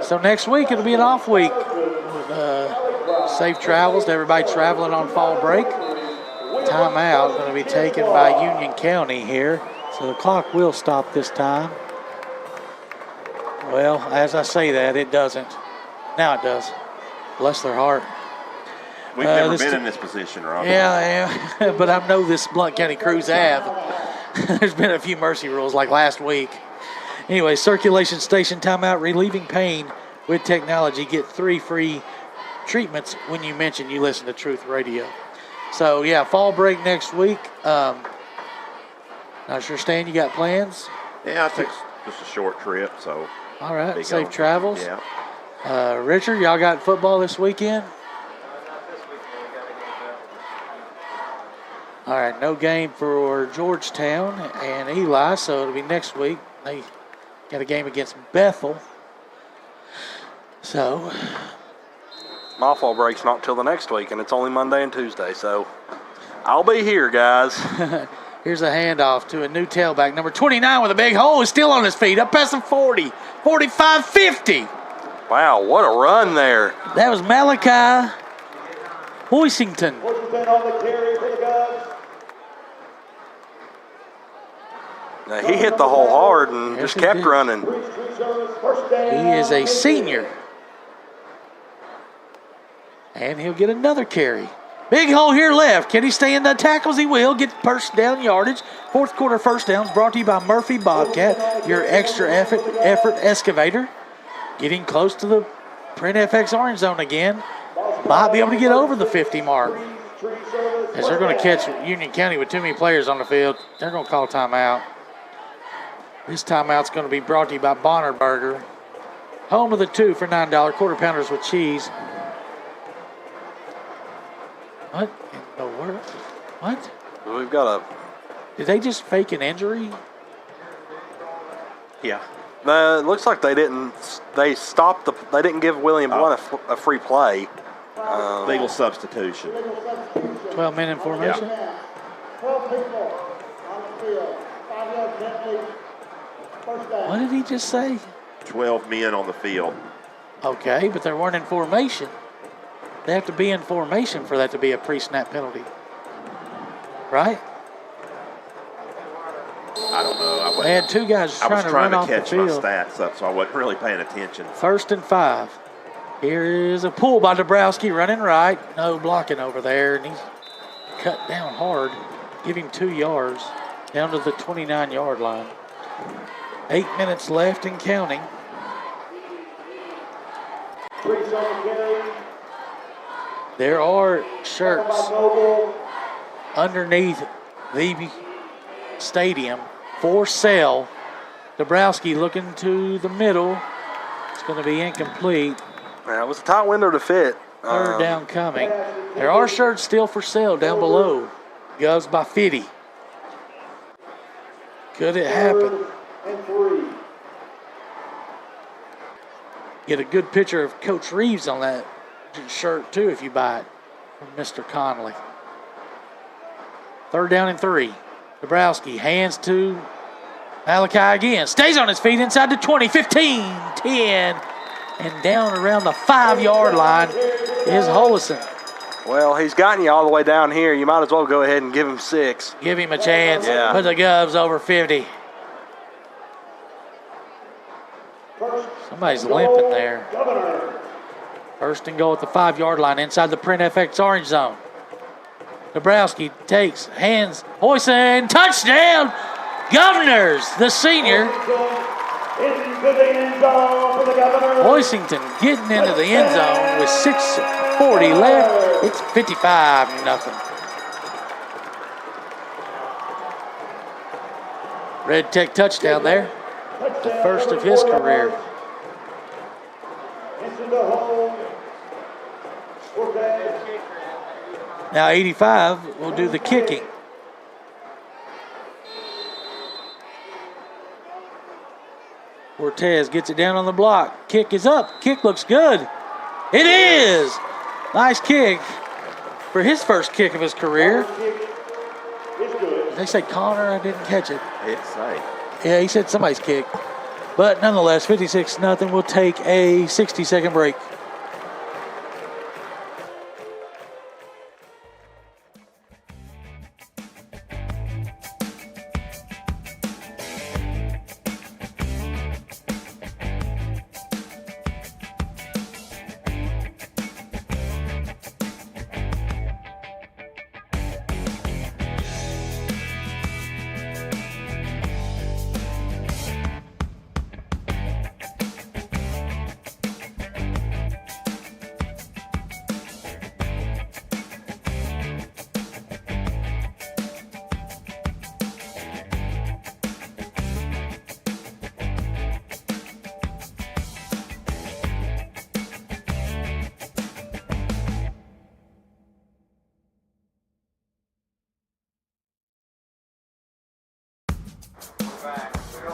So next week it'll be an off week. Safe travels to everybody traveling on fall break. Timeout going to be taken by Union County here. So the clock will stop this time. Well, as I say that, it doesn't. Now it does. Bless their heart. We've never been in this position, Rob. Yeah, but I know this Blount County crews have. There's been a few mercy rules like last week. Anyway, circulation station timeout, relieving pain with technology. Get 3 free treatments when you mention you listen to Truth Radio. So, yeah, fall break next week. Not sure, Stan, you got plans? Yeah, I think just a short trip, so. All right, safe travels. Yeah. Richard, y'all got football this weekend? All right, no game for Georgetown and Eli, so it'll be next week. They got a game against Bethel. So. My fall break's not till the next week, and it's only Monday and Tuesday, so I'll be here, guys. Here's a handoff to a new tailback. Number 29 with a big hole is still on his feet. Up past the 40, 45, 50. Wow, what a run there. That was Malachi Hoisington. Now, he hit the hole hard and just kept running. He is a senior. And he'll get another carry. Big hole here left. Can he stay in the tackles? He will. Get first down yardage. 4th quarter first downs brought to you by Murphy Bobcat, your extra effort excavator. Getting close to the Print FX orange zone again. Might be able to get over the 50 mark. As they're going to catch Union County with too many players on the field, they're going to call timeout. This timeout's going to be brought to you by Bonner Burger. Home of the 2 for $9 quarter pounders with cheese. What in the world? What? We've got Did they just fake an injury? Yeah. it looks like they didn't. They stopped They didn't give William Blount a free play. Legal substitution. 12-minute formation. Yeah. 12 people on the field. 5 yards penalty. First down. What did he just say? 12 men on the field. Okay, but they weren't in formation. They have to be in formation for that to be a pre-snap penalty. Right? I don't know. They had 2 guys I was trying to run off the catch my field. stats up, so I wasn't really paying attention. 1st and 5. Here is a pull by Dabrowski running right. No blocking over there, and he's cut down hard. Give him 2 yards down to the 29-yard line. 8 minutes left and counting. There are shirts underneath the stadium for sale. Dabrowski looking to the middle. It's going to be incomplete. Yeah, it was a tight window to fit. Third down coming. There are shirts still for sale down below. Govs by 50. Could it happen? Get a good picture of Coach Reeves on that shirt too if you buy it from Mr. Conley. Third down and 3. Dabrowski hands to Malachi again. Stays on his feet inside the 20, 15, 10. And down around the 5-yard line is Holison. Well, he's gotten you all the way down here. You might as well go ahead and give him 6. Give him a chance. Yeah. Put the Govs over 50. Somebody's limping there. First and goal at the 5-yard line inside the Print FX orange zone. Dabrowski takes, hands, Hoyson, touchdown! Governors, the senior. Hoisington getting into the end zone with 6:40 left. It's 55-0. Red Tech touchdown there. The first of his career. Now 85 will do the kicking. Cortez gets it down on the block. Kick is up. Kick looks good. It is. Nice kick for his first kick of his career. Did they say Connor? I didn't catch it. It's safe. Yeah, he said somebody's kick. But nonetheless, 56-0. We'll take a 60-second break.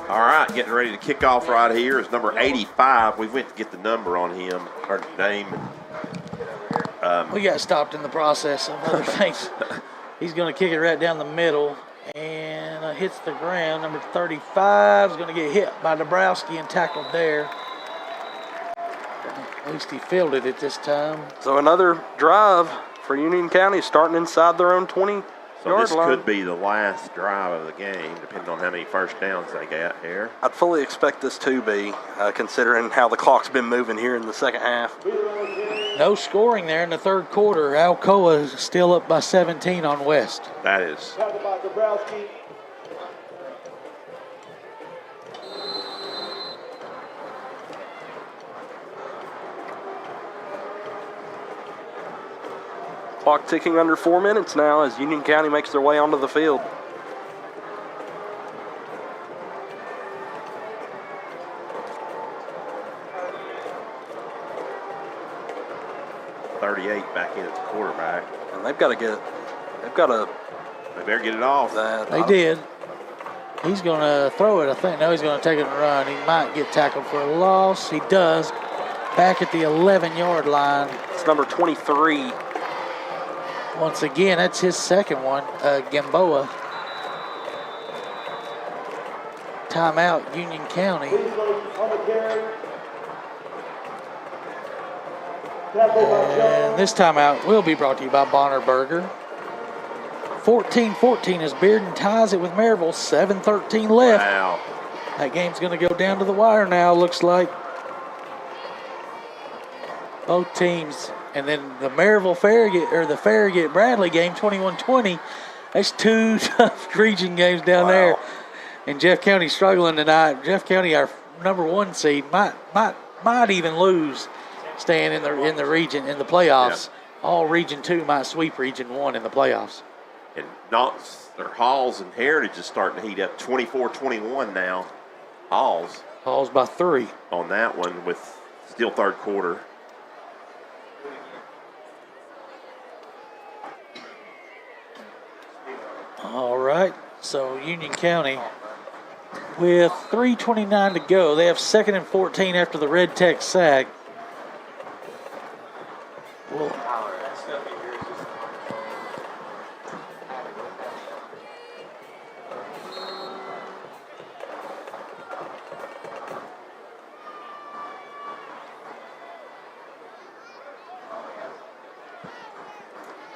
All right, getting ready to kick off right here is number 85. We went to get the number on him, or name. We got stopped in the process of other things. He's going to kick it right down the middle and hits the ground. Number 35 is going to get hit by Dabrowski and tackled there. At least he fielded it this time. So another drive for Union County starting inside their own 20-yard So line. this could be the last drive of the game, depending on how many first downs they got here. I'd fully expect this to be, considering how the clock's been moving here in the second half. No scoring there in the third quarter. Alcoa is still up by 17 on West. That is. Clock ticking under 4 minutes now as Union County makes their way onto the field. .38 back in at the quarterback. And they better get it off. They did. He's going to throw it, I think. No, he's going to take it and run. He might get tackled for a loss. He does. Back at the 11-yard line. It's number 23. Once again, that's his second one, Gamboa. Timeout, Union County. And this timeout will be brought to you by Bonner Burger. 14-14 as Bearden ties it with Maryville. 7:13 left. Wow. That game's going to go down to the wire now, looks like. Both teams. And then the Maryville Farragut Bradley game, 21-20. That's two tough region games down there. And Jeff County struggling tonight. Jeff County, our number 1 seed, might even lose, staying in the region in the playoffs. Yeah. All Region 2 might sweep Region 1 in the playoffs. And Halls and Heritage is starting to heat up. 24-21 now. Halls by 3 on that one with still third quarter. All right, so Union County with 3:29 to go. They have 2nd and 14 after the Red Tech sack. Well,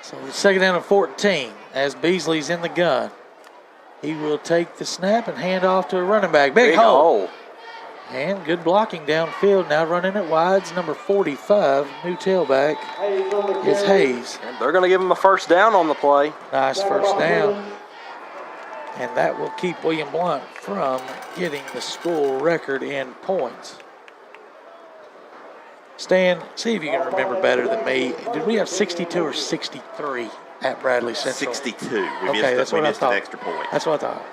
so 2nd down and 14 as Beasley's in the gun. He will take the snap and hand off to a running back. Big hole. And good blocking downfield. Now running it wide's number 45, new tailback, is Hayes. And they're going to give him a first down on the play. Nice first down. And that will keep William Blount from getting the school record in points. Stan, see if you can remember better than me. Did we have 62 or 63 at Bradley Central? 62. We missed an extra point. That's what I thought.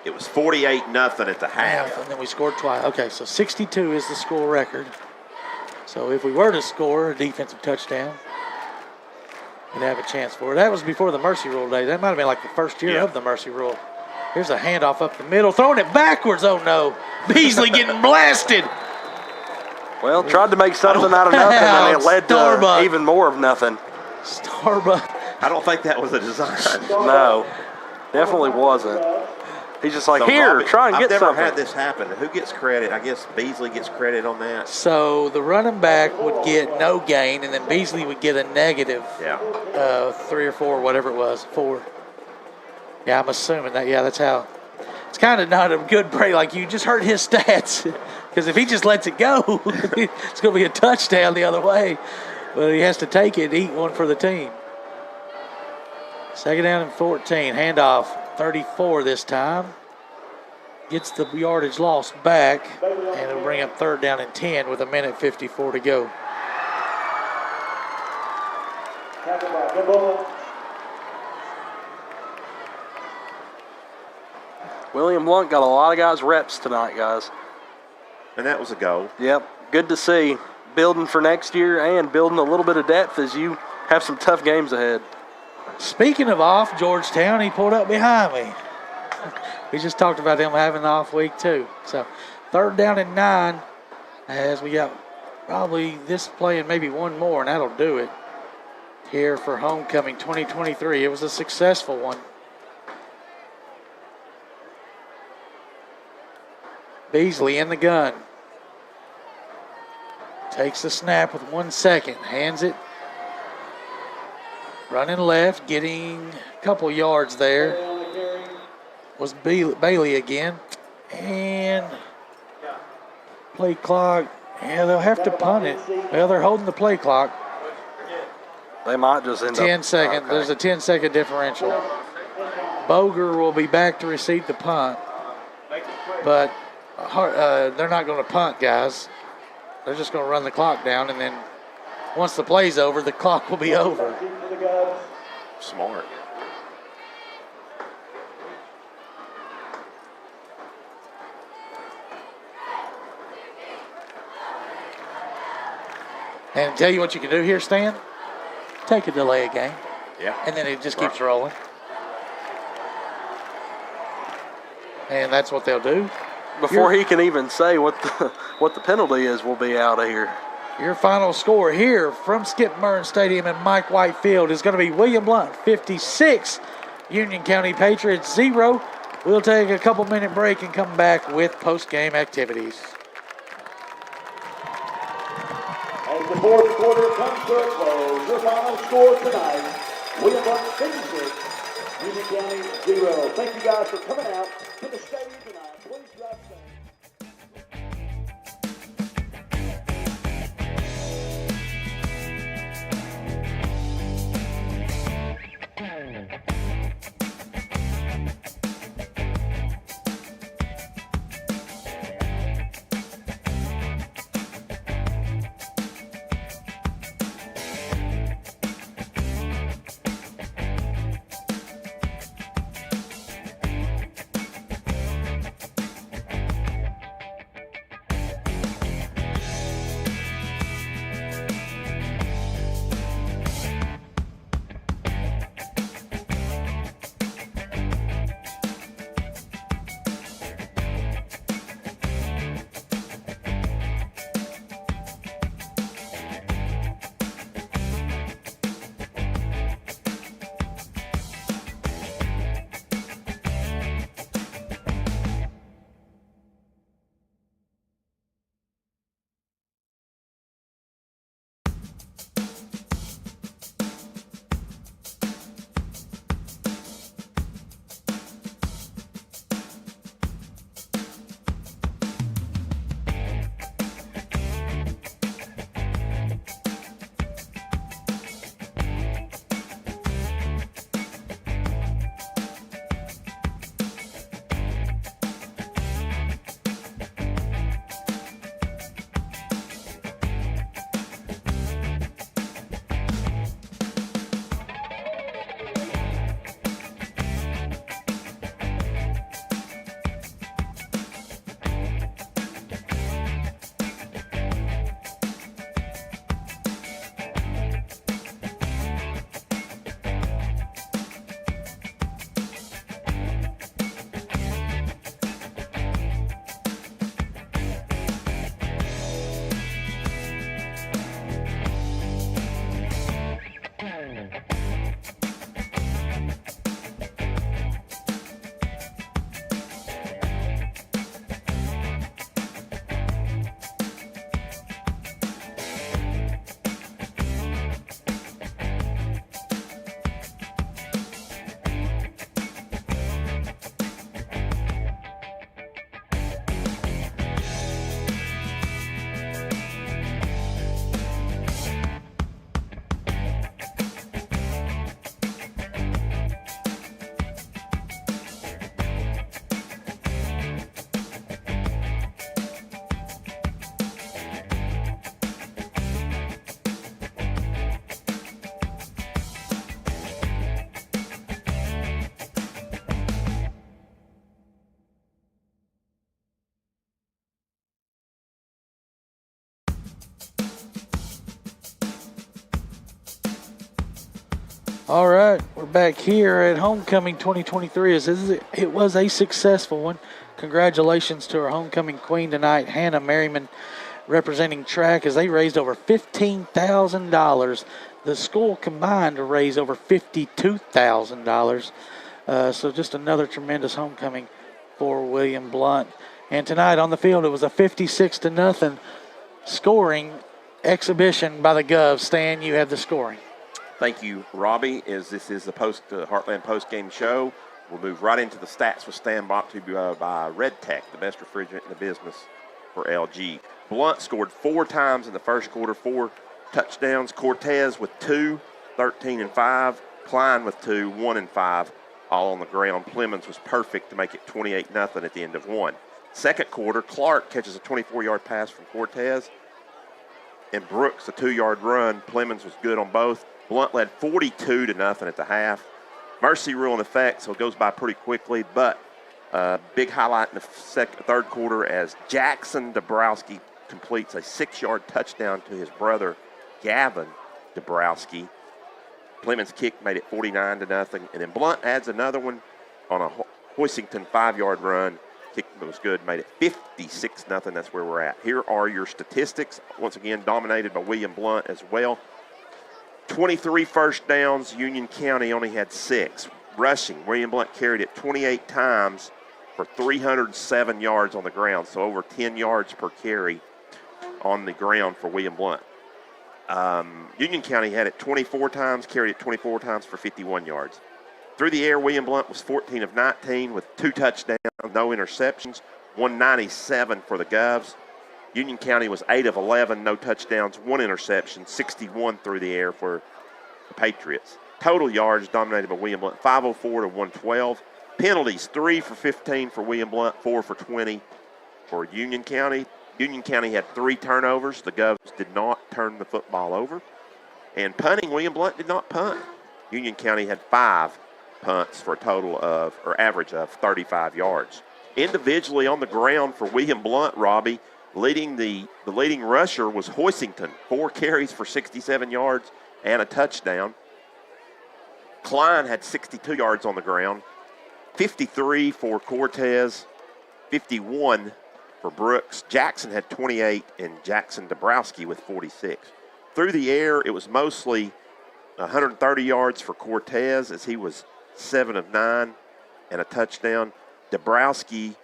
It was 48-0 at the half. And then we scored twice. Okay, so 62 is the school record. So if we were to score a defensive touchdown, we'd have a chance for it. That was before the mercy rule day. That might have been like the first year of the mercy rule. Here's a handoff up the middle, throwing it backwards. Oh, no. Beasley getting blasted. Well, tried to make something out of nothing, and it led to even more of nothing. Starbuck. I don't think that was a design. No, definitely wasn't. He's just like, so here, Robbie, try and get something. I've never had this happen. Who gets credit? I guess Beasley gets credit on that. So the running back would get no gain, and then Beasley would get a negative 3 or 4, whatever it was, 4. Yeah, I'm assuming that. Yeah, that's how. It's kind of not a good break. Like, you just heard his stats. Because if he just lets it go, it's going to be a touchdown the other way. But he has to take it and eat one for the team. 2nd down and 14. Handoff, 34 this time. Gets the yardage loss back. And it'll bring up 3rd down and 10 with 1:54 to go. William Blount got a lot of guys reps tonight, guys. And that was a goal. Yep, good to see. Building for next year and building a little bit of depth as you have some tough games ahead. Speaking of off, Georgetown, he pulled up behind me. We just talked about them having an off week too. So 3rd down and 9 as we got probably this play and maybe one more, and that'll do it here for homecoming 2023. It was a successful one. Beasley in the gun. Takes the snap with 1 second. Hands it. Running left. Getting a couple yards there. Was Bailey again. And play clock. Yeah, they'll have to punt it. Well, they're holding the play clock. They might just end 10 up. seconds. Okay. There's a 10-second differential. Boger will be back to receive the punt. But they're not going to punt, guys. They're just going to run the clock down, and then once the play's over, the clock will be over. Smart. And tell you what you can do here, Stan. Take a delay a game. Yeah. And then it just keeps rolling. And that's what they'll do. Before he can even say what the penalty is, we'll be out of here. Your final score here from Skip Murren Stadium and Mike White Field is going to be William Blount 56, Union County Patriots 0. We'll take a couple-minute break and come back with post-game activities. As the 4th quarter comes to a close, your final score tonight, William Blount 56, Union County 0. Thank you guys for coming out to the stadium tonight. Please drive safe. All right, we're back here at Homecoming 2023. It was a successful one. Congratulations to our homecoming queen tonight, Hannah Merriman, representing track, as they raised over $15,000. The school combined to raise over $52,000. So just another tremendous homecoming for William Blount. And tonight on the field, it was a 56-0 scoring exhibition by the Govs. Stan, you have the scoring. Thank you, Robbie. As this is the Heartland Postgame show, we'll move right into the stats with Stan, brought to you by Red Tech, the best refrigerant in the business for LG. Blount scored 4 times in the first quarter, 4 touchdowns. Cortez with 2, 13 and 5. Klein with 2, 1 and 5, all on the ground. Plemons was perfect to make it 28-0 at the end of 1. Second quarter, Clark catches a 24-yard pass from Cortez, and Brooks a 2-yard run. Plemons was good on both. Blount led 42-0 at the half. Mercy rule in effect, so it goes by pretty quickly, but big highlight in the third quarter as Jackson Dabrowski completes a 6-yard touchdown to his brother, Gavin Dabrowski. Plemons' kick made it 49-0, and then Blount adds another one on a Hoisington 5-yard run. Kick was good, made it 56-0. That's where we're at. Here are your statistics. Once again, dominated by William Blount as well. 23 first downs. Union County only had 6. Rushing, William Blount carried it 28 times for 307 yards on the ground, so over 10 yards per carry on the ground for William Blount. Union County had it 24 times, carried it 24 times for 51 yards. Through the air, William Blount was 14 of 19 with 2 touchdowns, no interceptions, 197 for the Govs. Union County was 8 of 11, no touchdowns, 1 interception, 61 through the air for the Patriots. Total yards dominated by William Blount, 504 to 112. Penalties, 3 for 15 for William Blount, 4 for 20 for Union County. Union County had 3 turnovers. The Govs did not turn the football over. And punting, William Blount did not punt. Union County had 5 punts for a total of, or average of, 35 yards. Individually on the ground for William Blount, Robbie, the leading rusher was Hoisington, 4 carries for 67 yards and a touchdown. Klein had 62 yards on the ground, 53 for Cortez, 51 for Brooks. Jackson had 28, and Jackson Dabrowski with 46. Through the air, it was mostly 130 yards for Cortez, as he was 7 of 9 and a touchdown. Dabrowski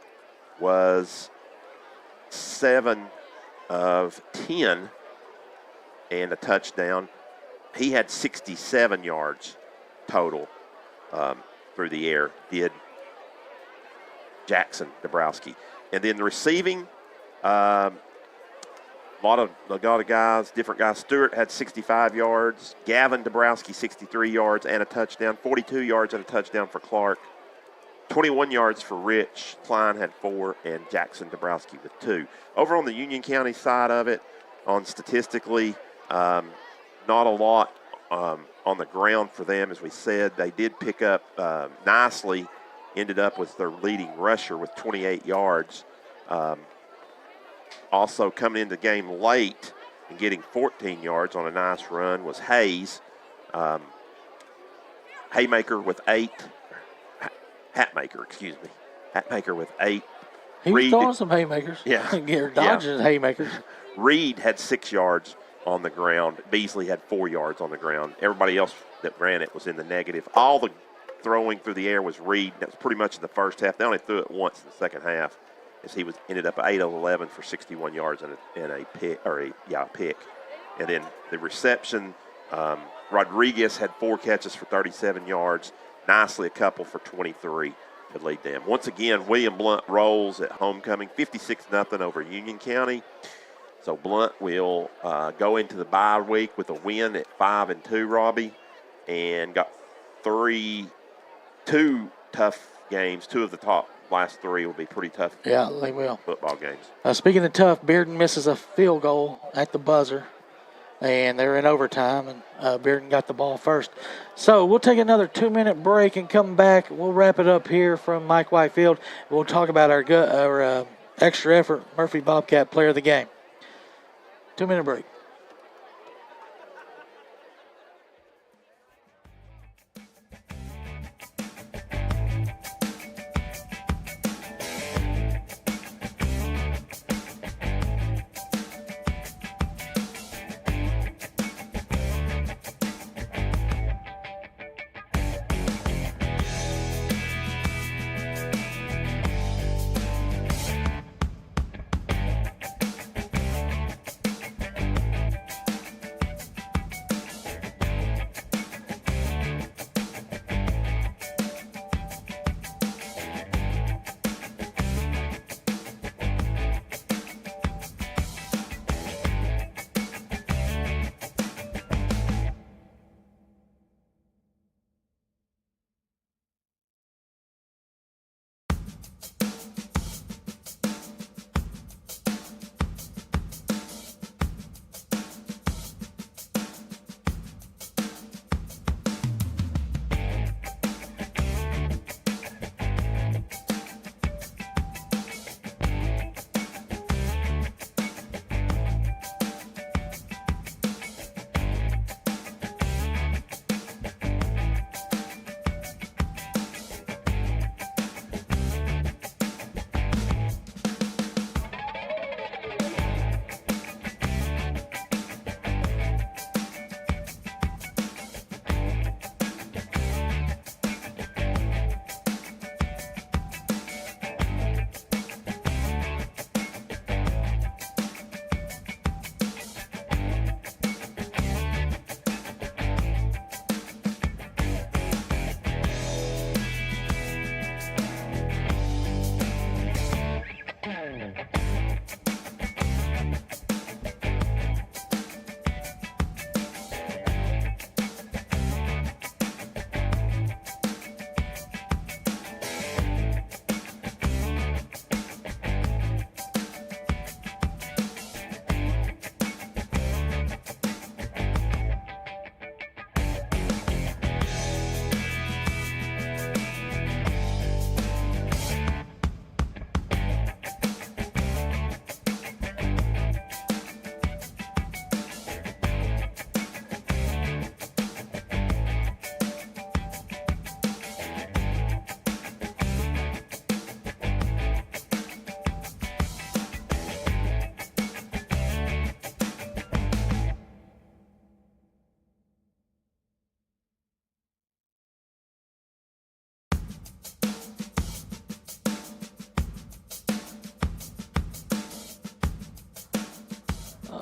was 7 of 10 and a touchdown. He had 67 yards total through the air, did Jackson Dabrowski. And then the receiving, a lot of guys, different guys. Stewart had 65 yards. Gavin Dabrowski, 63 yards and a touchdown. 42 yards and a touchdown for Clark. 21 yards for Rich. Klein had 4, and Jackson Dabrowski with 2. Over on the Union County side of it, on statistically, not a lot on the ground for them. As we said, they did pick up nicely, ended up with their leading rusher with 28 yards. Also coming into the game late and getting 14 yards on a nice run was Hayes. Hatmaker with 8 with 8. He was throwing some haymakers. Yeah. Dodging haymakers. Reed had 6 yards on the ground. Beasley had 4 yards on the ground. Everybody else that ran it was in the negative. All the throwing through the air was Reed. That was pretty much in the first half. They only threw it once in the second half, as he ended up 8 of 11 for 61 yards and a pick. And then the reception, Rodriguez had 4 catches for 37 yards. Nicely a couple for 23 to lead them. Once again, William Blount rolls at homecoming, 56-0 over Union County. So Blount will go into the bye week with a win at 5-2, Robbie, and got 2 tough games. 2 of the top last 3 will be pretty tough. Yeah, they will. Football games. Speaking of tough, Bearden misses a field goal at the buzzer, and they're in overtime, and Bearden got the ball first. So we'll take another 2-minute break and come back. We'll wrap it up here from Mike Whitefield. We'll talk about our extra effort Murphy Bobcat player of the game. 2-minute break.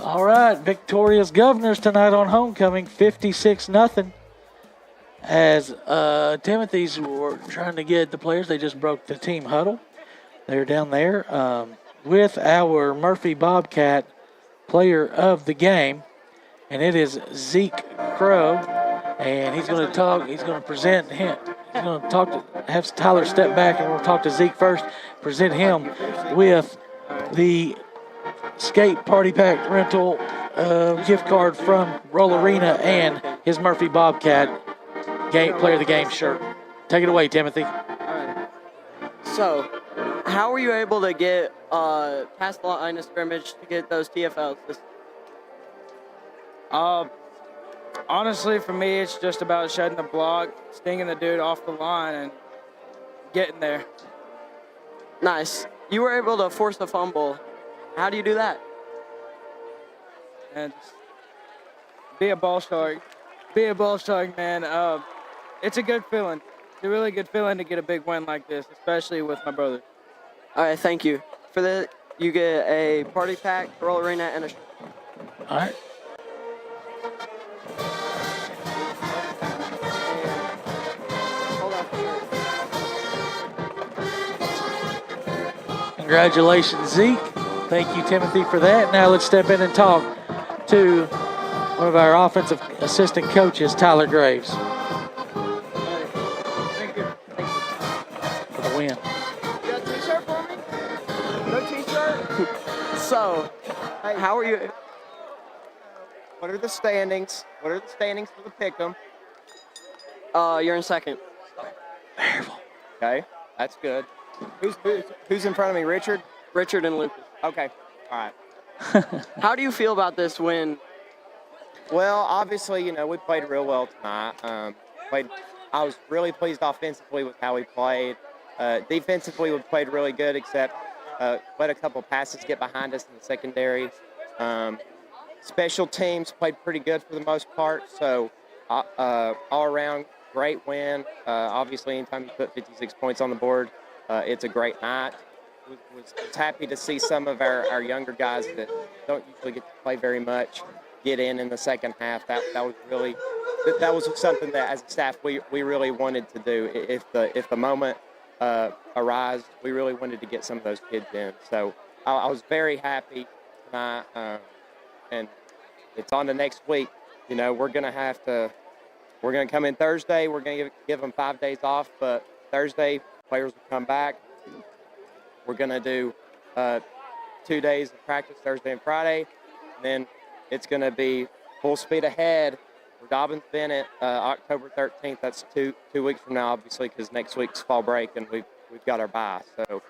All right, victorious Governors tonight on homecoming, 56-0. As Timothy's were trying to get the players, they just broke the team huddle. They're down there with our Murphy Bobcat player of the game, and it is Zeke Crow. And he's going to talk. He's going to present him. He's going to talk to have Tyler step back, and we'll talk to Zeke first. Present him with the Skate Party Pack rental gift card from Roll Arena and his Murphy Bobcat player of the game shirt. Take it away, Timothy. So, how were you able to get past the line of scrimmage to get those TFLs? Honestly, for me, it's just about shedding the block, stinging the dude off the line, and getting there. Nice. You were able to force a fumble. How do you do that? And be a ball shark. Be a ball shark, man. It's a good feeling. It's a really good feeling to get a big win like this, especially with my brother. All right, thank you. For that, you get a party pack, Roll Arena, and a shirt. All right. Congratulations, Zeke. Thank you, Timothy, for that. Now let's step in and talk to one of our offensive assistant coaches, Tyler Graves. Thank you. For the win. You got a t-shirt for me? No t-shirt? So, how are you? What are the standings? What are the standings for the pick'em? You're in second. Okay, that's good. Who's in front of me? Richard? Richard and Lucas. Okay, all right. How do you feel about this win? Well, obviously, we played real well tonight. I was really pleased offensively with how we played. Defensively, we played really good, except let a couple passes get behind us in the secondary. Special teams played pretty good for the most part, so all around, great win. Obviously, anytime you put 56 points on the board, it's a great night. Was happy to see some of our younger guys that don't usually get to play very much get in the second half. That was really something that as a staff we really wanted to do. If the moment arose, we really wanted to get some of those kids in. So I was very happy tonight, and it's on to next week. We're gonna come in Thursday. We're gonna give them 5 days off, but Thursday players will come back. We're going to do 2 days of practice, Thursday and Friday. And then it's going to be full speed ahead for Dobbins-Bennett, October 13th. That's two weeks from now, obviously, because next week's fall break and we've got our bye. So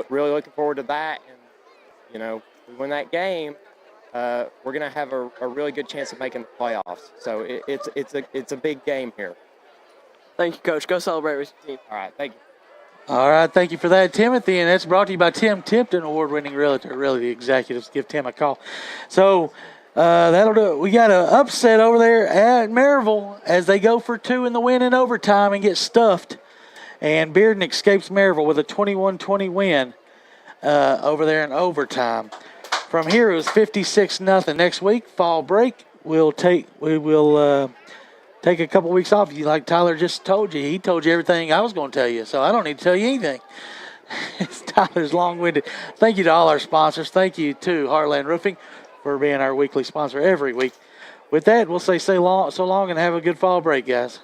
really looking forward to that. And, if we win that game, we're going to have a really good chance of making the playoffs. So it's a big game here. Thank you, Coach. Go celebrate with your team. All right, thank you. All right, thank you for that, Timothy. And that's brought to you by Tim Tipton, award-winning realtor. Really, the executives give Tim a call. So that'll do it. We got an upset over there at Maryville as they go for 2 in the win in overtime and get stuffed. And Bearden escapes Maryville with a 21-20 win over there in overtime. From here, it was 56-0. Next week, fall break, we will take a couple weeks off. Like Tyler just told you. He told you everything I was going to tell you, so I don't need to tell you anything. Tyler's long-winded. Thank you to all our sponsors. Thank you to Heartland Roofing for being our weekly sponsor every week. With that, we'll say so long and have a good fall break, guys.